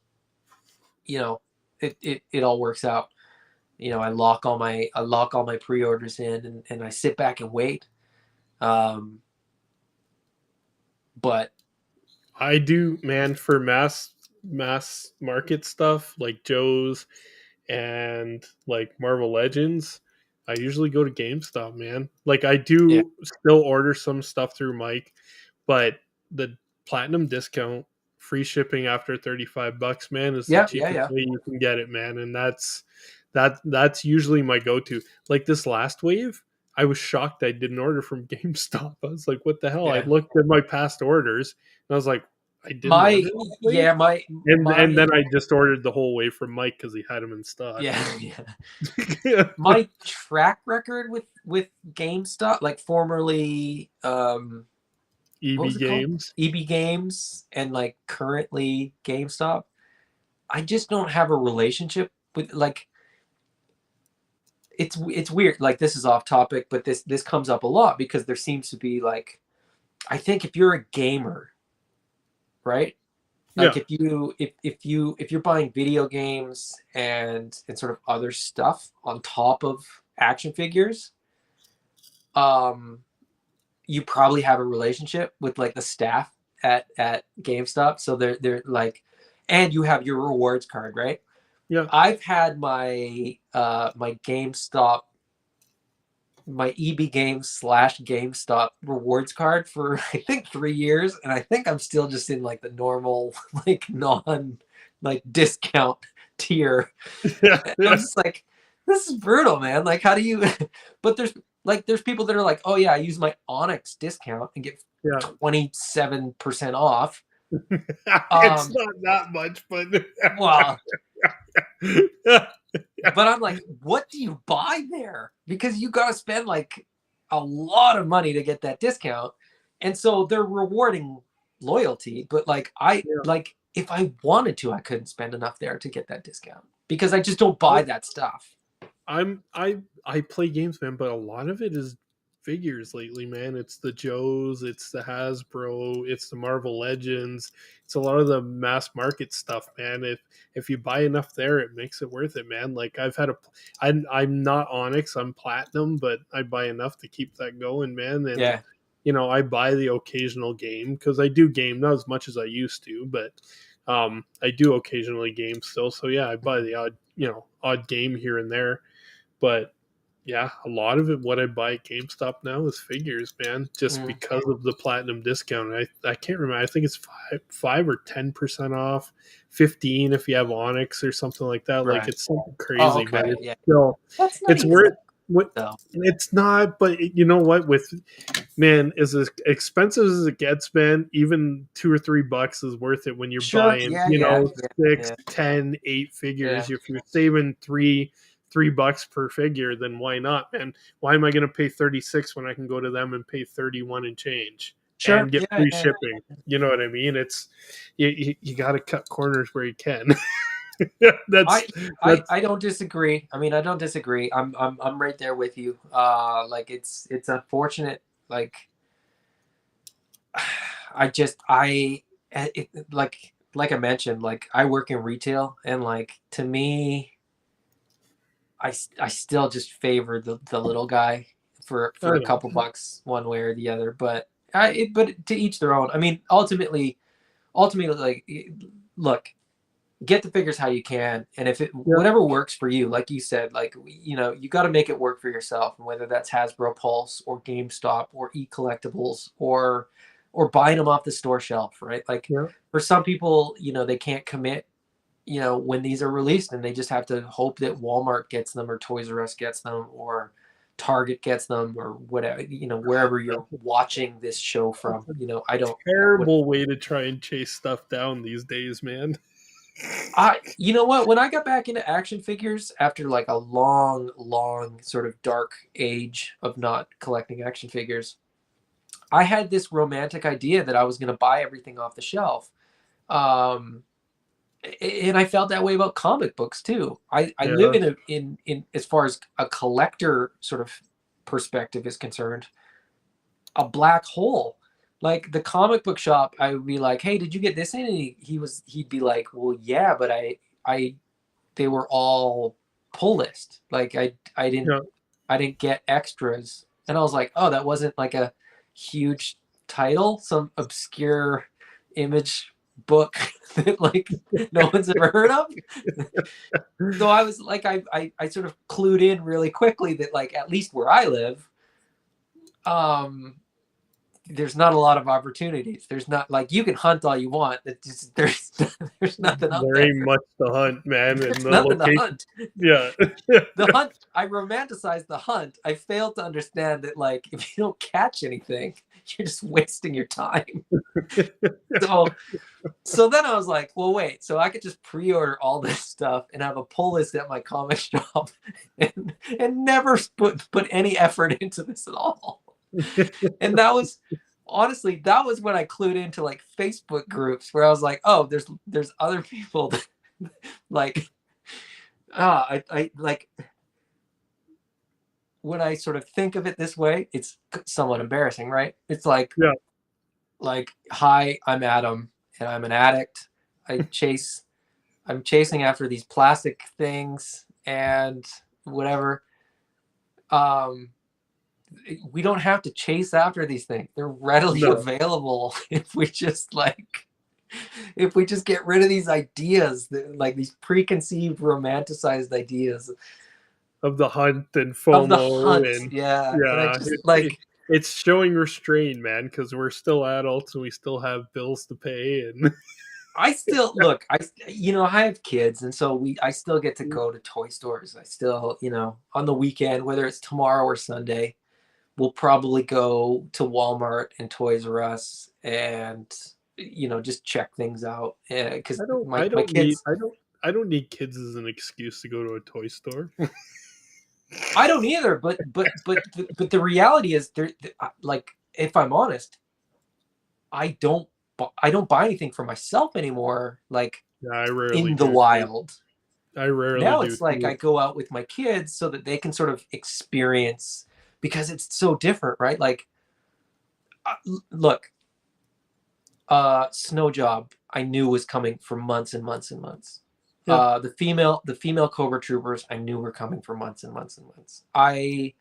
you know it all works out. I lock all my pre-orders in, and I sit back and wait. Um, but I do, man, for mass market stuff like Joe's and like Marvel Legends, I usually go to GameStop, man. Like I yeah, do still order some stuff through Mike, but the platinum discount, free shipping after $35, man, is the yeah, yeah, cheapest yeah. way you can get it, man. And that's usually my go-to. Like this last wave, I was shocked I didn't order from GameStop. I was like, what the hell? I Yeah. looked at my past orders and I was like, I didn't My order this wave. yeah, my And my then I just ordered the whole wave from Mike because he had them in stock. yeah, yeah. My track record with GameStop, like formerly what EB was it called? Games. EB Games, and like currently GameStop. I just don't have a relationship with, like, it's weird. Like, this is off topic, but this comes up a lot because there seems to be like, I think if you're a gamer, right? Like Yeah, if you're buying video games and sort of other stuff on top of action figures, um you probably have a relationship with like the staff at GameStop. So they're like, and you have your rewards card, right? yeah. I've had my GameStop, my EB Games slash GameStop rewards card for I think 3 years, and I think I'm still just in like the normal like non like discount tier. Yeah, And I'm yeah, just like, this is brutal, man. Like, how do you? But there's people that are like, oh yeah, I use my Onyx discount and get yeah. 27% off. It's Um, not that much, but well, yeah, but I'm like, what do you buy there? Because you got to spend like a lot of money to get that discount. And so they're rewarding loyalty, but like if I wanted to, I couldn't spend enough there to get that discount because I just don't buy that stuff. I play games, man, but a lot of it is figures lately, man. It's the Joes, it's the Hasbro, it's the Marvel Legends. It's a lot of the mass market stuff, man. If you buy enough there, it makes it worth it, man. Like I'm not Onyx, I'm Platinum, but I buy enough to keep that going, man. And Yeah, I buy the occasional game because I do game, not as much as I used to, but I do occasionally game still. So yeah, I buy the odd game here and there, but yeah, a lot of it, what I buy at GameStop now is figures, man, just mm. because of the platinum discount. I can't remember. I think it's 5 or 10% off, 15 if you have Onyx or something like that. Like Right. it's something Oh, crazy, but okay. it's Yeah, still that's not it's even worth that what though. it's not. But you know what? With man, as expensive as it gets, man, even $2 or $3 is worth it when you're Sure. buying, Yeah, yeah, six, yeah, 10, 8 figures. yeah. If you're saving $3 per figure, then why not, man? Why am I going to pay 36 when I can go to them and pay 31 and change Sure. and get Yeah, free yeah. shipping? You know what I mean? It's you got to cut corners where you can. I, that's I that's don't disagree. I mean, I don't disagree. I'm right there with you. Like it's unfortunate. Like I just like I mentioned, like I work in retail, and like to me, I still just favor the little guy I for a know. couple bucks one way or the other. But to each their own. I mean, ultimately, like, look, get the figures how you can, and if it Yeah, whatever works for you, like you said, like you got to make it work for yourself, and whether that's Hasbro Pulse or GameStop or E-Collectibles or buying them off the store shelf, right? Like yeah, for some people, they can't commit, when these are released, and they just have to hope that Walmart gets them or Toys R Us gets them, or Target gets them or whatever, wherever you're watching this show from. I don't know what. Terrible way to try and chase stuff down these days, man. You know what? When I got back into action figures after like a long, long sort of dark age of not collecting action figures, I had this romantic idea that I was going to buy everything off the shelf. Um, and I felt that way about comic books too. I live Yeah, in as far as a collector sort of perspective is concerned, a black hole. Like the comic book shop, I would be like, "Hey, did you get this in?" And he'd be like, "Well, yeah, but I they were all pull list. Like yeah. I didn't get extras." And I was like, "Oh, that wasn't like a huge title, some obscure image book that like no one's ever heard of." So I was like, I sort of clued in really quickly that like at least where I live, um, there's not a lot of opportunities. There's not like you can hunt all you want. There's nothing out There there. ain't much to hunt, man, and There's the nothing to location. hunt. Yeah. The hunt, I romanticize the hunt. I fail to understand that like if you don't catch anything, you're just wasting your time. So so then I was like, well, wait, so I could just pre-order all this stuff and have a pull list at my comic shop and never put any effort into this at all. And that was honestly, that was when I clued into like Facebook groups where I was like, oh, there's other people that, like I like when I sort of think of it this way, it's somewhat embarrassing, right? It's Yeah. like, hi, I'm Adam, and I'm an addict. I'm chasing after these plastic things and whatever. Um, we don't have to chase after these things. They're readily No. available if we just get rid of these ideas, like these preconceived, romanticized ideas Of the hunt and of the FOMO hunt. and Yeah, and I yeah, just like it's showing restraint, man, because we're still adults and we still have bills to pay and I still look. I have kids, and so I still get to go to toy stores. I still, on the weekend, whether it's tomorrow or Sunday, we'll probably go to Walmart and Toys R Us and just check things out because I don't my I my don't need kids. I don't need kids as an excuse to go to a toy store. I don't either, but the reality is like if I'm honest, I don't I don't buy anything for myself anymore. Like Yeah, I rarely in the do too. wild. I rarely Now do it's like I too. go out with my kids so that they can sort of experience because it's so different, right? Like, look, Snow Job, I knew was coming for months and months and months. Yeah. The female Cobra Troopers, I knew were coming for months and months and months. I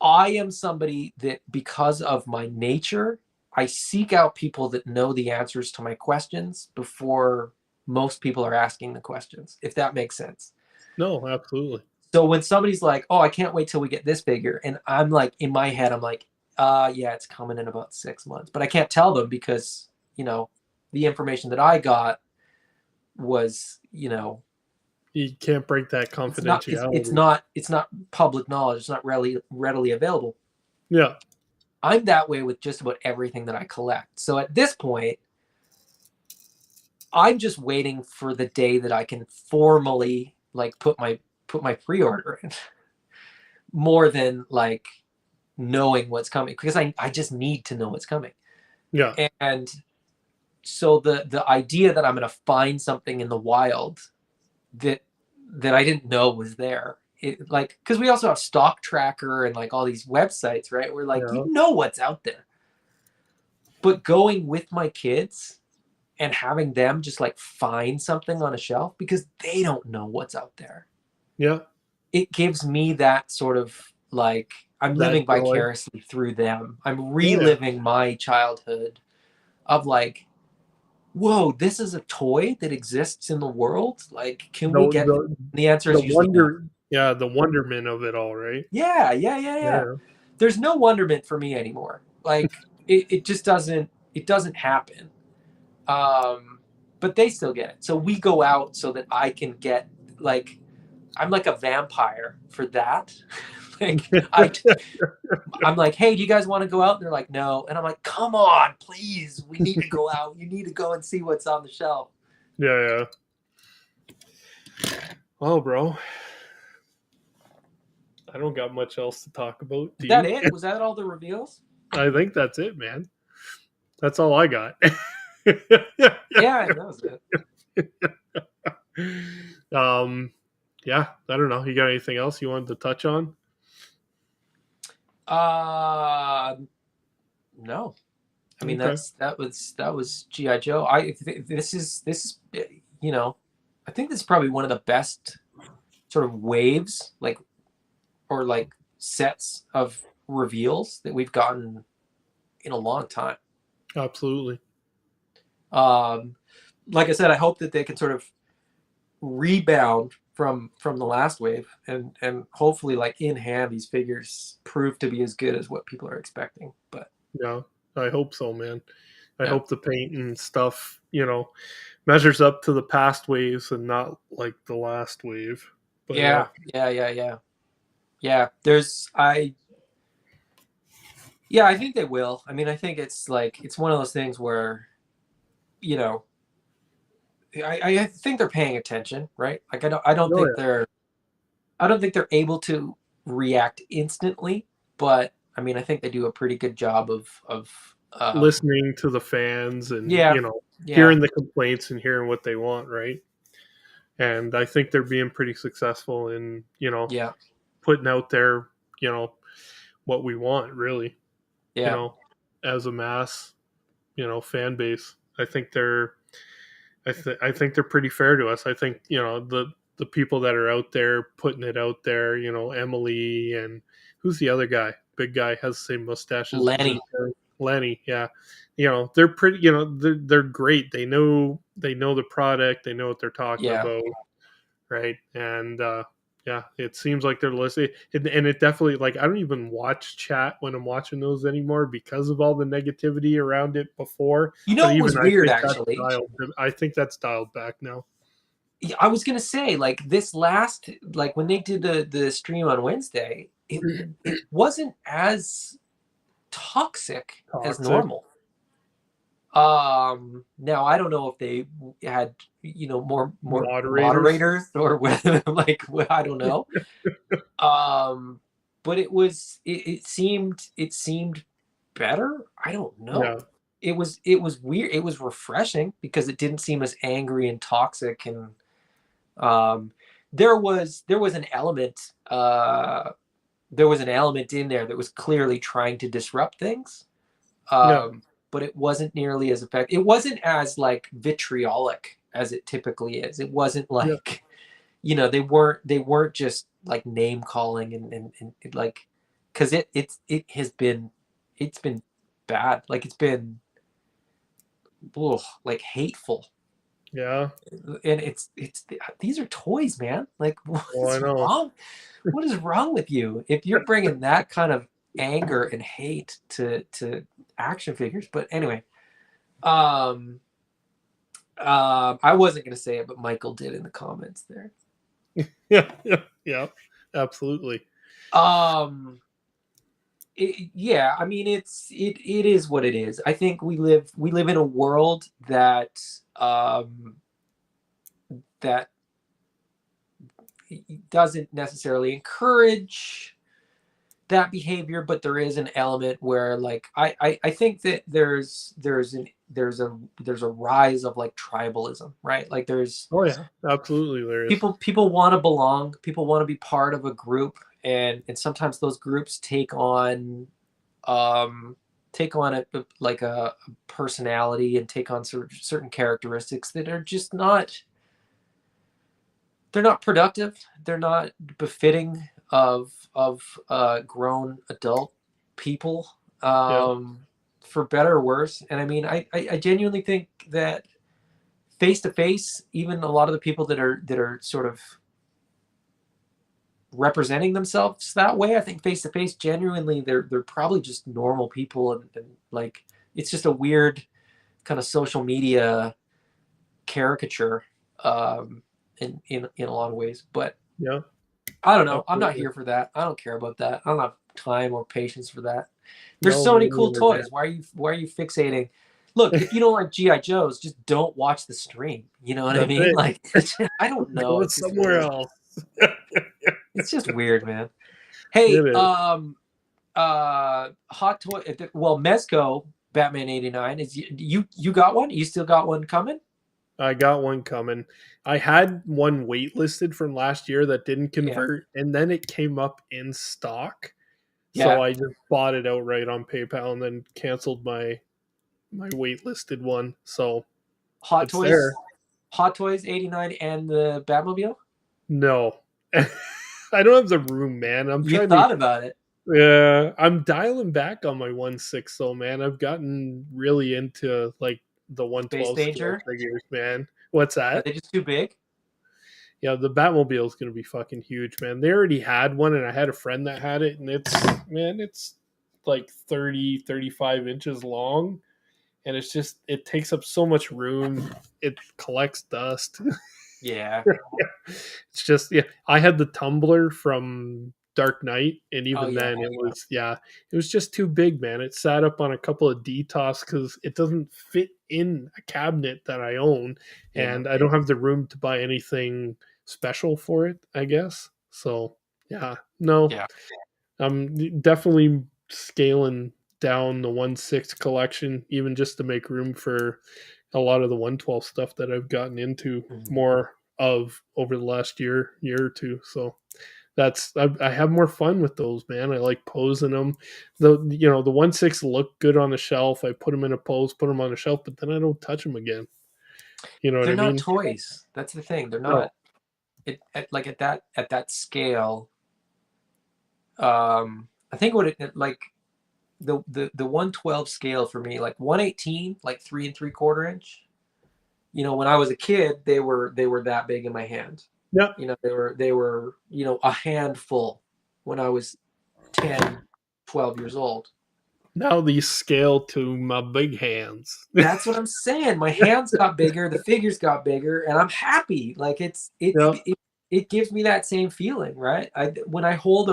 am somebody that because of my nature, I seek out people that know the answers to my questions before most people are asking the questions, if that makes sense. No, absolutely. So when somebody's like, "Oh, I can't wait till we get this figure," and I'm like, in my head, I'm like, yeah, it's coming in about 6 months," but I can't tell them because the information that I got was, You can't break that confidentiality. it's not public knowledge. It's not readily available. Yeah. I'm that way with just about everything that I collect. So at this point, I'm just waiting for the day that I can formally like put my pre-order in more than like knowing what's coming because I just need to know what's coming. Yeah. And so the idea that I'm going to find something in the wild that I didn't know was there. Like because we also have Stock Tracker and like all these websites, right? We're like, Yeah. what's out there. But going with my kids and having them just like find something on a shelf because they don't know what's out there. Yeah. It gives me that sort of like I'm That living joy. vicariously through them. I'm Yeah. reliving my childhood of like, whoa, this is a toy that exists in the world. Like, can The we get the the answer the is usually no. wonder yeah, the wonderment of it all, right? Yeah. Yeah. There's no wonderment for me anymore. Like it just doesn't happen. Um, but they still get it. So we go out so that I can get like I'm like a vampire for that. Like I'm like, hey, do you guys want to go out? And they're like, no. And I'm like, come on, please, we need to go out. You need to go and see what's on the shelf. Yeah. Well, bro, I don't got much else to talk about. Is Do that you? it? Was that all the reveals? I think that's it, man. That's all I got. Yeah, that was it. um, yeah, I don't know. You got anything else you wanted to touch on? Uh, no. I mean, Okay. that was GI Joe. This is you know, I think this is probably one of the best sort of waves, like or like sets of reveals that we've gotten in a long time. Absolutely. Um, like I said, I hope that they can sort of rebound from the last wave and hopefully like in hand these figures prove to be as good as what people are expecting. But Yeah, I hope so, man. I yeah. hope the paint and stuff, measures up to the past waves and not like the last wave. But yeah, Yeah. There's I Yeah, I think they will. I mean, I think it's like it's one of those things where, you know, I think they're paying attention, right? Like oh yeah, I don't think they're able to react instantly, but I mean, I think they do a pretty good job of listening to the fans and yeah, yeah, hearing the complaints and hearing what they want, right? And I think they're being pretty successful in yeah, putting out there, you know, what we want, really, you yeah. know, as a mass, fan base. I think they're pretty fair to us. I think the people that are out there putting it out there, Emily and who's the other guy? Big guy has the same mustaches as his Lenny, friend. Lenny. Yeah, they're pretty. They're great. They know the product. They know what they're talking yeah. about, right? And yeah, it seems like they're listening, and it definitely like I don't even watch chat when I'm watching those anymore because of all the negativity around it before. You But know what even was weird dialed. actually? I think that's dialed back now. Yeah, I was gonna say like this last like when they did the stream on Wednesday, it wasn't as toxic as Toxic normal. Now I don't know if they had more moderators. moderators or whether like I don't know. Um, but it seemed better. I don't know. Yeah, It was weird. It was refreshing because it didn't seem as angry and toxic and um there was an element there was an element in there that was clearly trying to disrupt things, yeah, but it wasn't nearly as effective. It wasn't as like vitriolic as it typically is. It wasn't yeah, like they weren't just like name calling and like because it's been bad. Like it's been like hateful, yeah. and it's these are toys, man. Like what Well, I is know. wrong? What is wrong with you if you're bringing that kind of anger and hate to action figures? But anyway, um, I wasn't gonna say it, but Michael did in the comments there. Yeah, yeah, yeah. Absolutely. Um, yeah, I mean it is what it is. I think we live in a world that doesn't necessarily encourage that behavior, but there is an element where like I think that there's a rise of like tribalism, right? Like there's Oh yeah, absolutely. There is. people want to belong, people want to be part of a group, and sometimes those groups um take on like a personality and take on certain characteristics that are just not they're not productive, they're not befitting of grown adult people, Yeah, for better or worse. And I mean I genuinely think that face to face, even a lot of the people that are sort of representing themselves that way, I think face to face, genuinely, they're probably just normal people, and like it's just a weird kind of social media caricature, in a lot of ways. But yeah. I don't know. I'm not Absolutely. here for that. I don't care about that. I don't have time or patience for that. There's No, so me many cool neither, man. toys. Why are you fixating? Look, if you don't like GI Joes, just don't watch the stream. You know what I That's mean? it. Like I don't know. Go It's just somewhere weird. else. It's just weird, man. It Hey, is. hot toy. Well, Mezco Batman '89 is you got one? You still got one coming? I got one coming. I had one waitlisted from last year that didn't Yeah, convert, and then it came up in stock. So yeah. I just bought it outright on PayPal and then canceled my waitlisted one. So Hot it's Toys, there. Hot Toys '89 and the Batmobile. No. I don't have the room, man. I'm You trying to. thought about it. Yeah, I'm dialing back on my 1/6 though, man. I've gotten really into like the Space 112 scale Danger. figures, man. What's Are that? they just too big? Yeah, the Batmobile is going to be fucking huge, man. They already had one, and I had a friend that had it, and it's like 30, 35 inches long, and it takes up so much room. It collects dust. Yeah. It's just, yeah. I had the tumbler from Dark Knight, and Oh even yeah. then, it was just too big, man. It sat up on a couple of DTOS because it doesn't fit in a cabinet that I own, Yeah. and I don't have the room to buy anything special for it. I guess so. Yeah, no, Yeah. I'm definitely scaling down the 1/6 collection, even just to make room for a lot of the 112 stuff that I've gotten into Mhm. more of over the last year or two. So I have more fun with those, man. I like posing them. The 1/6 look good on the shelf. I put them in a pose, put them on the shelf, but then I don't touch them again. You know what They're I not mean? toys. That's the thing. They're No, not. Like at that scale. I think like the 112 scale for me, like 118, like 3 3/4 inch. When I was a kid, they were that big in my hand. yeah. They were a handful when I was 10, 12 years old. Now these scale to my big hands. That's what I'm saying. My hands got bigger, the figures got bigger, and I'm happy. Like Yep. it gives me that same feeling, right? When I hold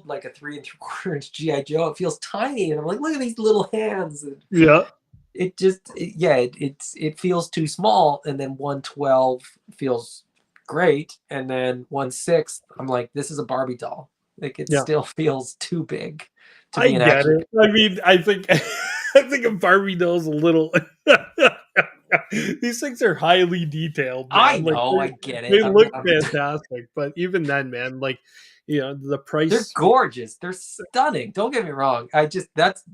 like a 3 3/4 inch GI Joe, it feels tiny, and I'm like, look at these little hands. And Yeah. it feels too small, and then 112 feels great, and then 1/6, I'm like, this is a Barbie doll. Like it Yeah. still feels too big to I be an get action. it. I mean, I think I think a Barbie doll's a little. These things are highly detailed, I man. Like know, I get it. they I'm, look I'm fantastic, but even then, man, like the They're price, gorgeous. They're stunning. Don't get me wrong. I just that's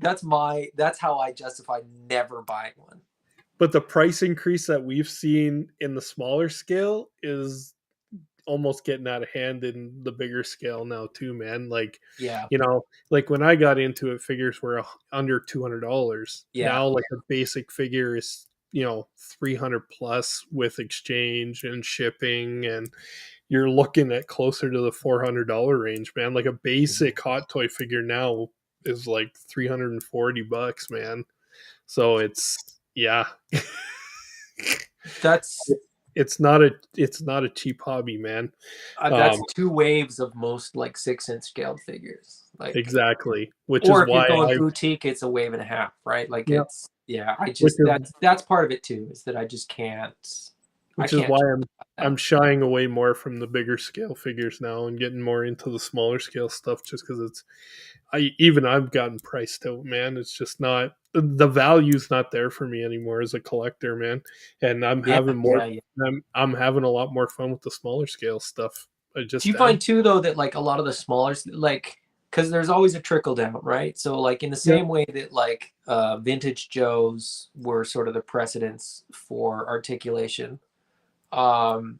how I justify never buying one. but the price increase that we've seen in the smaller scale is almost getting out of hand in the bigger scale now too, man. Like, Yeah. like when I got into it, figures were under $200. Yeah. Now, like a basic figure is 300 plus with exchange and shipping, and you're looking at closer to the $400 range, man. Like a basic hot toy figure now is like $340, man. So yeah. That's It's not a cheap hobby, man. that's Um, two waves of most like 6 inch scaled figures. Like, exactly, which is or if you're why going I boutique, it's a wave and a half, right? Like yeah, it's yeah. I which just is that's part of it too. Is that I just can't. I which is can't why justify I'm that. shying away more from the bigger scale figures now and getting more into the smaller scale stuff, just because I've gotten priced out, man. It's just not the value's not there for me anymore as a collector, man. And Yeah. Yeah. Yeah. I'm having a lot more fun with the smaller scale stuff. I Do just you am. find too though that like a lot of the smaller like because there's always a trickle down, right? So like in the Yeah. same way that like vintage Joes were sort of the precedents for articulation, um,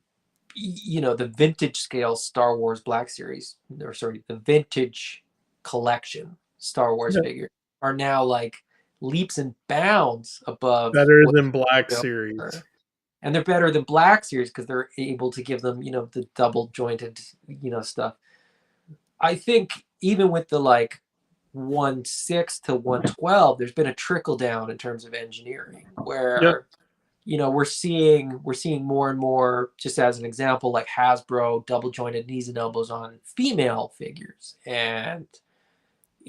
the vintage scale Star Wars Black Series, or sorry, the vintage collection Star Wars Yeah. figures are now like leaps and bounds above Better what than Black Joes Series. were. And they're better than Black Series because they're able to give them, the double jointed, stuff. I think even with the like 1/6 to 112, there's been a trickle down in terms of engineering Yep. where, we're seeing more and more, just as an example, like Hasbro double jointed knees and elbows on female figures, and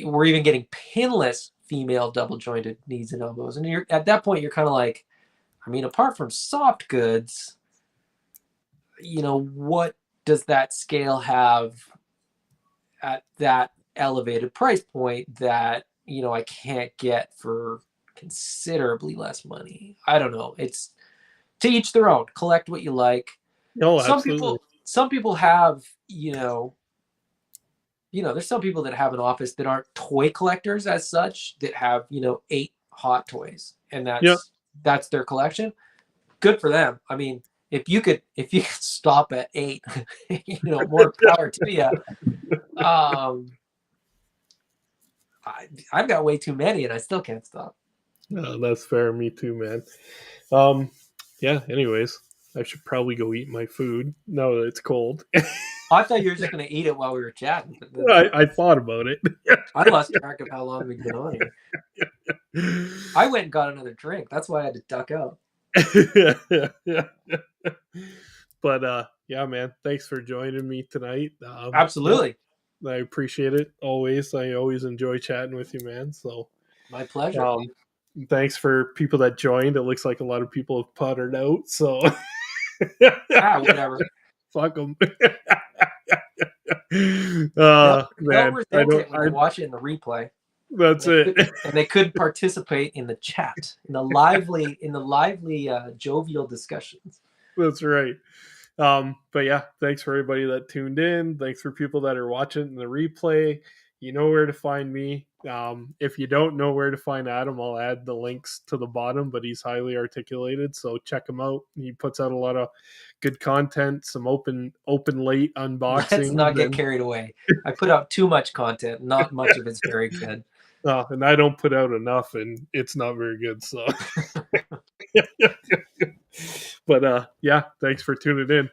we're even getting pinless female double jointed knees and elbows. And you're at that point, you're kind of like, I mean, apart from soft goods, what does that scale have at that elevated price point that I can't get for considerably less money? I don't know. It's to each their own. Collect what you like. No, Some absolutely. people have, there's some people that have an office that aren't toy collectors as such, that have, 8 hot toys, and Yeah. that's their collection. Good for them. I mean, if you could stop at 8, more power to you. I've got way too many and I still can't stop. That's fair. Me too, man. Um, yeah. Anyways, I should probably go eat my food now that it's cold. I thought you were just going to eat it while we were chatting, but I thought about it. I lost track of how long we've been on here. I went and got another drink. That's why I had to duck out. But yeah, man, thanks for joining me tonight. Absolutely. I appreciate it always. I always enjoy chatting with you, man. So My pleasure. thanks for people that joined. It looks like a lot of people have puttered out. So Whatever. Fuck them. They'll Man, resent it when they watch it in the replay. That's it. And they could participate in the chat, in the lively, jovial discussions. That's right. But yeah, thanks for everybody that tuned in. Thanks for people that are watching the replay. You know where to find me. If you don't know where to find Adam, I'll add the links to the bottom, but he's highly articulated, so check him out. He puts out a lot of good content, some open late unboxings. Let's not get carried away. I put out too much content. Not much of it's very good. And I don't put out enough, and it's not very good. So, but yeah, thanks for tuning in.